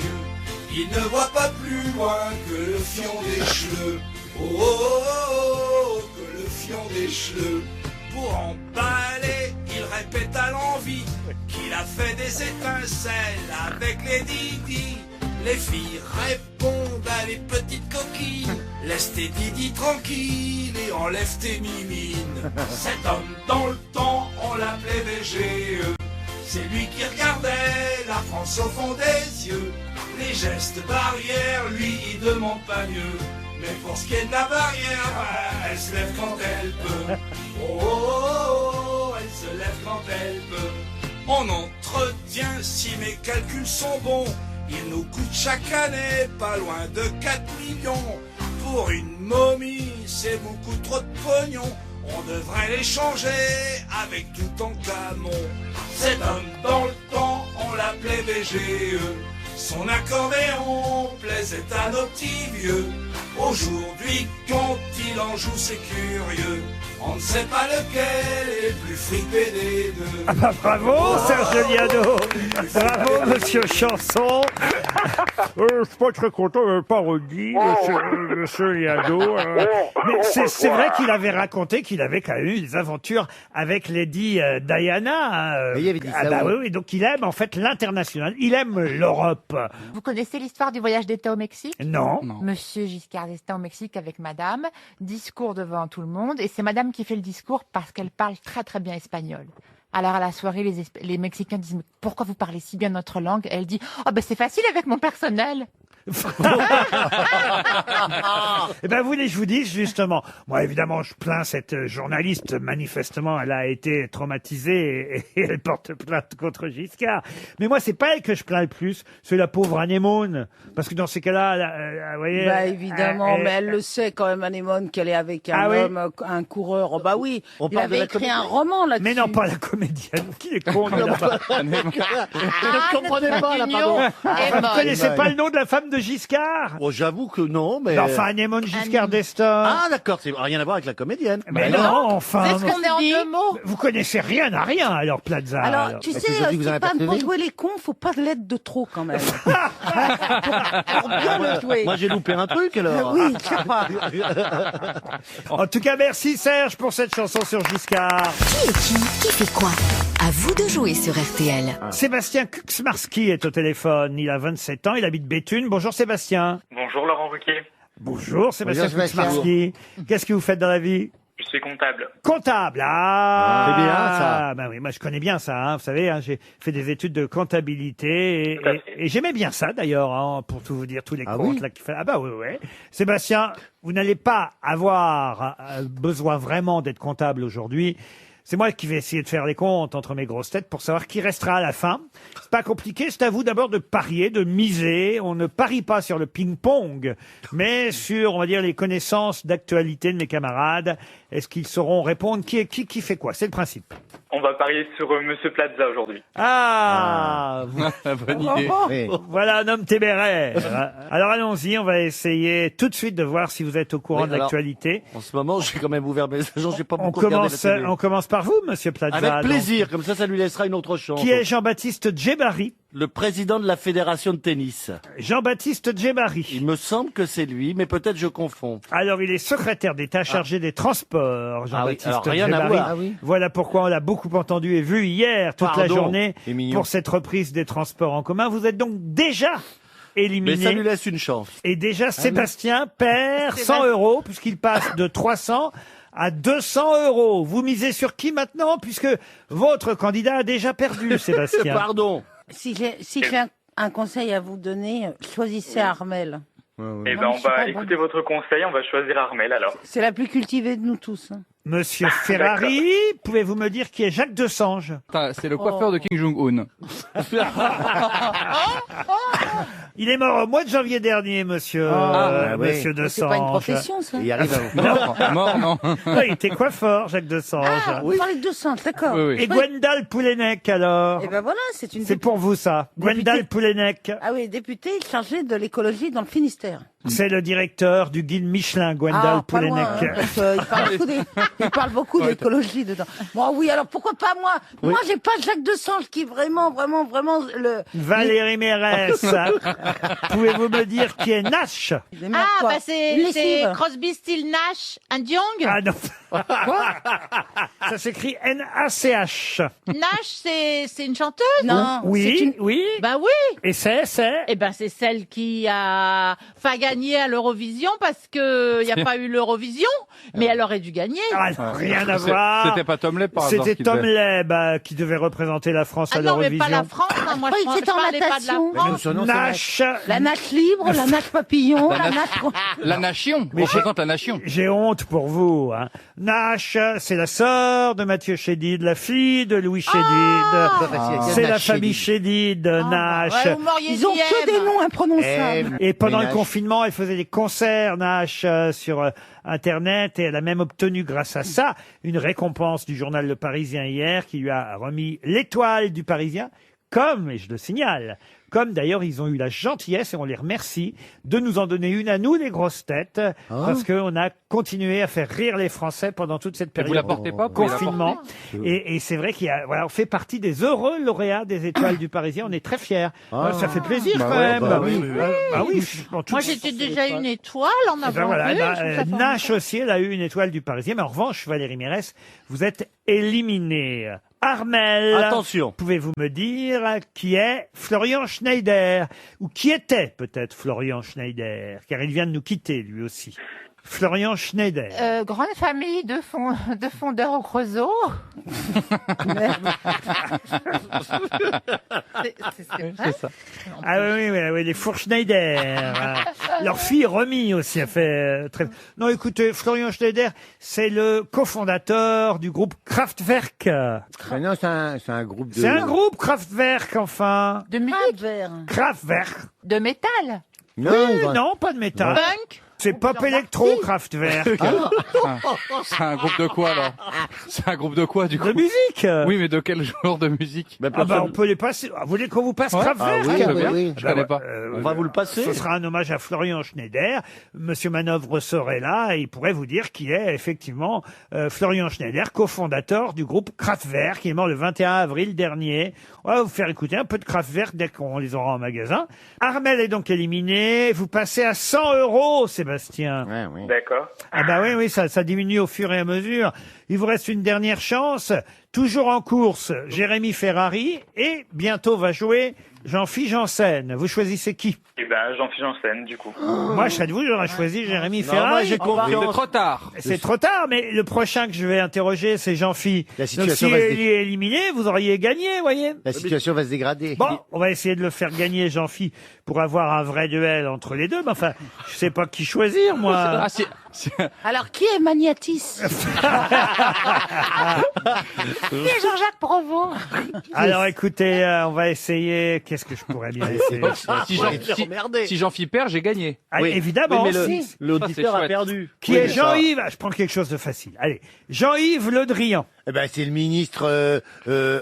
Il ne voit pas plus loin que le fion des cheveux. Oh, oh, oh, oh, que le fion des cheveux. Pour emballer, il répète à l'envie qu'il a fait des étincelles avec les Didi. Les filles répondent à les petites coquines. Laisse tes Didi tranquilles et enlève tes mimines. Cet homme dans le temps, on l'appelait VGE. C'est lui qui regardait la France au fond des yeux. Les gestes barrières, lui, il demande pas mieux. Mais pour ce qui est de la barrière, bah, elle se lève quand elle peut. Oh, oh, oh, oh, elle se lève quand elle peut. On entretient, si mes calculs sont bons, il nous coûte chaque année pas loin de 4 millions. Pour une momie, c'est beaucoup trop de pognon. On devrait l'échanger avec tout en camon. Cet homme dans le temps, on l'appelait VGE. Son accordéon plaisait à nos petits vieux. Aujourd'hui, quand il en joue, c'est curieux. On ne sait pas lequel est le plus fripé des deux. Ah bah bravo, Serge Liado. Bravo, monsieur Chanson. Je suis pas très content de la parodie, monsieur Liado. Mais c'est vrai qu'il avait raconté qu'il avait quand même eu des aventures avec Lady Diana. Mais il avait dit ça, bah oui. oui, donc il aime en fait l'international. Il aime l'Europe. Vous connaissez l'histoire du voyage d'État au Mexique? Non. Monsieur Giscard d'Estaing au Mexique avec madame, discours devant tout le monde, et c'est madame qui fait le discours parce qu'elle parle très très bien espagnol. Alors à la soirée, les Mexicains disent « Mais pourquoi vous parlez si bien notre langue ?» Et elle dit « Oh ben c'est facile avec mon personnel !» Eh ben, vous voulez que je vous dise, justement. Moi, évidemment, je plains cette journaliste. Manifestement, elle a été traumatisée et elle porte plainte contre Giscard. Mais moi, c'est pas elle que je plains le plus. C'est la pauvre Anémone. Parce que dans ces cas-là, vous voyez. Bah, évidemment, mais elle le sait quand même, Anémone, qu'elle est avec un homme, un coureur. Oh, bah oui. Il avait écrit un roman là-dessus. Mais non, pas la comédienne. Qui est con, Je ne comprenais pas, là, pardon. Vous ne connaissez pas le nom de la femme de Giscard? Oh, j'avoue que non, mais... Enfin, Anémone Giscard d'Estaing. Ah, d'accord, c'est rien à voir avec la comédienne. Mais non, enfin... C'est ce qu'on est en deux mots. Vous connaissez rien à rien, alors, Plaza. Alors, tu sais, c'est pas pour jouer les cons, faut pas de l'aide de trop quand même. Pour bien le jouer. Moi, j'ai loupé un truc, alors. Oui, je sais pas. En tout cas, merci Serge pour cette chanson sur Giscard. Qui est qui fait quoi? À vous de jouer sur RTL. Sébastien Kuczmarski est au téléphone. Il a 27 ans, il habite Béthune. Bonjour Sébastien. Bonjour Laurent Ruquier. Bonjour Sébastien Bonjour, Sébastien. Kuczmarski. Qu'est-ce que vous faites dans la vie? Je suis comptable. Comptable, ah, c'est bien, ça. Ben oui, moi je connais bien ça. Hein. Vous savez, hein, j'ai fait des études de comptabilité et j'aimais bien ça d'ailleurs, hein, pour tout vous dire, tous les comptes là qu'il fait. Ah bah oui, oui. Sébastien, vous n'allez pas avoir besoin vraiment d'être comptable aujourd'hui. C'est moi qui vais essayer de faire les comptes entre mes grosses têtes pour savoir qui restera à la fin. C'est pas compliqué, c'est à vous d'abord de parier, de miser. On ne parie pas sur le ping-pong, mais sur, on va dire, les connaissances d'actualité de mes camarades. Est-ce qu'ils sauront répondre qui fait quoi? C'est le principe. On va parier sur Monsieur Plaza aujourd'hui. Ah, bonne idée. Oui. Voilà un homme téméraire. Alors allons-y, on va essayer tout de suite de voir si vous êtes au courant Oui, de alors, l'actualité. En ce moment, j'ai quand même ouvert mes agents, j'ai pas On beaucoup regardé la télé. commence par vous, Monsieur Plaza. Avec donc. plaisir, comme ça lui laissera une autre chance. Qui est Jean-Baptiste Djebari? Le président de la fédération de tennis. Jean-Baptiste Djebari. Il me semble que c'est lui, mais peut-être je confonds. Alors, il est secrétaire d'État chargé des transports, Jean-Baptiste alors rien à Djebari. voir. Ah oui. Voilà pourquoi on l'a beaucoup entendu et vu hier, toute la Pardon. journée, C'est mignon. pour cette reprise des transports en commun. Vous êtes donc déjà éliminé. Mais ça lui laisse une chance. Et déjà, Sébastien perd 100 euros, puisqu'il passe de 300 à 200 euros. Vous misez sur qui maintenant, puisque votre candidat a déjà perdu, Sébastien? Pardon. Si j'ai un conseil à vous donner, choisissez Armel. Eh ben, on va écouter votre conseil, on va choisir Armel alors. C'est la plus cultivée de nous tous. Hein. Monsieur Ferrari, pouvez-vous me dire qui est Jacques Desange? C'est le coiffeur de Kim Jong-un. Il est mort au mois de janvier dernier, monsieur, monsieur Desange. C'est pas une profession, ça. Il arrive à Mort, non. Il était coiffeur, Jacques Desange. Ah, vous parlez de 200, d'accord. Oui, oui. Et Gwendal Poulenec, alors? Et ben voilà, c'est une C'est pour vous, ça. Gwendal Poulenec. Ah oui, député chargé de l'écologie dans le Finistère. C'est le directeur du guide Michelin, Gwendal Pas loin, Poulenec. hein, parce qu'il parle beaucoup d'écologie dedans. Bon, oui, alors pourquoi pas moi? Moi, j'ai pas Jacques Desange qui vraiment le... Valérie Mérès. Pouvez-vous me dire qui est Nash? Ah, bah c'est Crosby, Still, Nash and Young. Ah non. Ça s'écrit N-A-C-H. Nash, c'est une chanteuse? Non. Oui, oui. Bah oui. Et c'est? Eh ben, c'est celle qui a pas gagné à l'Eurovision parce que y a pas eu l'Eurovision, mais elle aurait dû gagner. Ah, rien à voir. C'était pas Tom Leb par hasard. C'était qui Tom devait- Leb qui devait représenter la France à Ah non, mais l'Eurovision. pas la France. hein, moi, Oui, je c'était en parlais pas de la natation. France. Nash. La nache libre, la nache papillon, la nache... La nation. On représente la nation. J'ai honte pour vous. Hein. Nash, c'est la sœur de Mathieu Chédid, la fille de Louis Chédid. C'est la famille Chédid, Nash. Ouais, vous m'auriez Ils ont dit que M. des noms imprononçables. Et pendant le Nash. confinement, elle faisait des concerts, Nash, sur Internet, et elle a même obtenu, grâce à ça, une récompense du journal Le Parisien hier, qui lui a remis l'étoile du Parisien, comme, et je le signale, comme d'ailleurs ils ont eu la gentillesse, et on les remercie, de nous en donner une à nous, les grosses têtes, parce qu'on a continué à faire rire les Français pendant toute cette Et vous période la de portez pas, vous pouvez la confinement. porter Et c'est vrai qu'il y a, voilà, on fait partie des heureux lauréats des étoiles du Parisien, on est très fiers. Ça fait plaisir Bah quand ouais, même. bah oui, Bah oui, bon, Moi, tout- j'étais déjà une étoile en eh ben avant. voilà, vu, bah, je trouve ça Nash formidable. aussi, elle a eu une étoile du Parisien, mais en revanche, Valérie Mérès, vous êtes éliminée. Armel, Attention. pouvez-vous me dire qui est Florian Schneider, ou qui était peut-être Florian Schneider, car il vient de nous quitter lui aussi. Florian Schneider. Grande famille de fondeurs au Creusot. C'est ça. Ah oui, les Four Schneider. Leur fille Romy aussi a fait très... Non, écoutez, Florian Schneider, c'est le cofondateur du groupe Kraftwerk. Non, c'est un groupe de... C'est un groupe Kraftwerk, enfin. De musique. Kraftwerk. De métal. Non, Oui, ils ont- non, pas de métal. Punk. C'est pop électro, Kraftwerk. C'est un groupe de quoi, alors? C'est un groupe de quoi, du coup? De musique. Oui, mais de quel genre de musique? Ah bah on peut les passer. Ah, vous voulez qu'on vous passe Ouais. Kraftwerk? Ah oui, je veux bien. oui. Je connais pas. On va vous le passer. Ce sera un hommage à Florian Schneider. Monsieur Manœuvre serait là et il pourrait vous dire qui est effectivement Florian Schneider, cofondateur du groupe Kraftwerk, qui est mort le 21 avril dernier. On va vous faire écouter un peu de Kraftwerk dès qu'on les aura en magasin. Armel est donc éliminé. Vous passez à 100 €, Sébastien. Ouais, oui. D'accord. Ah bah oui, ça diminue au fur et à mesure. Il vous reste une dernière chance. Toujours en course, Jérémy Ferrari. Et bientôt va jouer Jean-Philippe Janssen. Vous choisissez qui? Eh ben, Jean-Philippe Janssen, du coup. Moi, je serais de vous, j'aurais choisi Jérémy Non, moi Ferrari. j'ai C'est confiance. trop tard. C'est trop tard, mais le prochain que je vais interroger, c'est Jean-Philippe. La Donc situation si va se il est éliminé, vous auriez gagné, voyez. La situation va se dégrader. Bon, on va essayer de le faire gagner, Jean-Philippe, pour avoir un vrai duel entre les deux. Mais enfin, je sais pas qui choisir, moi. Ah, Alors, qui est Magnatis? Qui est Jean-Jacques Provost? Alors écoutez, on va essayer. Qu'est-ce que je pourrais bien essayer Si Jean-Philippe perd, j'ai gagné. Ah, évidemment. Oui, mais si. l'auditeur Ça, c'est a chouette. perdu. Qui Oui, est mais ça- Jean-Yves? Je prends quelque chose de facile. Allez, Jean-Yves Le Drian. Eh ben, c'est le ministre,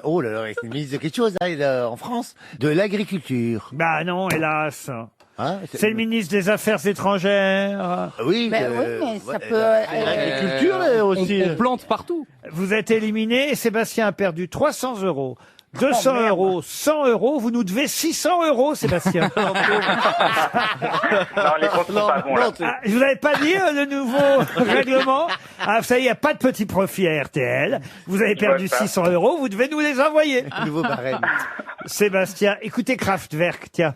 oh là là, c'est le ministre de quelque chose, là, en France, de l'agriculture. Bah non, hélas. Hein, C'est le ministre des Affaires étrangères. Oui, Mais oui, mais ça peut... L'agriculture aussi. On plante partout. Vous êtes éliminé. Sébastien a perdu 300 €. 200 €, 100 €, vous nous devez 600 €, Sébastien. Non, les comptes sont pas bons, là. Ah, je vous avais pas dit le nouveau règlement. Ah, ça y est, il n'y a pas de petit profit à RTL. Vous avez perdu vois ça. 600 €, vous devez nous les envoyer. nouveau barème. Sébastien, écoutez Kraftwerk, tiens.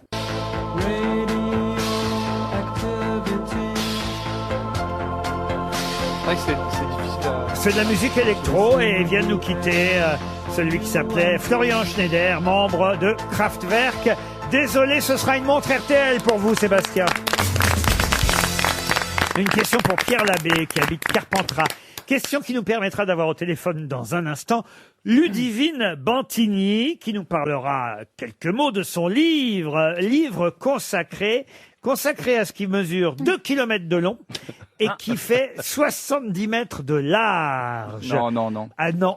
C'est vrai que c'est difficile à... C'est de la musique électro et il vient de nous quitter celui qui s'appelait Florian Schneider, membre de Kraftwerk. Désolé, ce sera une montre RTL pour vous, Sébastien. Une question pour Pierre Labbé, qui habite Carpentras. Question qui nous permettra d'avoir au téléphone dans un instant Ludivine Bantigny, qui nous parlera quelques mots de son livre consacré à ce qui mesure 2 km de long et qui fait 70 mètres de large. Non. Ah non,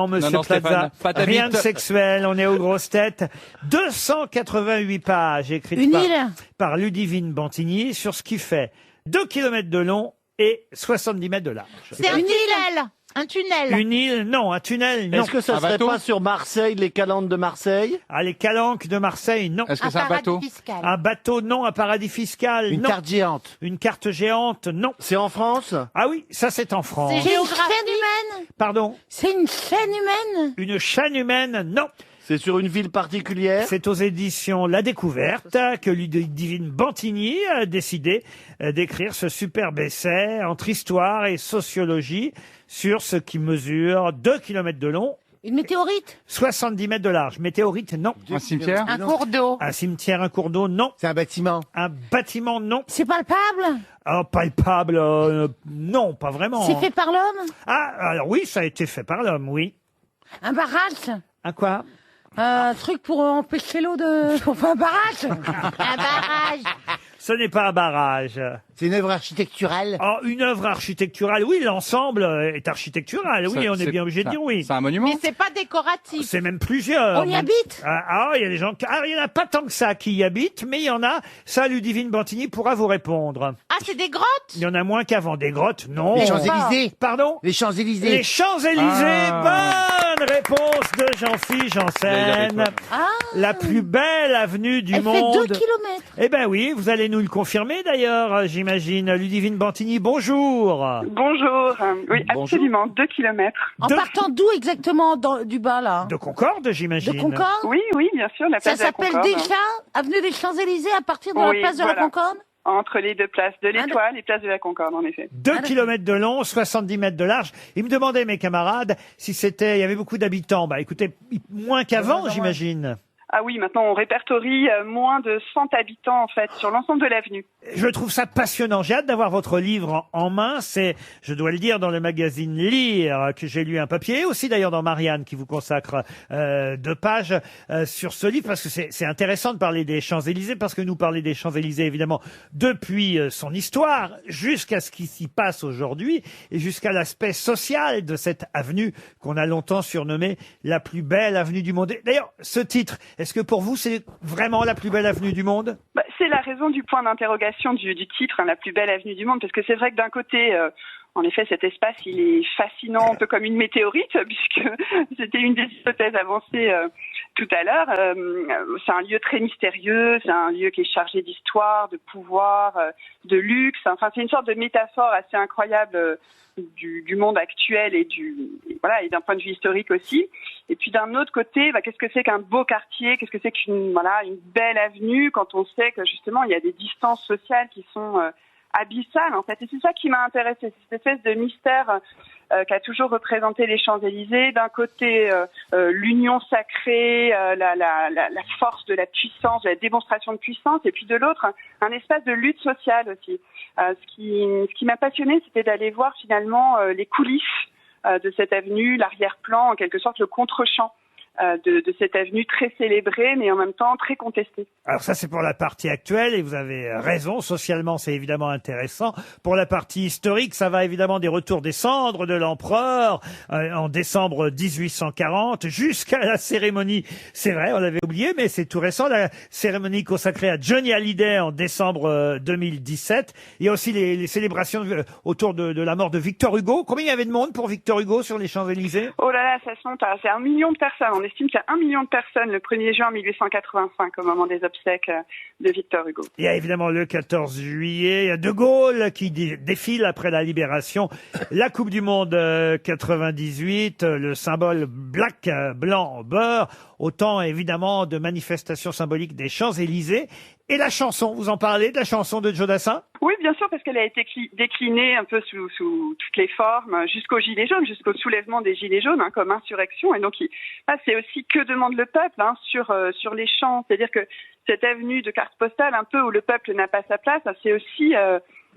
monsieur Non, Plaza, Stéphane, pas ta rien de bite. sexuel, on est aux grosses têtes. 288 pages écrites Une île par Ludivine Bantigny sur ce qui fait 2 km de long et 70 mètres de large. C'est un tunnel. Un tunnel. Une île, non. Un tunnel, non. Est-ce que ça serait pas sur Marseille, les calanques de Marseille? Ah, les calanques de Marseille, non. Est-ce que c'est un bateau? Fiscal. Un bateau, non. Un paradis fiscal, Une non. carte géante. Une carte géante, non. C'est en France? Ah oui, ça c'est en France. C'est C'est une géographique. chaîne humaine Pardon. C'est une chaîne humaine Une chaîne humaine, non. C'est sur une ville particulière? C'est aux éditions La Découverte que Ludivine Bantigny a décidé d'écrire ce superbe essai entre histoire et sociologie sur ce qui mesure 2 km de long, Une météorite 70 mètres de large. Météorite, non. Un cimetière? Un cours d'eau. Un cimetière, un cours d'eau, non. C'est un bâtiment. Un bâtiment, non. C'est palpable Ah, palpable, non, pas vraiment. C'est fait par l'homme Ah, alors oui, ça a été fait par l'homme, oui. Un barrage Un quoi? Un truc pour empêcher l'eau de... Enfin, un barrage Un barrage. Ce n'est pas un barrage. C'est une œuvre architecturale. Oh, une œuvre architecturale, oui, l'ensemble est architectural, oui, on est bien obligé de dire oui. C'est un monument? Mais c'est pas décoratif. C'est même plusieurs. On y habite Il y a des gens il y en a pas tant que ça qui y habitent, mais il y en a. Ça, Ludivine Bantigny pourra vous répondre. Ah, c'est des grottes. Il y en a moins qu'avant. Des grottes, non. Les Champs-Élysées. Pardon? Les Champs-Élysées. Les Champs-Élysées. Bonne réponse de Jean-Philippe Janssen. Ah La plus belle avenue du Elle monde. fait 2 kilomètres Eh ben oui, vous allez nous le confirmer d'ailleurs, j'imagine. Ludivine Bantigny, bonjour. Bonjour. Oui, Bonjour. absolument. 2 kilomètres. En partant d'où exactement du bas, là De Concorde, j'imagine. De Concorde Oui, bien sûr, la Ça place de la s'appelle Concorde. déjà Avenue des Champs-Élysées à partir de Oui, la place de voilà. la Concorde Entre les deux places de l'Étoile et place de la Concorde, en effet. 2 kilomètres de long, 70 mètres de large. Ils me demandaient, mes camarades, si il y avait beaucoup d'habitants. Bah écoutez, moins qu'avant, j'imagine. Ah oui, maintenant on répertorie moins de 100 habitants en fait sur l'ensemble de l'avenue. Je trouve ça passionnant. J'ai hâte d'avoir votre livre en main. C'est, je dois le dire, dans le magazine Lire que j'ai lu un papier, aussi d'ailleurs dans Marianne qui vous consacre 2 pages sur ce livre, parce que c'est intéressant de parler des Champs-Élysées, parce que nous parler des Champs-Élysées évidemment depuis son histoire jusqu'à ce qui s'y passe aujourd'hui et jusqu'à l'aspect social de cette avenue qu'on a longtemps surnommée la plus belle avenue du monde. Et d'ailleurs, ce titre, est-ce que pour vous c'est vraiment la plus belle avenue du monde? C'est la raison du point d'interrogation du titre, hein, la plus belle avenue du monde, parce que c'est vrai que d'un côté, en effet, cet espace, il est fascinant, un peu comme une météorite, puisque c'était une des hypothèses avancées tout à l'heure. C'est un lieu très mystérieux, c'est un lieu qui est chargé d'histoire, de pouvoir, de luxe. Enfin, c'est une sorte de métaphore assez incroyable du monde actuel et et d'un point de vue historique aussi. Et puis d'un autre côté, qu'est-ce que c'est qu'un beau quartier? Qu'est-ce que c'est qu'une belle avenue quand on sait que justement il y a des distances sociales qui sont abyssales en fait. Et c'est ça qui m'a intéressée, cette espèce de mystère qu'a toujours représenté les Champs-Élysées. D'un côté, l'union sacrée, la force de la puissance, de la démonstration de puissance, et puis de l'autre, un espace de lutte sociale aussi. Ce qui m'a passionnée, c'était d'aller voir finalement les coulisses de cette avenue, l'arrière-plan, en quelque sorte le contre-champ de cette avenue très célébrée, mais en même temps très contestée. Alors ça, c'est pour la partie actuelle, et vous avez raison, socialement, c'est évidemment intéressant. Pour la partie historique, ça va évidemment des retours des cendres de l'empereur en décembre 1840, jusqu'à la cérémonie, c'est vrai, on l'avait oublié, mais c'est tout récent, la cérémonie consacrée à Johnny Hallyday en décembre 2017. Il y a aussi les célébrations autour de la mort de Victor Hugo. Combien il y avait de monde pour Victor Hugo sur les Champs-Élysées? Oh là là, ça se monte, c'est 1 million de personnes. On estime qu'il y a 1 million de personnes le 1er juin 1885 au moment des obsèques de Victor Hugo. Il y a évidemment le 14 juillet, il y a De Gaulle qui défile après la libération, la Coupe du Monde 98, le symbole black, blanc, beurre, autant évidemment de manifestations symboliques des Champs-Élysées. Et la chanson, vous en parlez de la chanson de Joe Dassin? Oui, bien sûr, parce qu'elle a été déclinée un peu sous toutes les formes, jusqu'aux Gilets jaunes, jusqu'au soulèvement des Gilets jaunes, comme insurrection. Et donc, c'est aussi que demande le peuple sur les champs. C'est-à-dire que cette avenue de carte postale, un peu où le peuple n'a pas sa place, c'est aussi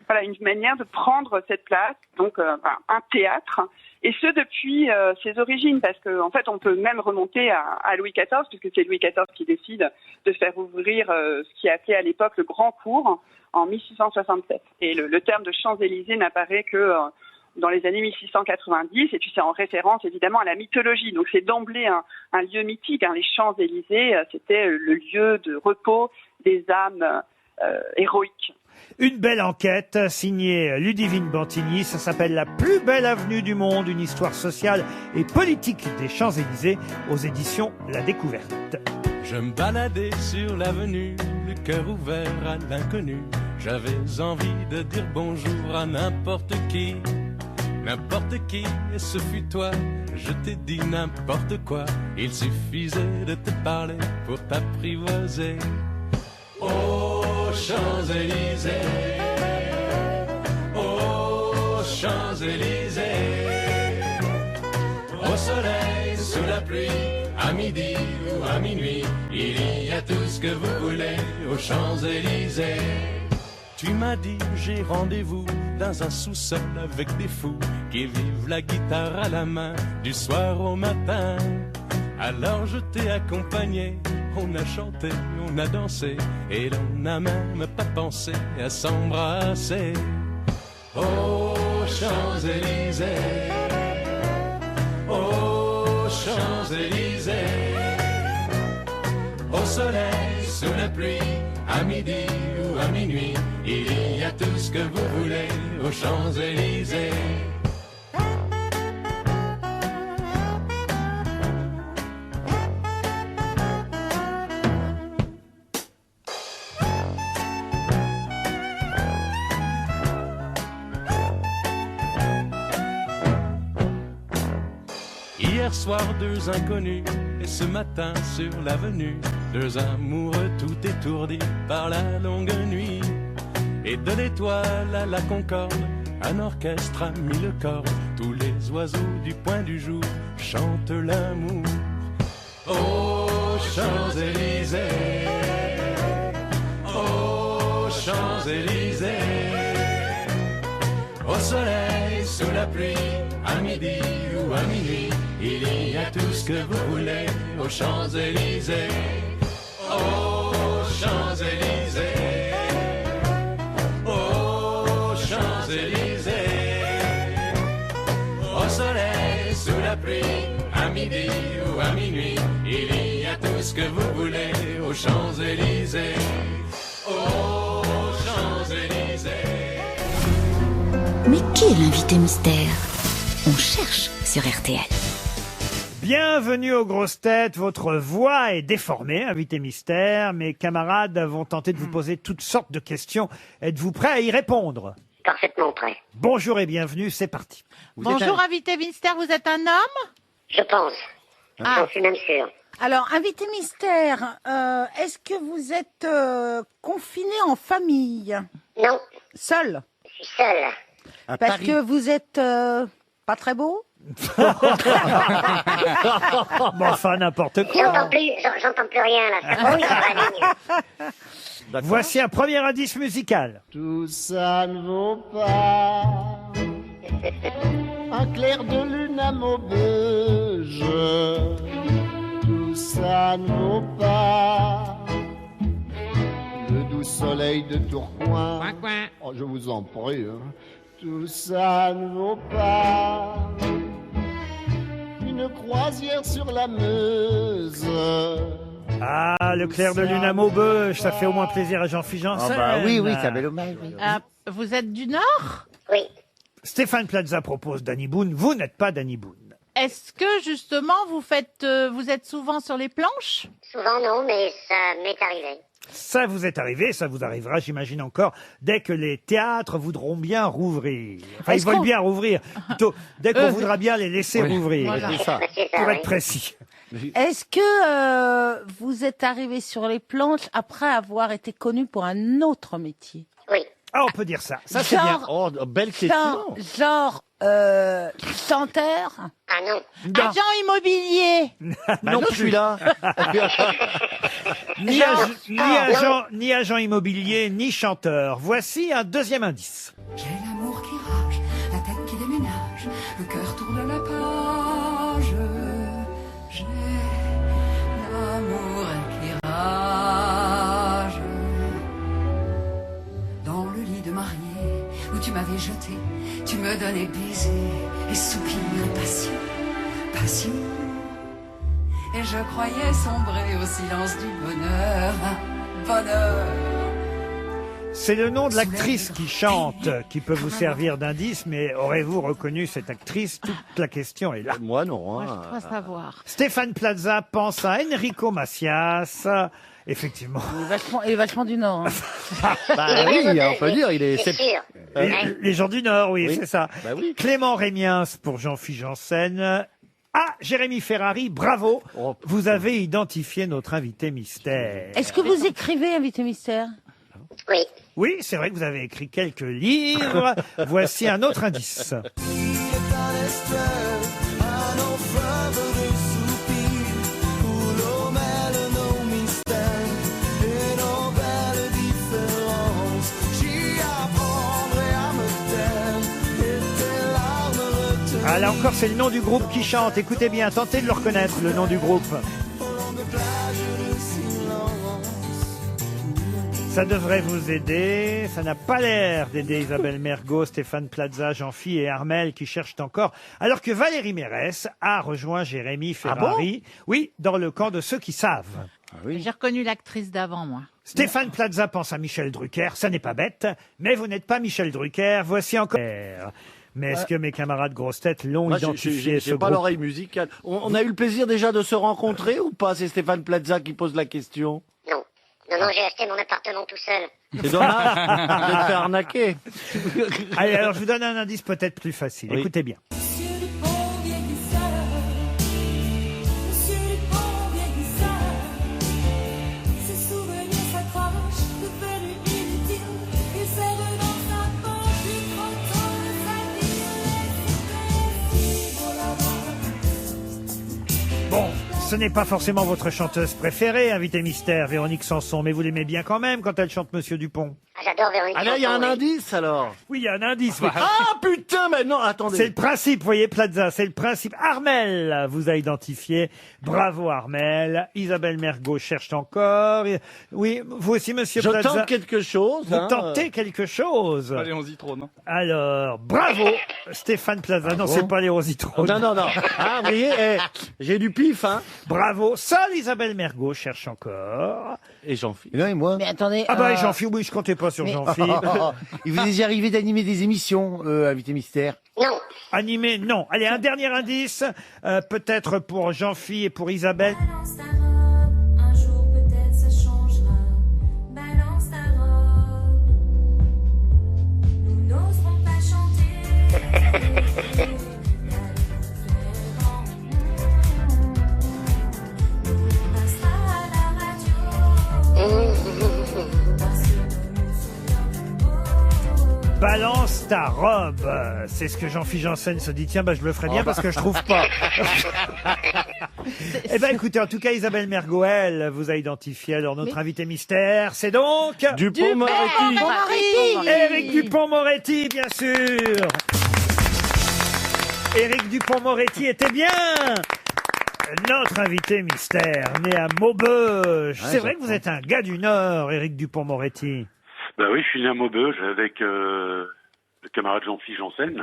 voilà, une manière de prendre cette place, donc un théâtre, et ce depuis ses origines, parce qu'en fait on peut même remonter à Louis XIV, puisque c'est Louis XIV qui décide de faire ouvrir ce qui a appelé à l'époque le Grand Cours en 1667. Et le terme de Champs-Élysées n'apparaît que dans les années 1690, et puis c'est en référence évidemment à la mythologie. Donc c'est d'emblée un lieu mythique, hein. Les Champs-Élysées, c'était le lieu de repos des âmes héroïques. Une belle enquête signée Ludivine Bantigny, ça s'appelle La plus belle avenue du monde, une histoire sociale et politique des Champs-Élysées, aux éditions La Découverte. Je me baladais sur l'avenue, le cœur ouvert à l'inconnu. J'avais envie de dire bonjour à n'importe qui, et ce fut toi. Je t'ai dit n'importe quoi, il suffisait de te parler pour t'apprivoiser. Aux Champs-Élysées, aux Champs-Élysées, au soleil, sous la pluie, à midi ou à minuit, il y a tout ce que vous voulez aux Champs-Élysées. Tu m'as dit j'ai rendez-vous dans un sous-sol avec des fous qui vivent la guitare à la main du soir au matin. Alors je t'ai accompagné, on a chanté, on a dansé et l'on n'a même pas pensé à s'embrasser. Aux Champs-Élysées, aux Champs-Élysées, au soleil, sous la pluie, à midi ou à minuit, il y a tout ce que vous voulez aux Champs-Élysées. Hier soir, deux inconnus, et ce matin sur l'avenue, deux amoureux tout étourdis par la longue nuit. Et de l'étoile à la Concorde, un orchestre a mis le corps. Tous les oiseaux du point du jour chantent l'amour. Aux Champs-Élysées, aux Champs-Élysées, au soleil, sous la pluie, à midi ou à minuit, il y a tout ce que vous voulez aux Champs-Élysées. Aux Champs-Élysées, aux Champs-Élysées, au soleil, sous la pluie, à midi ou à minuit, il y a tout ce que vous voulez aux Champs-Élysées. Aux Champs-Élysées. Mais qui est l'invité mystère? On cherche sur RTL. Bienvenue aux grosses têtes, votre voix est déformée, invité mystère. Mes camarades vont tenter de vous poser toutes sortes de questions. Êtes-vous prêt à y répondre? Parfaitement prêt. Bonjour et bienvenue, c'est parti. Bonjour, invité mystère, vous êtes un homme? Je pense. Ah. J'en suis même sûr. Alors, invité mystère, est-ce que vous êtes confiné en famille? Non. Seul? Je suis seul. Parce que vous êtes pas très beau? Bon, enfin, n'importe quoi. J'entends plus rien là. Ça brouille sur la ligne. Voici un premier indice musical. Tout ça ne vaut pas un clair de lune à Maubeuge. Tout ça ne vaut pas le doux soleil de Tourcoing. Oh, je vous en prie. Hein. Tout ça ne vaut pas une croisière sur la Meuse. Ah, le clair de lune à Maubeuge, ça fait au moins plaisir à Jean-Philippe Janssen. Ah bah oui, ça bel hommage. Oui. Vous êtes du Nord? Oui. Stéphane Plaza propose Danny Boone. Vous n'êtes pas Danny Boone. Est-ce que justement vous êtes souvent sur les planches? Souvent non, mais ça m'est arrivé. Ça vous est arrivé, ça vous arrivera, j'imagine encore, dès que les théâtres voudront bien rouvrir. Enfin, ils veulent bien rouvrir. Plutôt, dès qu'on voudra bien les laisser rouvrir. Voilà. C'est ça. Pour être précis. Est-ce que vous êtes arrivé sur les planches après avoir été connu pour un autre métier? Oui. Ah, on peut dire ça. Ça, c'est bien. Oh, belle question. Genre chanteur? Ah non. Agent immobilier? René. non, je suis là. Ni agent immobilier, ni chanteur. Voici un deuxième indice. J'ai l'amour qui rage, la tête qui déménage, le cœur tourne la page. J'ai l'amour qui rage. Dans le lit de mariée où tu m'avais jeté, tu me donnais baisers et soupirs, passion, passion. Et je croyais sombrer au silence du bonheur, bonheur. C'est le nom de l'actrice qui chante qui peut vous servir d'indice, mais aurez-vous reconnu cette actrice? Toute la question est là. Moi, non. Moi, je crois savoir. Stéphane Plaza pense à Enrico Macias. Effectivement. Il est vachement du Nord. Hein. Bah oui, on peut dire, il est... C'est sûr. Les gens du Nord, oui, Oui. c'est ça. Bah oui. Clément Rémiens pour Jean-Philippe Janssen. Ah, Jérémy Ferrari, bravo. Vous avez identifié notre invité mystère. Est-ce que vous écrivez, invité mystère? Oui. Oui, c'est vrai que vous avez écrit quelques livres. Voici un autre indice. Ah, là encore, c'est le nom du groupe qui chante. Écoutez bien, tentez de le reconnaître, le nom du groupe. Ça devrait vous aider. Ça n'a pas l'air d'aider Isabelle Mergo, Stéphane Plaza, Jean-Phi et Armel qui cherchent encore. Alors que Valérie Mérès a rejoint Jérémy Ferrari. Oui, dans le camp de ceux qui savent. J'ai reconnu l'actrice d'avant, moi. Stéphane Plaza pense à Michel Drucker. Ça n'est pas bête. Mais vous n'êtes pas Michel Drucker. Voici encore... Mais est-ce que mes camarades grosses têtes l'ont Moi, identifié, ce j'ai pas groupe? l'oreille musicale. On a eu le plaisir déjà de se rencontrer ou pas? C'est Stéphane Plaza qui pose la question. Non. Non, j'ai acheté mon appartement tout seul. C'est dommage de te faire arnaquer. Allez, alors je vous donne un indice peut-être plus facile. Oui. Écoutez bien. Monsieur Dupont, vieillisseur. Monsieur Dupont, vieillisseur. Ses souvenirs s'accrochent, devenus inutiles. Il serre dans sa poche une photo de sa vie. Bon, ce n'est pas forcément votre chanteuse préférée, invité mystère, Véronique Sanson, mais vous l'aimez bien quand même quand elle chante Monsieur Dupont. Ah, j'adore Véronique. Ah là, il y a un Sanson, oui. indice alors. Oui, il y a un indice. Oui. Ah putain, mais non, attendez. C'est le principe, vous voyez, Plaza, c'est le principe. Armel vous a identifié. Bravo, Armel. Isabelle Mergo cherche encore. Oui, vous aussi, monsieur Je Plaza. tente quelque chose. Vous tentez quelque chose. Allez, on y trop, non? Alors, bravo, Stéphane Plaza. Non, c'est pas les Rositrons. Non. Ah, vous voyez, j'ai du pif, hein. Bravo. Seule Isabelle Mergo cherche encore. Et Jean-Philippe. Non, et moi? Mais attendez. Ah bah, et Jean-Philippe, oui, je comptais pas sur Jean-Philippe. Il vous est déjà arrivé d'animer des émissions, invité mystère? Non. Animé, non. Allez, un dernier indice, peut-être pour Jean-Philippe et pour Isabelle. Balance ta robe, un jour peut-être ça changera. Balance ta robe. Nous n'oserons pas chanter. On passera à la radio. Balance ta robe. C'est ce que Jean-Philippe Janssen se dit. Tiens, bah, je le ferai bien parce que je trouve pas. Eh ben, écoutez, en tout cas, Isabelle Mergo, elle, vous a identifié. Alors, notre invité mystère, c'est donc... Dupond-Moretti. Éric Dupond-Moretti, bien sûr. Éric Dupond-Moretti était bien notre invité mystère, né à Maubeuge. C'est vrai que vous êtes un gars du Nord, Éric Dupond-Moretti. Bah oui, je suis né à Maubeuge avec le camarade Jean-Philippe Janssen.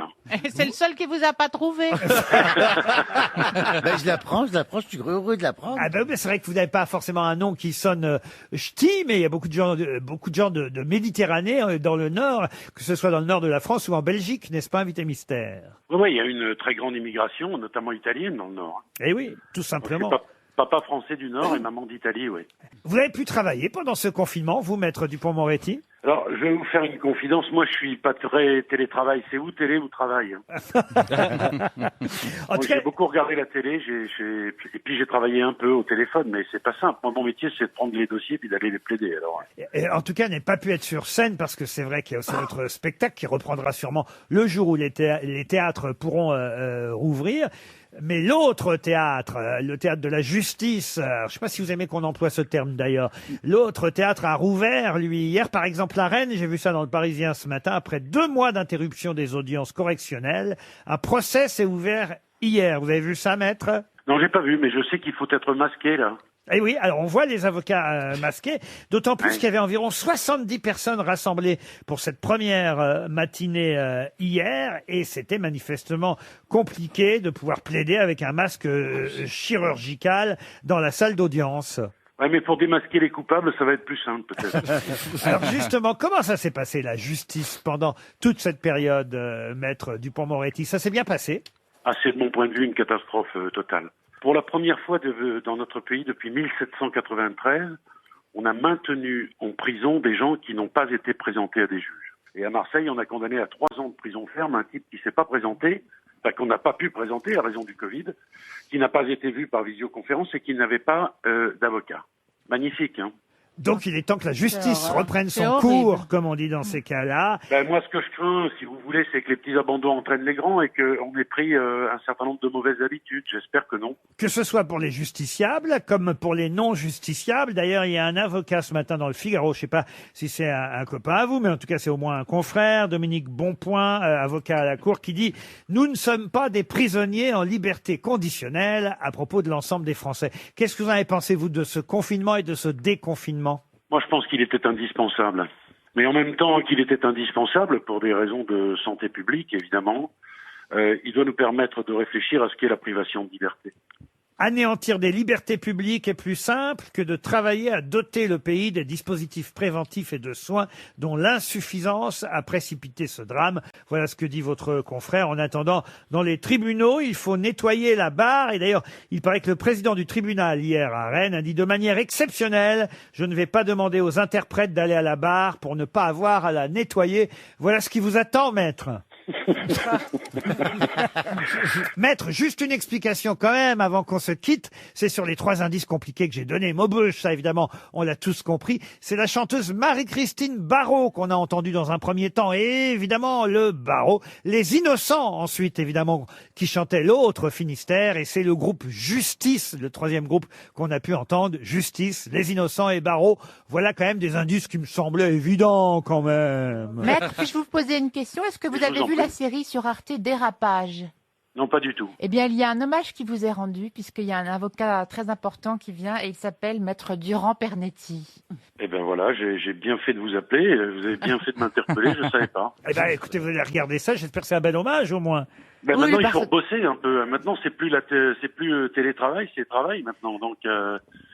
C'est le seul qui vous a pas trouvé. Ben, je l'apprends, je suis heureux de l'apprendre. Ah ben oui, c'est vrai que vous n'avez pas forcément un nom qui sonne ch'ti, mais il y a beaucoup de gens de Méditerranée dans le Nord, que ce soit dans le Nord de la France ou en Belgique, n'est-ce pas, invité mystère? Oui, il y a une très grande immigration, notamment italienne dans le Nord. Eh oui, tout simplement. Papa français du Nord et maman d'Italie, oui. Vous avez pu travailler pendant ce confinement, vous, maître Dupond-Moretti? Alors, je vais vous faire une confidence. Moi, je suis pas très télétravail. C'est où télé ou travail? Moi, j'ai beaucoup regardé la télé. Et puis j'ai travaillé un peu au téléphone, mais c'est pas simple. Moi, mon métier, c'est de prendre les dossiers puis d'aller les plaider. Alors. Et en tout cas, n'ait pas pu être sur scène parce que c'est vrai qu'il y a aussi notre spectacle qui reprendra sûrement le jour où les théâtres pourront rouvrir. Mais l'autre théâtre, le théâtre de la justice, je ne sais pas si vous aimez qu'on emploie ce terme d'ailleurs, l'autre théâtre a rouvert, lui, hier par exemple à Rennes, j'ai vu ça dans le Parisien ce matin, après 2 mois d'interruption des audiences correctionnelles, un procès s'est ouvert hier. Vous avez vu ça, maître? Non, j'ai pas vu, mais je sais qu'il faut être masqué, là. Eh oui, alors on voit les avocats masqués, d'autant plus qu'il y avait environ 70 personnes rassemblées pour cette première matinée hier, et c'était manifestement compliqué de pouvoir plaider avec un masque chirurgical dans la salle d'audience. Ouais, mais pour démasquer les coupables, ça va être plus simple, peut-être. Alors justement, comment ça s'est passé, la justice, pendant toute cette période, maître Dupond-Moretti? Ça s'est bien passé? Ah, c'est de mon point de vue une catastrophe totale. Pour la première fois dans notre pays depuis 1793, on a maintenu en prison des gens qui n'ont pas été présentés à des juges. Et à Marseille, on a condamné à 3 ans de prison ferme un type qui s'est pas présenté, enfin qu'on n'a pas pu présenter à raison du Covid, qui n'a pas été vu par visioconférence et qui n'avait pas d'avocat. Magnifique, hein? Donc il est temps que la justice reprenne C'est son horrible. cours, comme on dit dans ces cas-là. Ben, moi, ce que je crains, si vous voulez, c'est que les petits abandons entraînent les grands et qu'on ait pris un certain nombre de mauvaises habitudes. J'espère que non. Que ce soit pour les justiciables, comme pour les non-justiciables. D'ailleurs, il y a un avocat ce matin dans le Figaro, je sais pas si c'est un copain à vous, mais en tout cas c'est au moins un confrère, Dominique Bonpoint, avocat à la Cour, qui dit « Nous ne sommes pas des prisonniers en liberté conditionnelle à propos de l'ensemble des Français ». Qu'est-ce que vous en avez pensé, vous, de ce confinement et de ce déconfinement? Moi, je pense qu'il était indispensable. Mais en même temps qu'il était indispensable, pour des raisons de santé publique, évidemment, il doit nous permettre de réfléchir à ce qu'est la privation de liberté. Anéantir des libertés publiques est plus simple que de travailler à doter le pays des dispositifs préventifs et de soins dont l'insuffisance a précipité ce drame. Voilà ce que dit votre confrère. En attendant, dans les tribunaux, il faut nettoyer la barre. Et d'ailleurs, il paraît que le président du tribunal hier à Rennes a dit de manière exceptionnelle, je ne vais pas demander aux interprètes d'aller à la barre pour ne pas avoir à la nettoyer. Voilà ce qui vous attend, maître. Maître, juste une explication quand même avant qu'on se quitte. C'est sur les 3 indices compliqués que j'ai donnés. Maubeuge, ça évidemment, on l'a tous compris. C'est la chanteuse Marie-Christine Barrault qu'on a entendue dans un premier temps. Et évidemment, le Barrault. Les Innocents, ensuite, évidemment, qui chantaient l'autre Finistère. Et c'est le groupe Justice, le 3e groupe qu'on a pu entendre. Justice, Les Innocents et Barrault. Voilà quand même des indices qui me semblaient évidents quand même. Maître, puis-je vous poser une question? Est-ce que vous avez vu la série sur Arte Dérapage? Non, pas du tout. Eh bien, il y a un hommage qui vous est rendu, puisqu'il y a un avocat très important qui vient, et il s'appelle Maître Durand-Pernetti. Eh ben voilà, j'ai bien fait de vous appeler, vous avez bien fait de m'interpeller, je savais pas. Eh ben, écoutez, vous allez regarder ça, j'espère que c'est un bel hommage, au moins. Ben maintenant, il faut bosser un peu. Maintenant, c'est plus télétravail, c'est travail maintenant. Donc,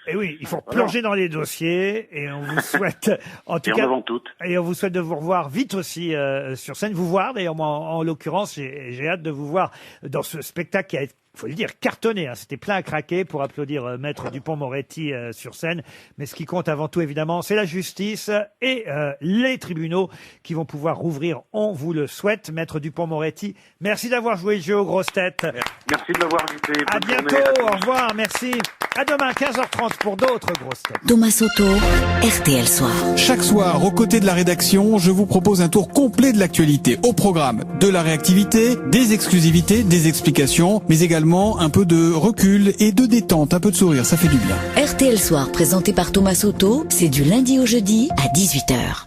Et oui, il faut plonger dans les dossiers, et on vous souhaite, en tout et cas, en avant tout. et on vous souhaite de vous revoir vite aussi sur scène, vous voir. D'ailleurs, moi, en l'occurrence, j'ai hâte de vous voir dans ce spectacle qui a, faut le dire, cartonné. Hein. C'était plein à craquer pour applaudir Maître Dupond-Moretti sur scène. Mais ce qui compte avant tout, évidemment, c'est la justice et les tribunaux qui vont pouvoir rouvrir. On vous le souhaite, Maître Dupond-Moretti. Merci d'avoir joué le jeu aux grosses têtes. Merci de m'avoir invité. À Bonne bientôt. journée à tous. Au revoir. Merci. À demain, 15h30 pour d'autres grosses têtes. Thomas Soto, RTL Soir. Chaque soir, aux côtés de la rédaction, je vous propose un tour complet de l'actualité. Au programme, de la réactivité, des exclusivités, des explications, mais également un peu de recul et de détente, un peu de sourire, ça fait du bien. RTL Soir, présenté par Thomas Soto, c'est du lundi au jeudi à 18h.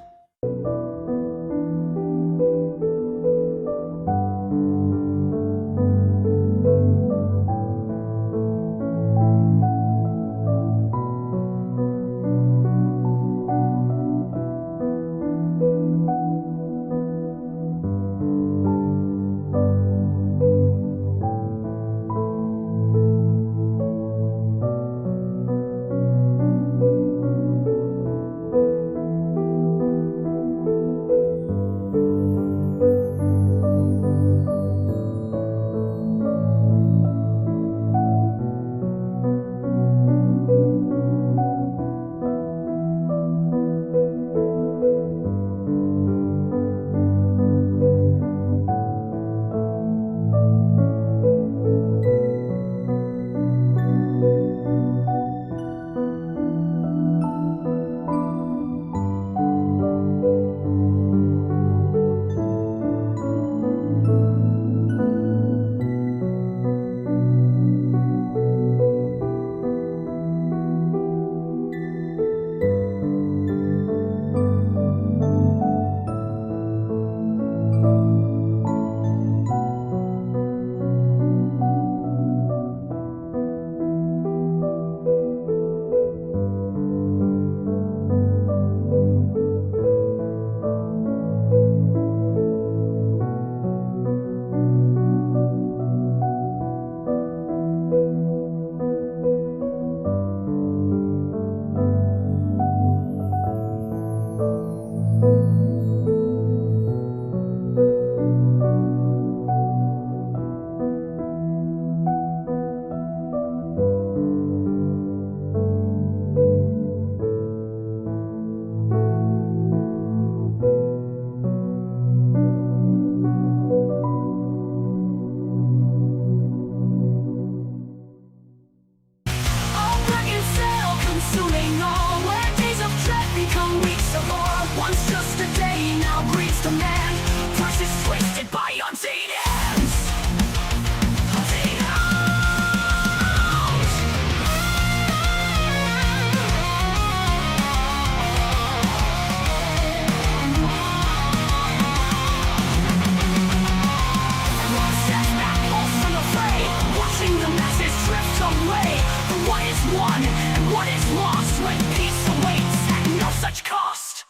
won and what is lost when peace awaits at no such cost.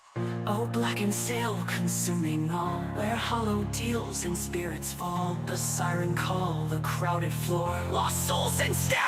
Oh, blackened sail consuming all, where hollow deals and spirits fall. The siren call, the crowded floor, lost souls and stairs.